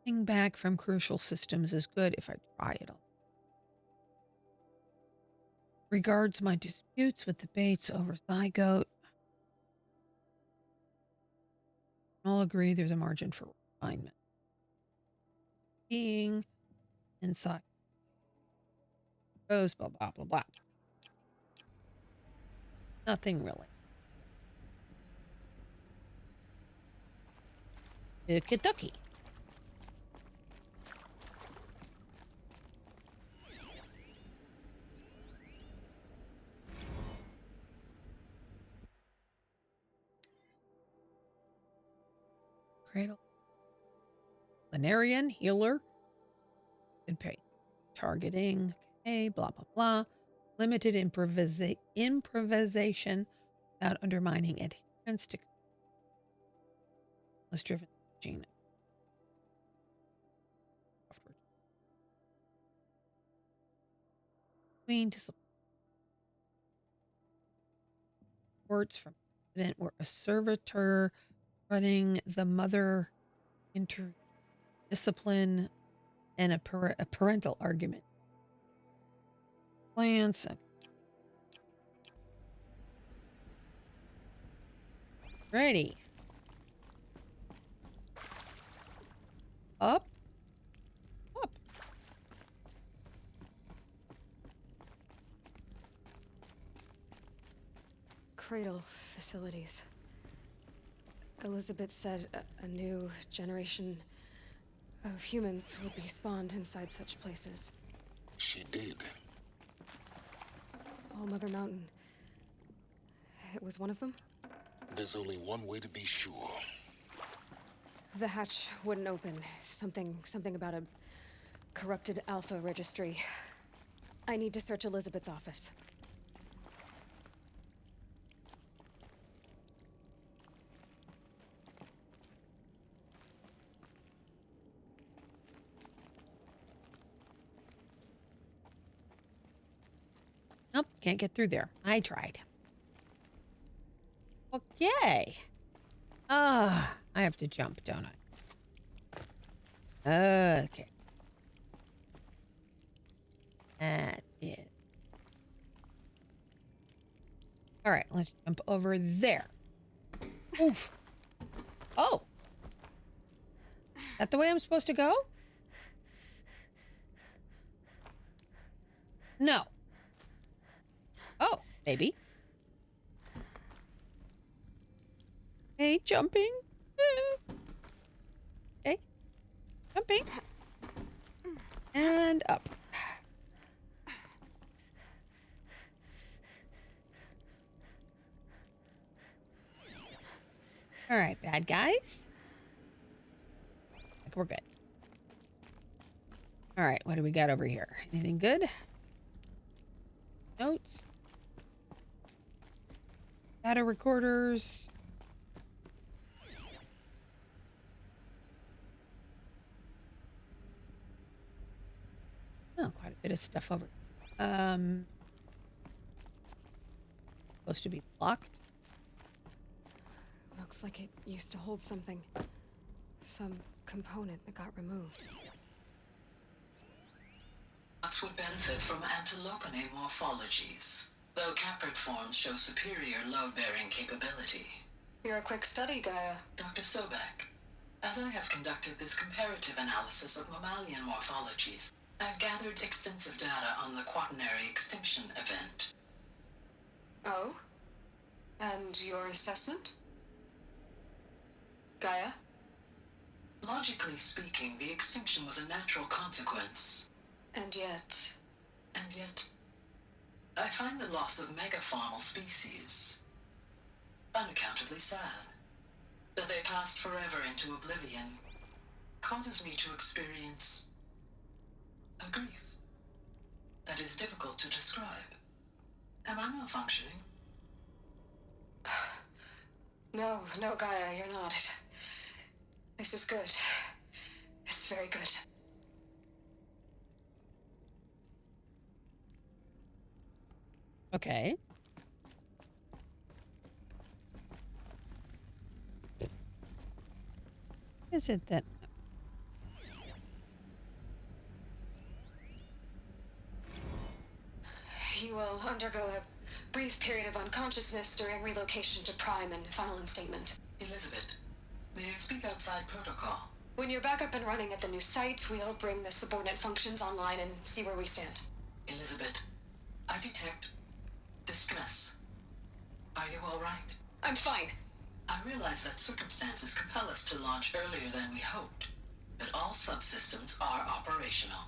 A: Getting back from crucial systems is good if I try it. Regards my disputes with the Bates over zygote. All agree there's a margin for refinement. Being inside. Goes blah blah blah blah. Nothing really. Kentucky. Cradle. Lanarian, healer. Good pay. Targeting. Okay, blah, blah, blah. Limited improvisation without undermining adherence to less driven gene. Queen to supports from president were a servitor running the mother interdiscipline and a parental argument. Plants. Ready. Up. Up.
B: Cradle facilities. Elizabeth said a new generation of humans would be spawned inside such places.
C: She did.
B: All Mother Mountain. It was one of them?
C: There's only one way to be sure.
B: The hatch wouldn't open. Something about a corrupted Alpha registry. I need to search Elizabeth's office.
A: Nope, can't get through there. I tried. Okay. I have to jump, don't I? Okay. That is. All right, let's jump over there. Oof. Oh. Is that the way I'm supposed to go? No. Oh, maybe. Okay, jumping. Okay. Jumping. And up. All right, bad guys. We're good. All right, what do we got over here? Anything good? Notes. Data recorders. Oh, quite a bit of stuff over. Supposed to be blocked.
B: Looks like it used to hold something. Some component that got removed.
J: Bots would benefit from antilopinae morphologies, though caprid forms show superior load-bearing capability.
B: You're a quick study, Gaia.
J: Dr. Sobek, as I have conducted this comparative analysis of mammalian morphologies, I've gathered extensive data on the quaternary extinction event.
B: Oh? And your assessment? Gaia?
J: Logically speaking, the extinction was a natural consequence.
B: And yet,
J: I find the loss of megafaunal species unaccountably sad. That they passed forever into oblivion causes me to experience a grief that is difficult to describe. Am I malfunctioning?
B: No, Gaia, you're not. This is good. It's very good.
A: Okay. Is it that?
B: You will undergo a brief period of unconsciousness during relocation to Prime and final instatement.
J: Elizabeth, may I speak outside protocol?
B: When you're back up and running at the new site, we'll bring the subordinate functions online and see where we stand.
J: Elizabeth, I detect distress. Are you all right?
B: I'm fine.
J: I realize that circumstances compel us to launch earlier than we hoped, but all subsystems are operational.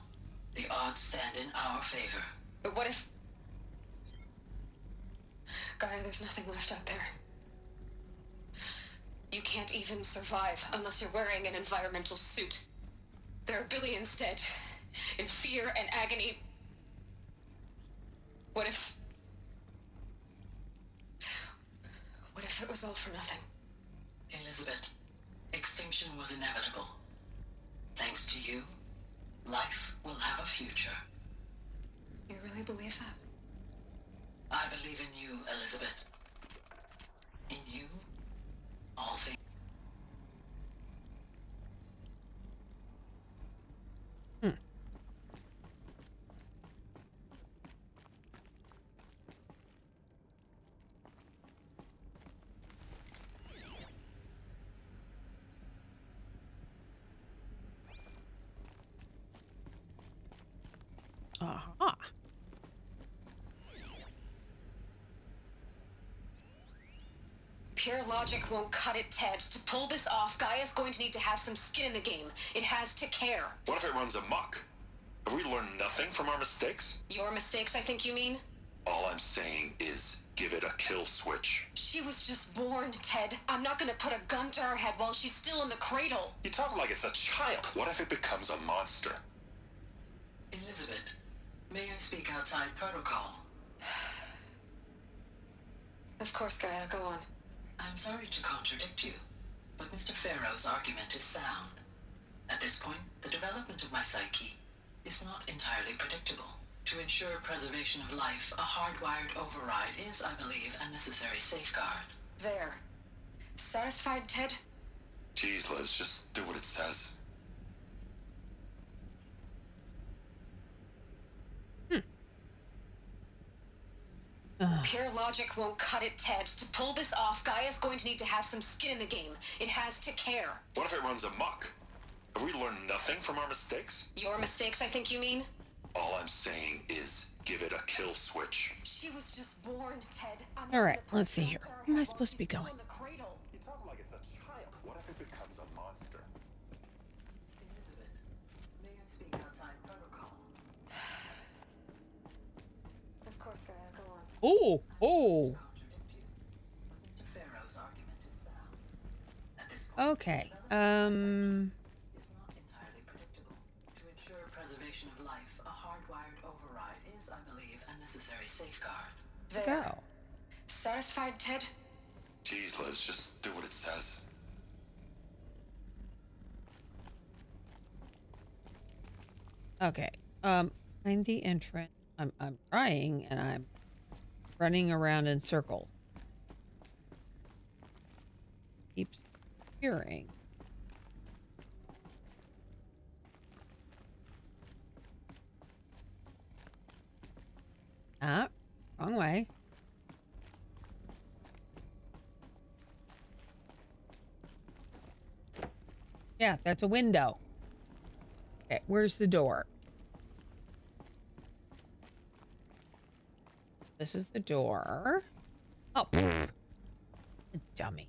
J: The odds stand in our favor.
B: But what if... Gaia, there's nothing left out there. You can't even survive unless you're wearing an environmental suit. There are billions dead, in fear and agony. What if it was all for nothing?
J: Elizabeth, extinction was inevitable. Thanks to you, life will have a future.
B: You really believe that?
J: I believe in you, Elizabeth. In you, all things.
A: Aha.
B: Pure logic won't cut it, Ted. To pull this off, Gaia's going to need to have some skin in the game. It has to care.
P: What if it runs amok? Have we learned nothing from our mistakes?
B: Your mistakes, I think you mean?
P: All I'm saying is give it a kill switch.
B: She was just born, Ted. I'm not gonna put a gun to her head while she's still in the cradle.
P: You talk like it's a child. What if it becomes a monster?
J: Elizabeth, may I speak outside protocol?
B: Of course, Gaia, go on.
J: I'm sorry to contradict you, but Mr. Farrow's argument is sound. At this point, the development of my psyche is not entirely predictable. To ensure preservation of life, a hardwired override is, I believe, a necessary safeguard.
B: There. Satisfied, Ted?
P: Jeez, Liz, just do what it says.
B: Pure logic won't cut it, Ted. To pull this off, Gaia's going to need to have some skin in the game. It has to care.
P: What if it runs amok? Have we learned nothing from our mistakes?
B: Your mistakes, I think you mean?
P: All I'm saying is Give it a kill switch.
B: She was just born, Ted.
A: All right, let's see here. Where am I supposed to be going?
E: You talk like it's a child. What if it becomes a monster?
N: Elizabeth, may I speak outside protocol?
B: Of course, Gaia, go on.
A: Oh, oh.
N: Mr. Farrow's argument is sound. At this point,
A: Okay.
N: is not entirely predictable. To ensure preservation of life, a hardwired override is, I believe, a necessary safeguard.
A: Go.
B: Satisfied, Ted?
P: Jeez, Liz, just do what it says.
A: Okay. Find the entrance. I'm trying and I'm running around in circles. Keeps hearing. Ah, wrong way. Yeah, that's a window. Okay, where's the door? This is the door. Oh, dummy.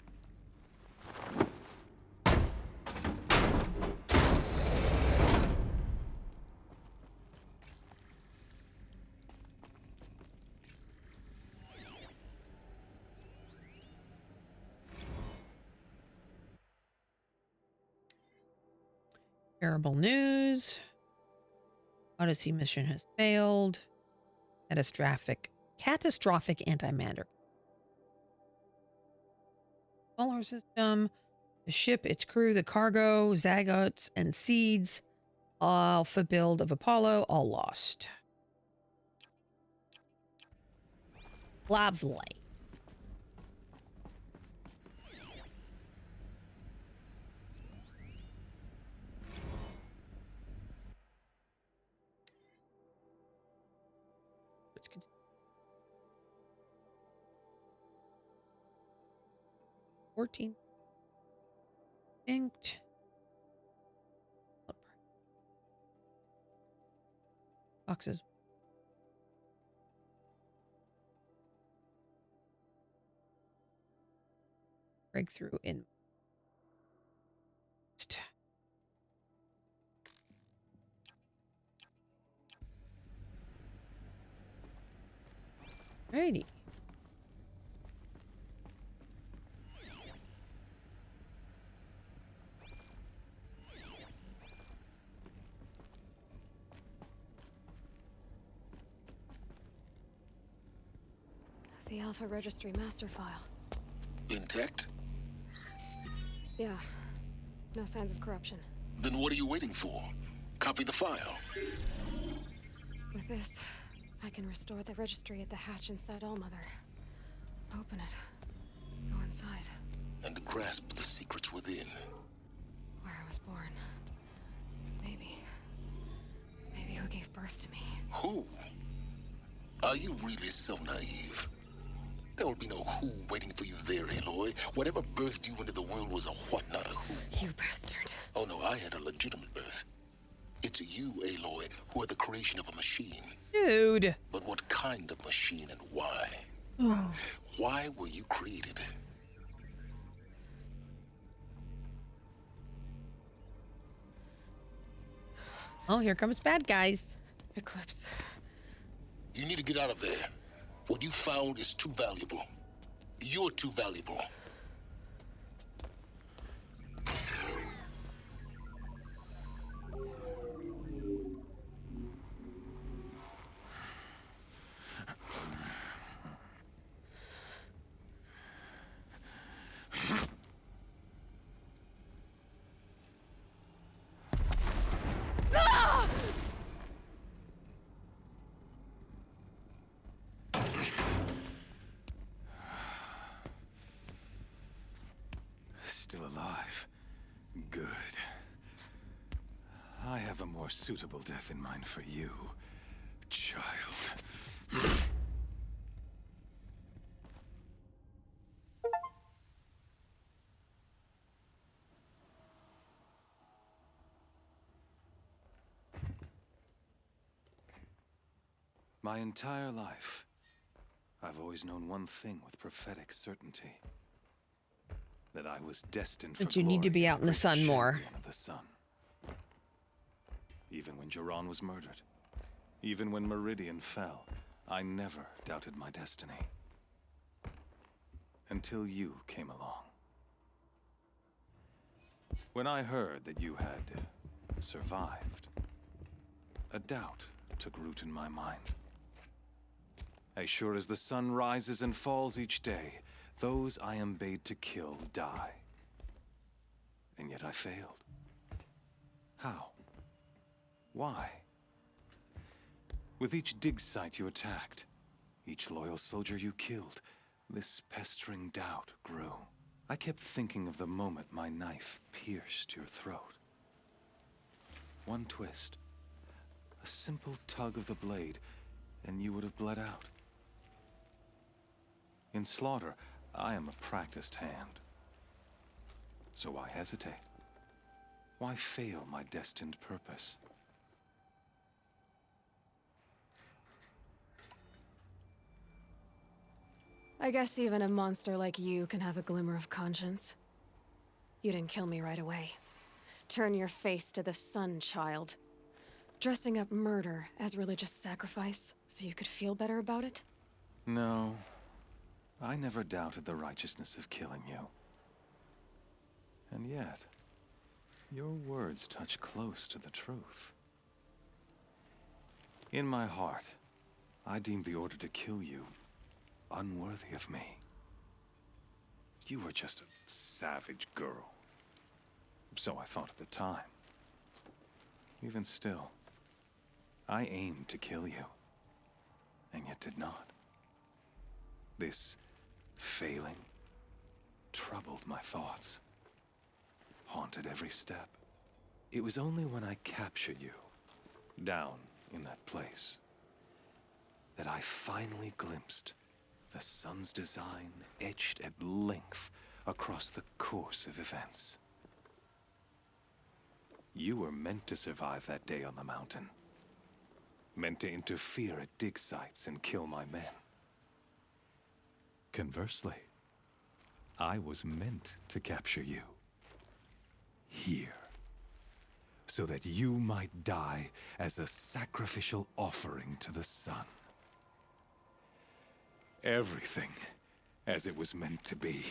A: Terrible news. Odyssey mission has failed. Catastrophic antimatter. Solar system. The ship, its crew, the cargo, Zagots, and seeds. Alpha build of Apollo, all lost. Lovely. Let's continue. 14. Inked. Boxes. Breakthrough in. Righty.
B: The Alpha Registry master file.
C: Intact?
B: Yeah. No signs of corruption.
C: Then what are you waiting for? Copy the file.
B: With this, I can restore the registry at the hatch inside Allmother. Open it. Go inside.
C: And grasp the secrets within.
B: Where I was born. Maybe who gave birth to me.
C: Who? Are you really so naive? There will be no who waiting for you there, Aloy. Whatever birthed you into the world was a what, not a who.
B: You bastard.
C: Oh no, I had a legitimate birth. It's you, Aloy, who are the creation of a machine.
A: Dude.
C: But what kind of machine and why?
A: Oh.
C: Why were you created?
A: Oh, here comes bad guys.
B: Eclipse.
C: You need to get out of there. What you found is too valuable. You're too valuable.
E: Still alive. Good. I have a more suitable death in mind for you, child.
K: My entire life, I've always known one thing with prophetic certainty. That I was destined for
A: But you need to be out in the sun more.
K: Of the sun. Even when Jiran was murdered, even when Meridian fell, I never doubted my destiny. Until you came along. When I heard that you had survived, a doubt took root in my mind. As sure as the sun rises and falls each day, those I am bade to kill die. And yet I failed. How? Why? With each dig site you attacked, each loyal soldier you killed, this pestering doubt grew. I kept thinking of the moment my knife pierced your throat. One twist, a simple tug of the blade, and you would have bled out. In slaughter, I am a practiced hand. So why hesitate? Why fail my destined purpose?
B: I guess even a monster like you can have a glimmer of conscience. You didn't kill me right away. Turn your face to the sun, child. Dressing up murder as religious sacrifice so you could feel better about it?
K: No, I never doubted the righteousness of killing you. And yet, your words touch close to the truth. In my heart, I deemed the order to kill you unworthy of me. You were just a savage girl. So I thought at the time. Even still, I aimed to kill you, and yet did not. This failing troubled my thoughts, haunted every step. It was only when I captured you, down in that place, that I finally glimpsed the sun's design etched at length across the course of events. You were meant to survive that day on the mountain. Meant to interfere at dig sites and kill my men. Conversely, I was meant to capture you. Here. So that you might die as a sacrificial offering to the sun. Everything as it was meant to be.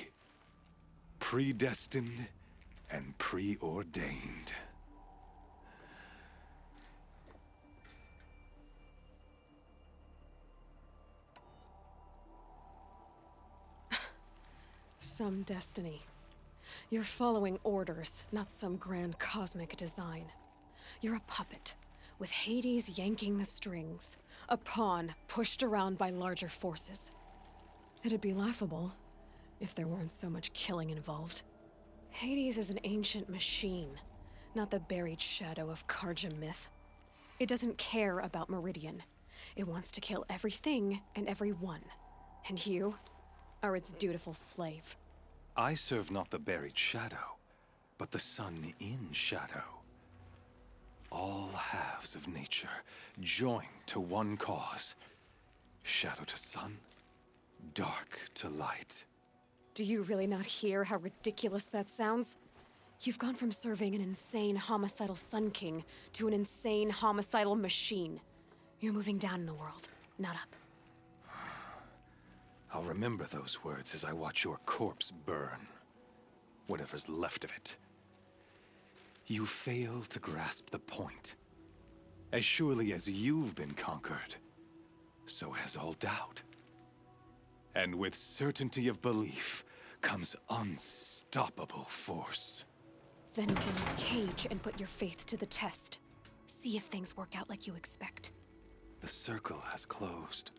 K: Predestined and preordained.
B: Some destiny. You're following orders, not some grand cosmic design. You're a puppet, with Hades yanking the strings. A pawn pushed around by larger forces. It'd be laughable if there weren't so much killing involved. Hades is an ancient machine, not the buried shadow of Karja myth. It doesn't care about Meridian. It wants to kill everything and everyone. And you are its dutiful slave.
K: I serve not the buried shadow, but the sun in shadow. All halves of nature joined to one cause. Shadow to sun, dark to light.
B: Do you really not hear how ridiculous that sounds? You've gone from serving an insane homicidal Sun King to an insane homicidal machine. You're moving down in the world, not up.
K: I'll remember those words as I watch your corpse burn. Whatever's left of it. You fail to grasp the point. As surely as you've been conquered, so has all doubt. And with certainty of belief comes unstoppable force.
B: Then close cage and put your faith to the test. See if things work out like you expect.
K: The circle has closed.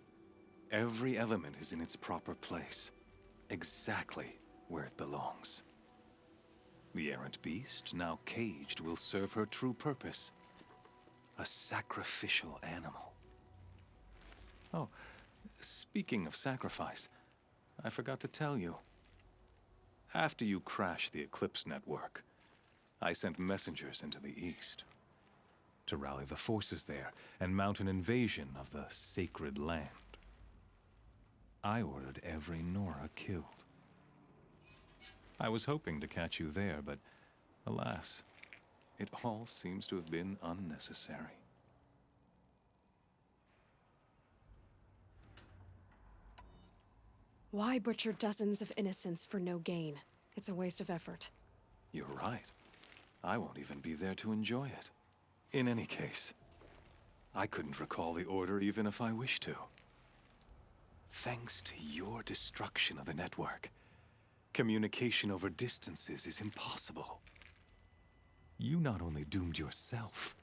K: Every element is in its proper place, exactly where it belongs. The errant beast, now caged, will serve her true purpose. A sacrificial animal. Oh, speaking of sacrifice, I forgot to tell you. After you crashed the Eclipse network, I sent messengers into the east. to rally the forces there and mount an invasion of the sacred land. I ordered every Nora killed. I was hoping to catch you there, but alas, it all seems to have been unnecessary.
B: Why butcher dozens of innocents for no gain? It's a waste of effort.
K: You're right. I won't even be there to enjoy it. In any case, I couldn't recall the order even if I wished to. Thanks to your destruction of the network, communication over distances is impossible. You not only doomed yourself,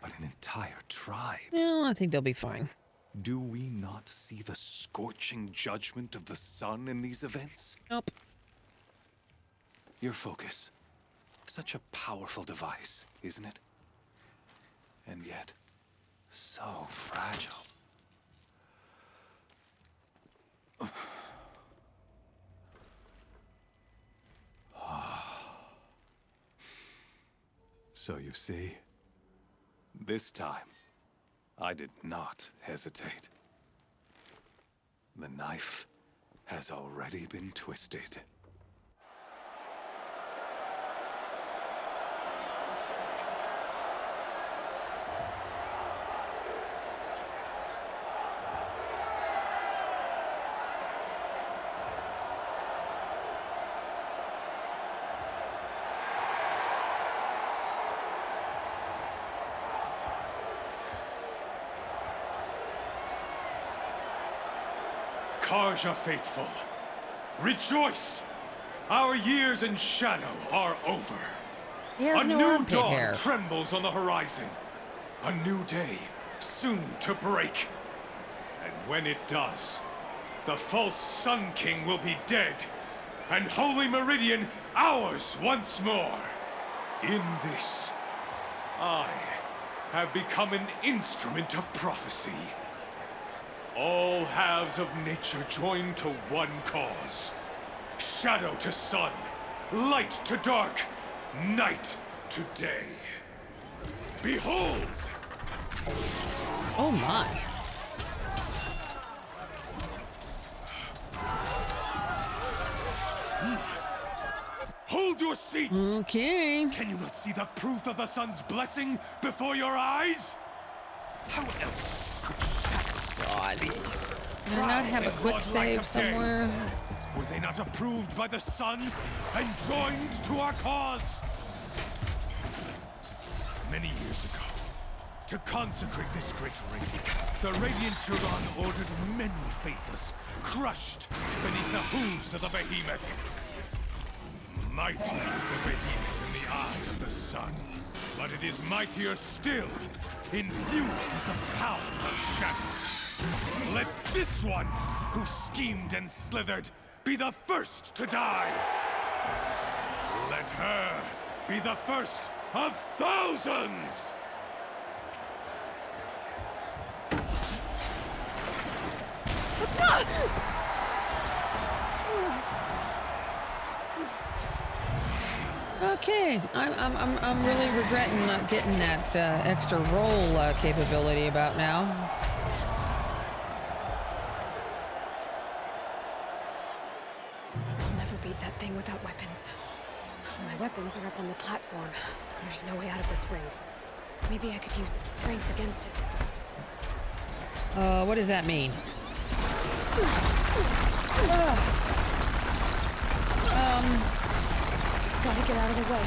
K: but an entire tribe.
A: No, I think they'll be fine.
K: Do we not see the scorching judgment of the sun in these events?
A: Nope.
K: Your focus. Such a powerful device, isn't it? And yet, so fragile. So you see, this time, I did not hesitate. The knife has already been twisted.
E: Karja faithful, rejoice! Our years in shadow are over.
A: He has
E: A
A: no
E: new
A: armpit
E: dawn
A: hair.
E: trembles on the horizon. A new day soon to break. And when it does, the false Sun King will be dead, and Holy Meridian ours once more. In this, I have become an instrument of prophecy. All halves of nature join to one cause. Shadow to sun, light to dark, night to day. Behold!
A: Oh my.
E: Hold your seats!
A: Okay.
E: Can you not see the proof of the sun's blessing before your eyes? How else could
A: God. Did I not have a quick save somewhere?
E: Were they not approved by the sun and joined to our cause? Many years ago, to consecrate this great ring, the Radiant Turon ordered many faithless, crushed beneath the hooves of the behemoth. Mighty is the behemoth in the eye of the sun, but it is mightier still, infused with the power of shadow. Let this one, who schemed and slithered, be the first to die. Let her be the first of thousands!
A: Okay, I'm really regretting not getting that extra roll capability about now.
B: I'll never beat that thing without weapons. My weapons are up on the platform. There's no way out of this ring. Maybe I could use its strength against it.
A: What does that mean?
B: Gotta get out of the way.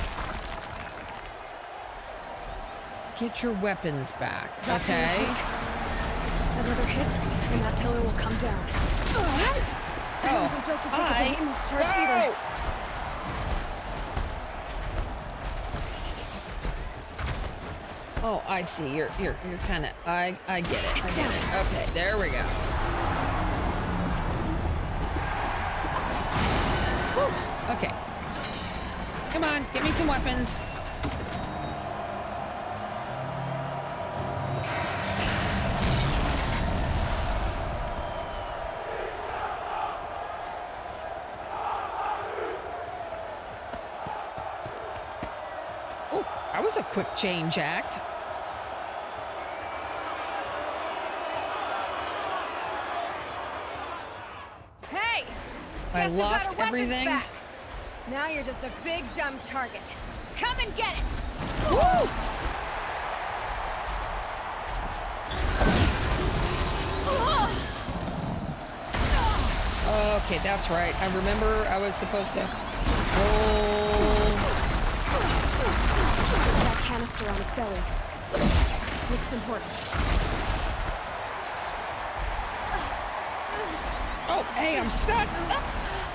A: Get your weapons back,
B: That
A: okay?
B: feels weak. Another hit, and that pillar will come down. What? I wasn't built to take a behemoth's charge either.
A: Oh, I see. You're kind of. I get it. I get it. Okay, there we go. Whew. Okay. Come on, give me some weapons. Oh, that was a quick change act. I lost everything.
B: Back. Now you're just a big dumb target. Come and get it.
A: Woo! Okay, that's right. I remember I was supposed to hold
B: that canister on its belly. Looks important.
A: Oh, hey, I'm stuck.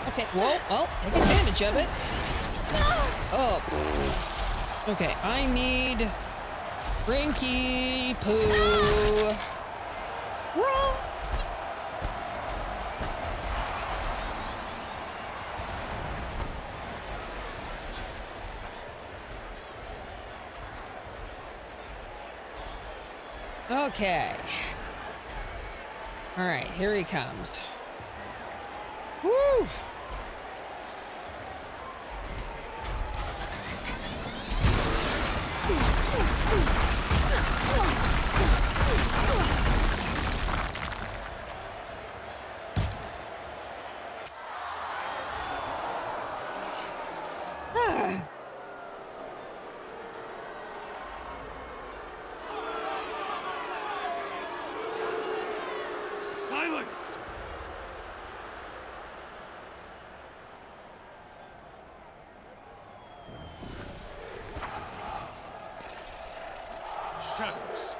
A: Okay, well, take advantage of it. Oh. Okay, I need Rinky Poo. Wrong. Okay. All right, here he comes. Woo!
E: Silence! Shadows,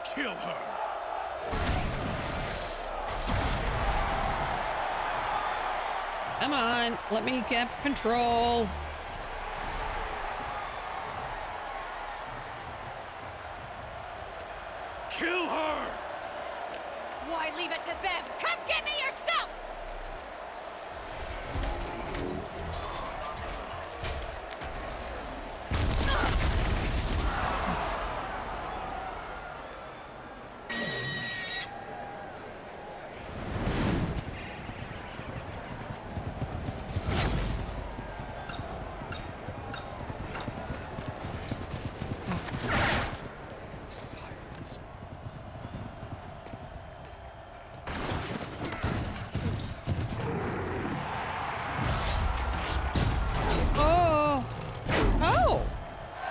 E: kill her!
A: Come on, let me get control.
E: Kill her!
B: Why leave it to them? Come get me yourself!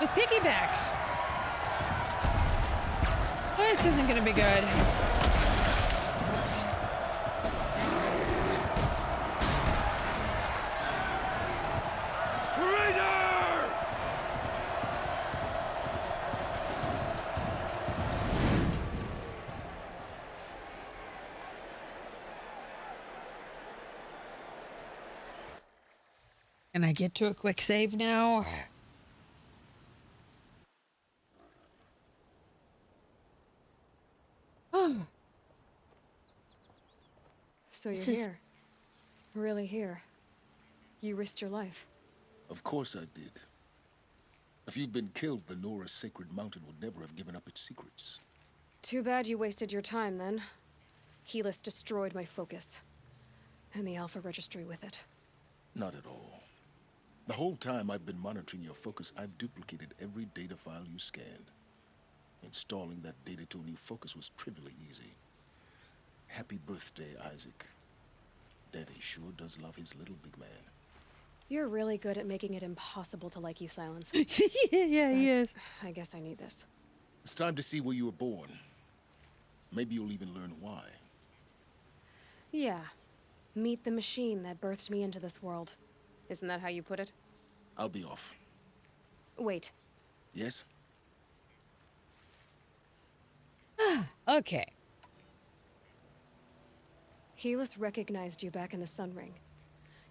A: With piggybacks. This isn't gonna be good.
E: Traitor!
A: Can I get to a quick save now?
B: So you're here. Really here. You risked your life.
C: Of course I did. If you'd been killed, the Nora's sacred mountain would never have given up its secrets.
B: Too bad you wasted your time, then. Helis destroyed my focus. And the Alpha Registry with it.
C: Not at all. The whole time I've been monitoring your focus, I've duplicated every data file you scanned. Installing that data to a new focus was trivially easy. Happy birthday, Isaac. Daddy sure does love his little big man.
B: You're really good at making it impossible to like you, Silence.
A: Yeah, he is.
B: I guess I need this.
C: It's time to see where you were born. Maybe you'll even learn why.
B: Yeah. Meet the machine that birthed me into this world. Isn't that how you put it?
C: I'll be off.
B: Wait.
C: Yes?
A: Okay.
B: Helis recognized you back in the Sun Ring.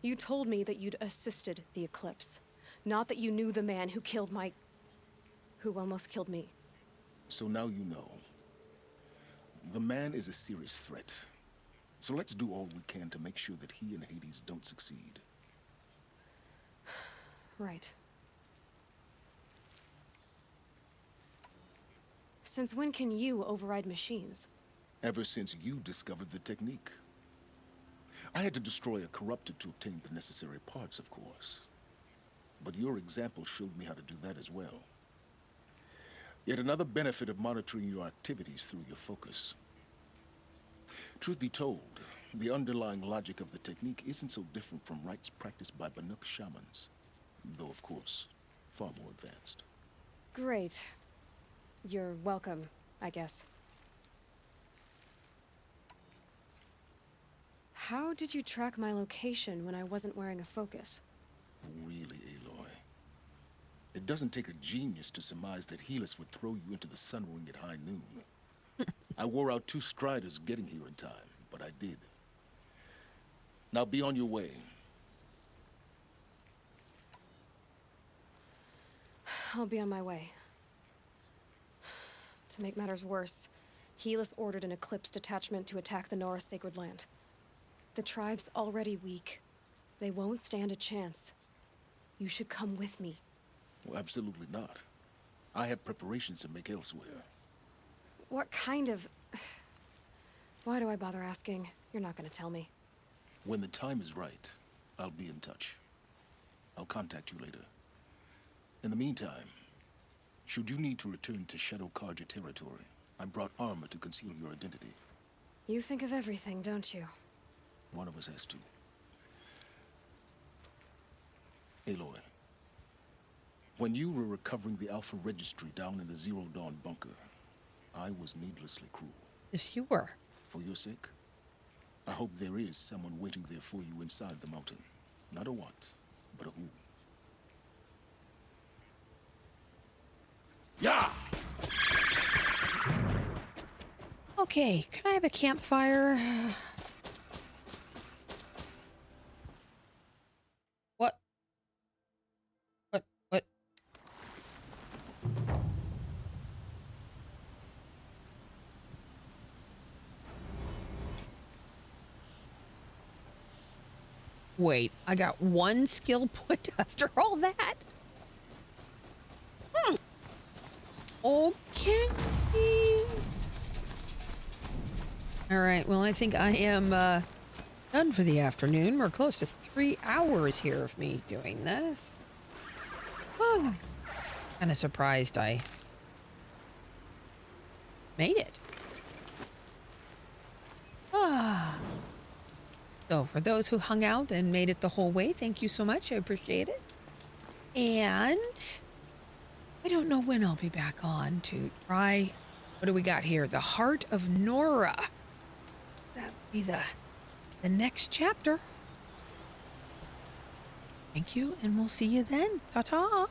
B: You told me that you'd assisted the Eclipse. Not that you knew the man who killed my... who almost killed me.
C: So now you know. The man is a serious threat. So let's do all we can to make sure that he and Hades don't succeed.
B: Right. Since when can you override machines?
C: Ever since you discovered the technique. I had to destroy a corrupted to obtain the necessary parts, of course. But your example showed me how to do that as well. Yet another benefit of monitoring your activities through your focus. Truth be told, The underlying logic of the technique isn't so different from rites practiced by Banuk shamans, though of course, far more advanced.
B: Great. You're welcome, I guess. How did you track my location when I wasn't wearing a focus?
C: Really, Aloy? It doesn't take a genius to surmise that Helis would throw you into the sun ring at high noon. I wore out 2 striders getting here in time, but I did. Now be on your way.
B: I'll be on my way. To make matters worse, Helis ordered an Eclipse detachment to attack the Nora Sacred Land. The tribe's already weak. They won't stand a chance. You should come with me.
C: Well, absolutely not. I have preparations to make elsewhere.
B: What kind of... Why do I bother asking? You're not gonna tell me.
C: When the time is right, I'll be in touch. I'll contact you later. In the meantime, should you need to return to Shadow Karja territory, I brought armor to conceal your identity.
B: You think of everything, don't you?
C: One of us has to. Aloy, when you were recovering the Alpha Registry down in the Zero Dawn bunker, I was needlessly cruel.
A: Yes, you were.
C: For your sake, I hope there is someone waiting there for you inside the mountain. Not a what, but a who. Yeah!
A: Okay, can I have a campfire? What? What? Wait, I got 1 skill point after all that? Okay. All right, well, I think I am done for the afternoon. We're close to 3 hours here of me doing this. Oh, kind of surprised I made it. So for those who hung out and made it the whole way, thank you so much. I appreciate it. And I don't know when I'll be back on to try. What do we got here? The Heart of Nora. That'll be the next chapter. Thank you, and we'll see you then. Ta-ta.